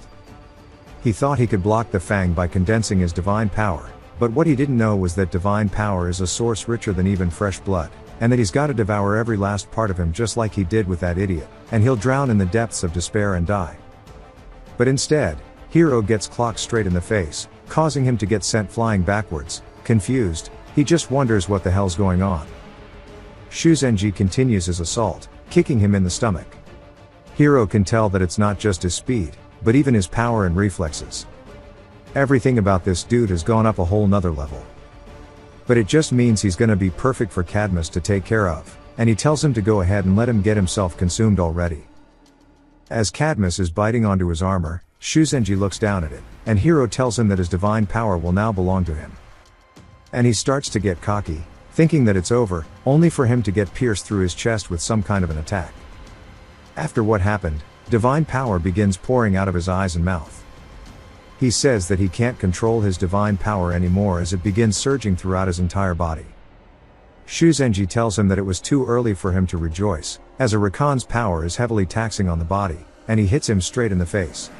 He thought he could block the Fang by condensing his divine power, but what he didn't know was that divine power is a source richer than even fresh blood, and that he's got to devour every last part of him just like he did with that idiot, and he'll drown in the depths of despair and die. But instead, Hero gets clocked straight in the face, causing him to get sent flying backwards. Confused, he just wonders what the hell's going on. Shuzenji continues his assault, kicking him in the stomach. Hero can tell that it's not just his speed, but even his power and reflexes. Everything about this dude has gone up a whole nother level. But it just means he's gonna be perfect for Cadmus to take care of, and he tells him to go ahead and let him get himself consumed already. As Cadmus is biting onto his armor, Shuzenji looks down at it, and Hero tells him that his divine power will now belong to him. And he starts to get cocky, thinking that it's over, only for him to get pierced through his chest with some kind of an attack. After what happened, divine power begins pouring out of his eyes and mouth. He says that he can't control his divine power anymore as it begins surging throughout his entire body. Shuzenji tells him that it was too early for him to rejoice, as a Rakan's power is heavily taxing on the body, and he hits him straight in the face.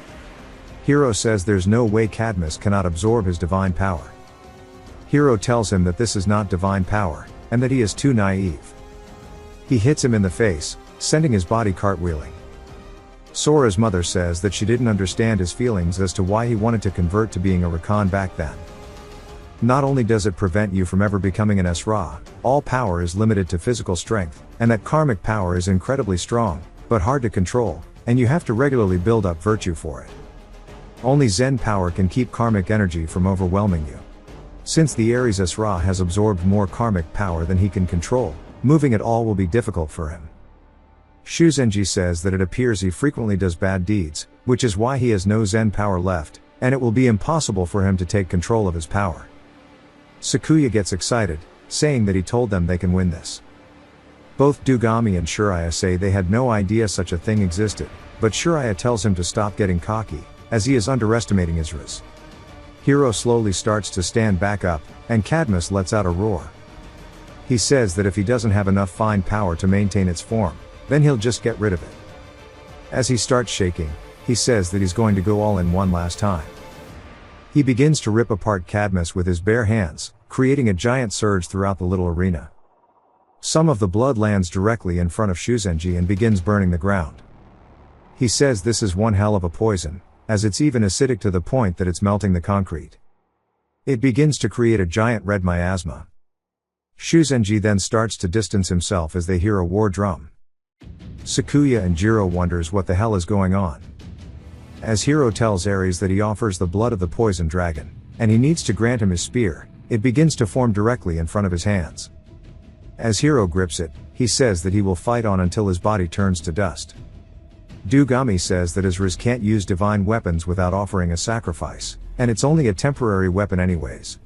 Hero says there's no way Cadmus cannot absorb his divine power. Hero tells him that this is not divine power, and that he is too naive. He hits him in the face, sending his body cartwheeling. Sora's mother says that she didn't understand his feelings as to why he wanted to convert to being a Rakan back then. Not only does it prevent you from ever becoming an Esra, all power is limited to physical strength, and that karmic power is incredibly strong, but hard to control, and you have to regularly build up virtue for it. Only Zen power can keep karmic energy from overwhelming you. Since the Aries Esra has absorbed more karmic power than he can control, moving at all will be difficult for him. Shuzenji says that it appears he frequently does bad deeds, which is why he has no Zen power left, and it will be impossible for him to take control of his power. Sakuya gets excited, saying that he told them they can win this. Both Dugami and Shiraya say they had no idea such a thing existed, but Shiraya tells him to stop getting cocky, as he is underestimating his risk. Hero slowly starts to stand back up, and Cadmus lets out a roar. He says that if he doesn't have enough fine power to maintain its form, then he'll just get rid of it. As he starts shaking, he says that he's going to go all in one last time. He begins to rip apart Cadmus with his bare hands, creating a giant surge throughout the little arena. Some of the blood lands directly in front of Shuzenji and begins burning the ground. He says this is one hell of a poison, as it's even acidic to the point that it's melting the concrete. It begins to create a giant red miasma. Shuzenji then starts to distance himself as they hear a war drum. Sakuya and Jiro wonders what the hell is going on. As Hero tells Ares that he offers the blood of the poison dragon, and he needs to grant him his spear, it begins to form directly in front of his hands. As Hero grips it, he says that he will fight on until his body turns to dust. Dugami says that his Riz can't use divine weapons without offering a sacrifice, and it's only a temporary weapon anyways.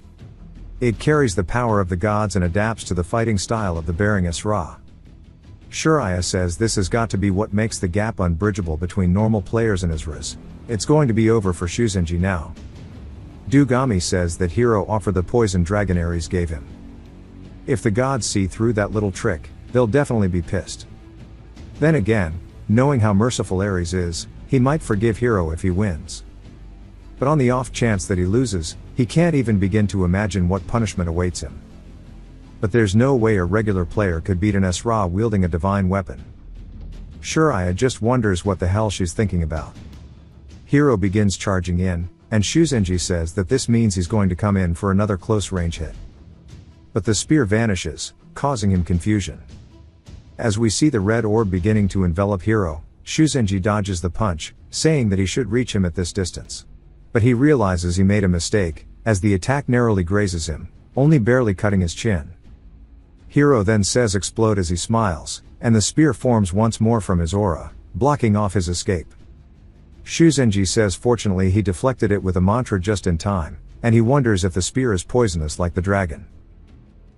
It carries the power of the gods and adapts to the fighting style of the bearing Ra. Shuraya says this has got to be what makes the gap unbridgeable between normal players and Isras. It's going to be over for Shuzenji now. Dugami says that Hiro offered the poison dragon Ares gave him. If the gods see through that little trick, they'll definitely be pissed. Then again, knowing how merciful Ares is, he might forgive Hiro if he wins. But on the off chance that he loses, he can't even begin to imagine what punishment awaits him. But there's no way a regular player could beat an Ra wielding a divine weapon. Shuraya just wonders what the hell she's thinking about. Hiro begins charging in, and Shuzenji says that this means he's going to come in for another close range hit. But the spear vanishes, causing him confusion. As we see the red orb beginning to envelop Hiro, Shuzenji dodges the punch, saying that he should reach him at this distance. But he realizes he made a mistake, as the attack narrowly grazes him, only barely cutting his chin. Hiro then says explode as he smiles, and the spear forms once more from his aura, blocking off his escape. Shuzenji says fortunately he deflected it with a mantra just in time, and he wonders if the spear is poisonous like the dragon.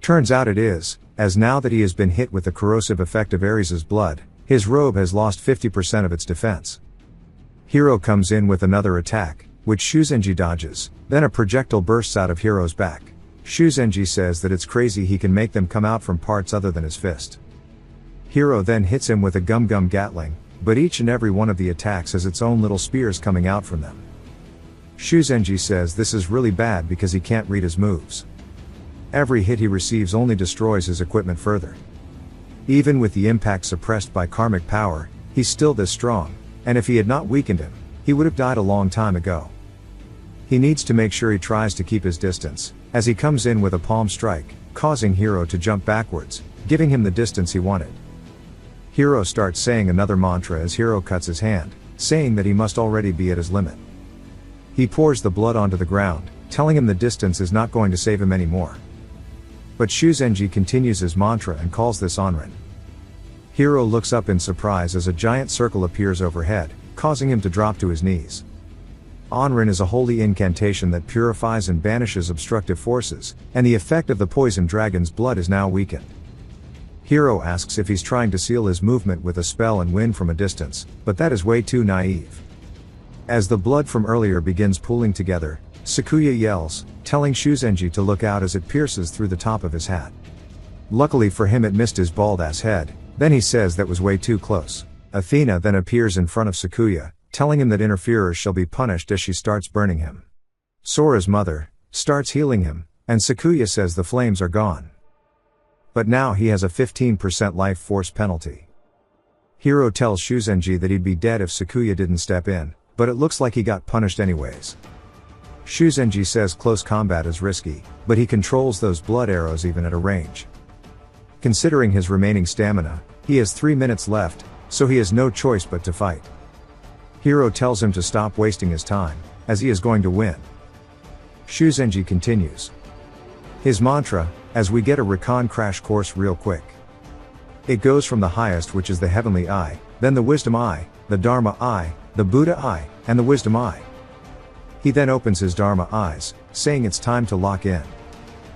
Turns out it is, as now that he has been hit with the corrosive effect of Ares' blood, his robe has lost 50% of its defense. Hiro comes in with another attack, which Shuzenji dodges, then a projectile bursts out of Hiro's back. Shuzenji says that it's crazy he can make them come out from parts other than his fist. Hiro then hits him with a gum-gum gatling, but each and every one of the attacks has its own little spears coming out from them. Shuzenji says this is really bad because he can't read his moves. Every hit he receives only destroys his equipment further. Even with the impact suppressed by karmic power, he's still this strong, and if he had not weakened him, he would have died a long time ago. He needs to make sure he tries to keep his distance, as he comes in with a palm strike, causing Hiro to jump backwards, giving him the distance he wanted. Hiro starts saying another mantra as Hiro cuts his hand, saying that he must already be at his limit. He pours the blood onto the ground, telling him the distance is not going to save him anymore. But Shuzenji continues his mantra and calls this Onrin. Hiro looks up in surprise as a giant circle appears overhead, causing him to drop to his knees. Onrin is a holy incantation that purifies and banishes obstructive forces, and the effect of the poison dragon's blood is now weakened. Hiro asks if he's trying to seal his movement with a spell and win from a distance, but that is way too naive. As the blood from earlier begins pooling together, Sakuya yells, telling Shuzenji to look out as it pierces through the top of his hat. Luckily for him it missed his bald-ass head, then he says that was way too close. Athena then appears in front of Sakuya, telling him that interferers shall be punished as she starts burning him. Sora's mother starts healing him, and Sakuya says the flames are gone. But now he has a 15% life force penalty. Hiro tells Shuzenji that he'd be dead if Sakuya didn't step in, but it looks like he got punished anyways. Shuzenji says close combat is risky, but he controls those blood arrows even at a range. Considering his remaining stamina, he has 3 minutes left, so he has no choice but to fight. Hiro tells him to stop wasting his time, as he is going to win. Shuzenji continues his mantra, as we get a recon crash course real quick. It goes from the highest, which is the heavenly eye, then the wisdom eye, the dharma eye, the Buddha eye, and the wisdom eye. He then opens his dharma eyes, saying it's time to lock in.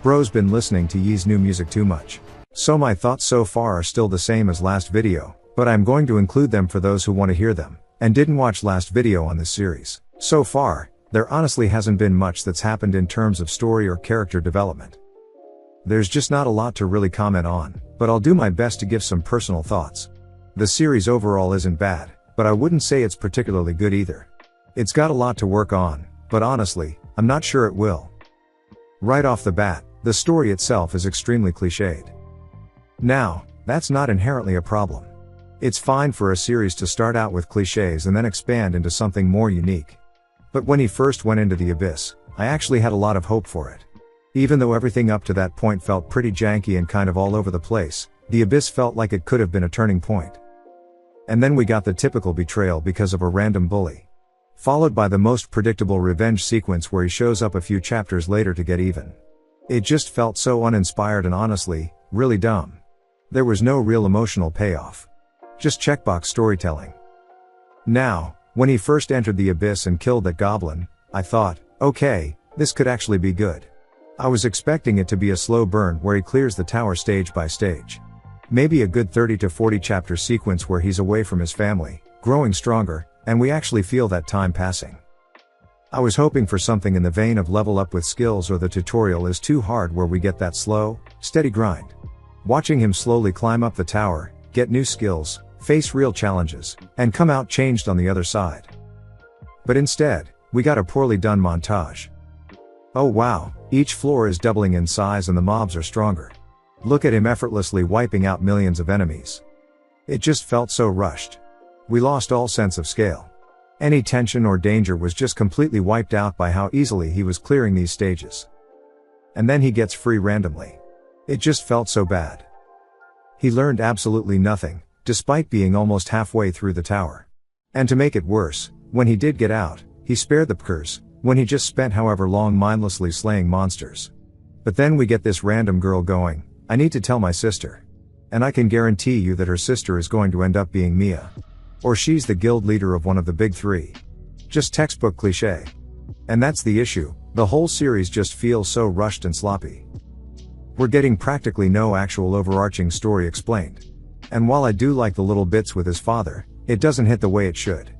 Bro's been listening to Yee's new music too much. So my thoughts so far are still the same as last video, but I'm going to include them for those who want to hear them, and didn't watch last video on this series. So far, there honestly hasn't been much that's happened in terms of story or character development. There's just not a lot to really comment on, but I'll do my best to give some personal thoughts. The series overall isn't bad, but I wouldn't say it's particularly good either. It's got a lot to work on, but honestly, I'm not sure it will. Right off the bat, the story itself is extremely cliched. Now, that's not inherently a problem. It's fine for a series to start out with cliches and then expand into something more unique. But when he first went into the abyss, I actually had a lot of hope for it. Even though everything up to that point felt pretty janky and kind of all over the place, the abyss felt like it could have been a turning point. And then we got the typical betrayal because of a random bully. Followed by the most predictable revenge sequence where he shows up a few chapters later to get even. It just felt so uninspired and honestly, really dumb. There was no real emotional payoff. Just checkbox storytelling. Now, when he first entered the abyss and killed that goblin, I thought, okay, this could actually be good. I was expecting it to be a slow burn where he clears the tower stage by stage. Maybe a good 30 to 40 chapter sequence where he's away from his family, growing stronger, and we actually feel that time passing. I was hoping for something in the vein of Level Up with Skills or The Tutorial is Too Hard where we get that slow, steady grind. Watching him slowly climb up the tower, get new skills, face real challenges, and come out changed on the other side. But instead, we got a poorly done montage. Oh wow, each floor is doubling in size and the mobs are stronger. Look at him effortlessly wiping out millions of enemies. It just felt so rushed. We lost all sense of scale. Any tension or danger was just completely wiped out by how easily he was clearing these stages. And then he gets free randomly. It just felt so bad. He learned absolutely nothing, despite being almost halfway through the tower. And to make it worse, when he did get out, he spared the pkers, when he just spent however long mindlessly slaying monsters. But then we get this random girl going, I need to tell my sister. And I can guarantee you that her sister is going to end up being Mia. Or she's the guild leader of one of the big three. Just textbook cliché. And that's the issue, the whole series just feels so rushed and sloppy. We're getting practically no actual overarching story explained. And while I do like the little bits with his father, it doesn't hit the way it should.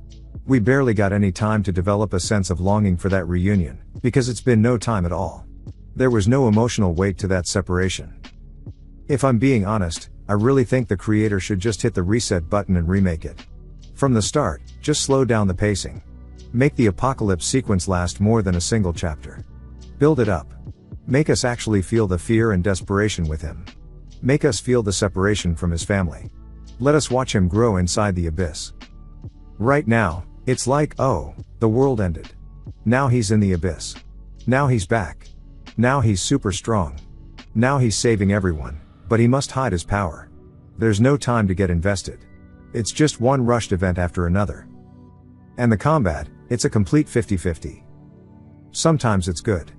We barely got any time to develop a sense of longing for that reunion, because it's been no time at all. There was no emotional weight to that separation. If I'm being honest, I really think the creator should just hit the reset button and remake it. From the start, just slow down the pacing. Make the apocalypse sequence last more than a single chapter. Build it up. Make us actually feel the fear and desperation with him. Make us feel the separation from his family. Let us watch him grow inside the abyss. Right now, it's like, oh, the world ended. Now he's in the abyss. Now he's back. Now he's super strong. Now he's saving everyone, but he must hide his power. There's no time to get invested. It's just one rushed event after another. And the combat, it's a complete 50-50. Sometimes it's good.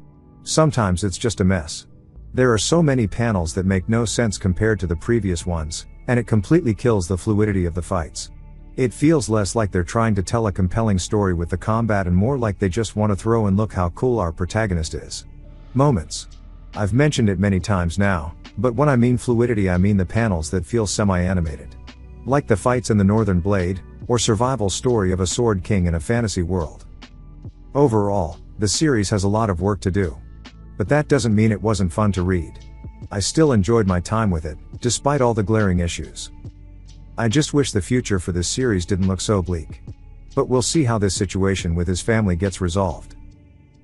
Sometimes it's just a mess. There are so many panels that make no sense compared to the previous ones, and it completely kills the fluidity of the fights. It feels less like they're trying to tell a compelling story with the combat and more like they just want to throw in "look how cool our protagonist is" moments. I've mentioned it many times now, but when I mean fluidity I mean the panels that feel semi-animated. Like the fights in the Northern Blade, or survival story of a Sword King in a fantasy world. Overall, the series has a lot of work to do. But that doesn't mean it wasn't fun to read. I still enjoyed my time with it, despite all the glaring issues. I just wish the future for this series didn't look so bleak. But we'll see how this situation with his family gets resolved.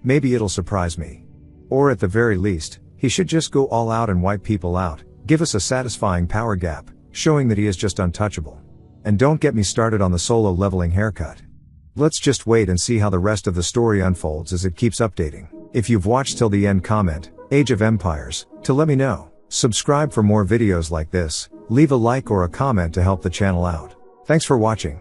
Maybe it'll surprise me. Or at the very least, he should just go all out and wipe people out, give us a satisfying power gap, showing that he is just untouchable. And don't get me started on the solo leveling haircut. Let's just wait and see how the rest of the story unfolds as it keeps updating. If you've watched till the end, comment, Age of Empires, to let me know. Subscribe for more videos like this, leave a like or a comment to help the channel out. Thanks for watching.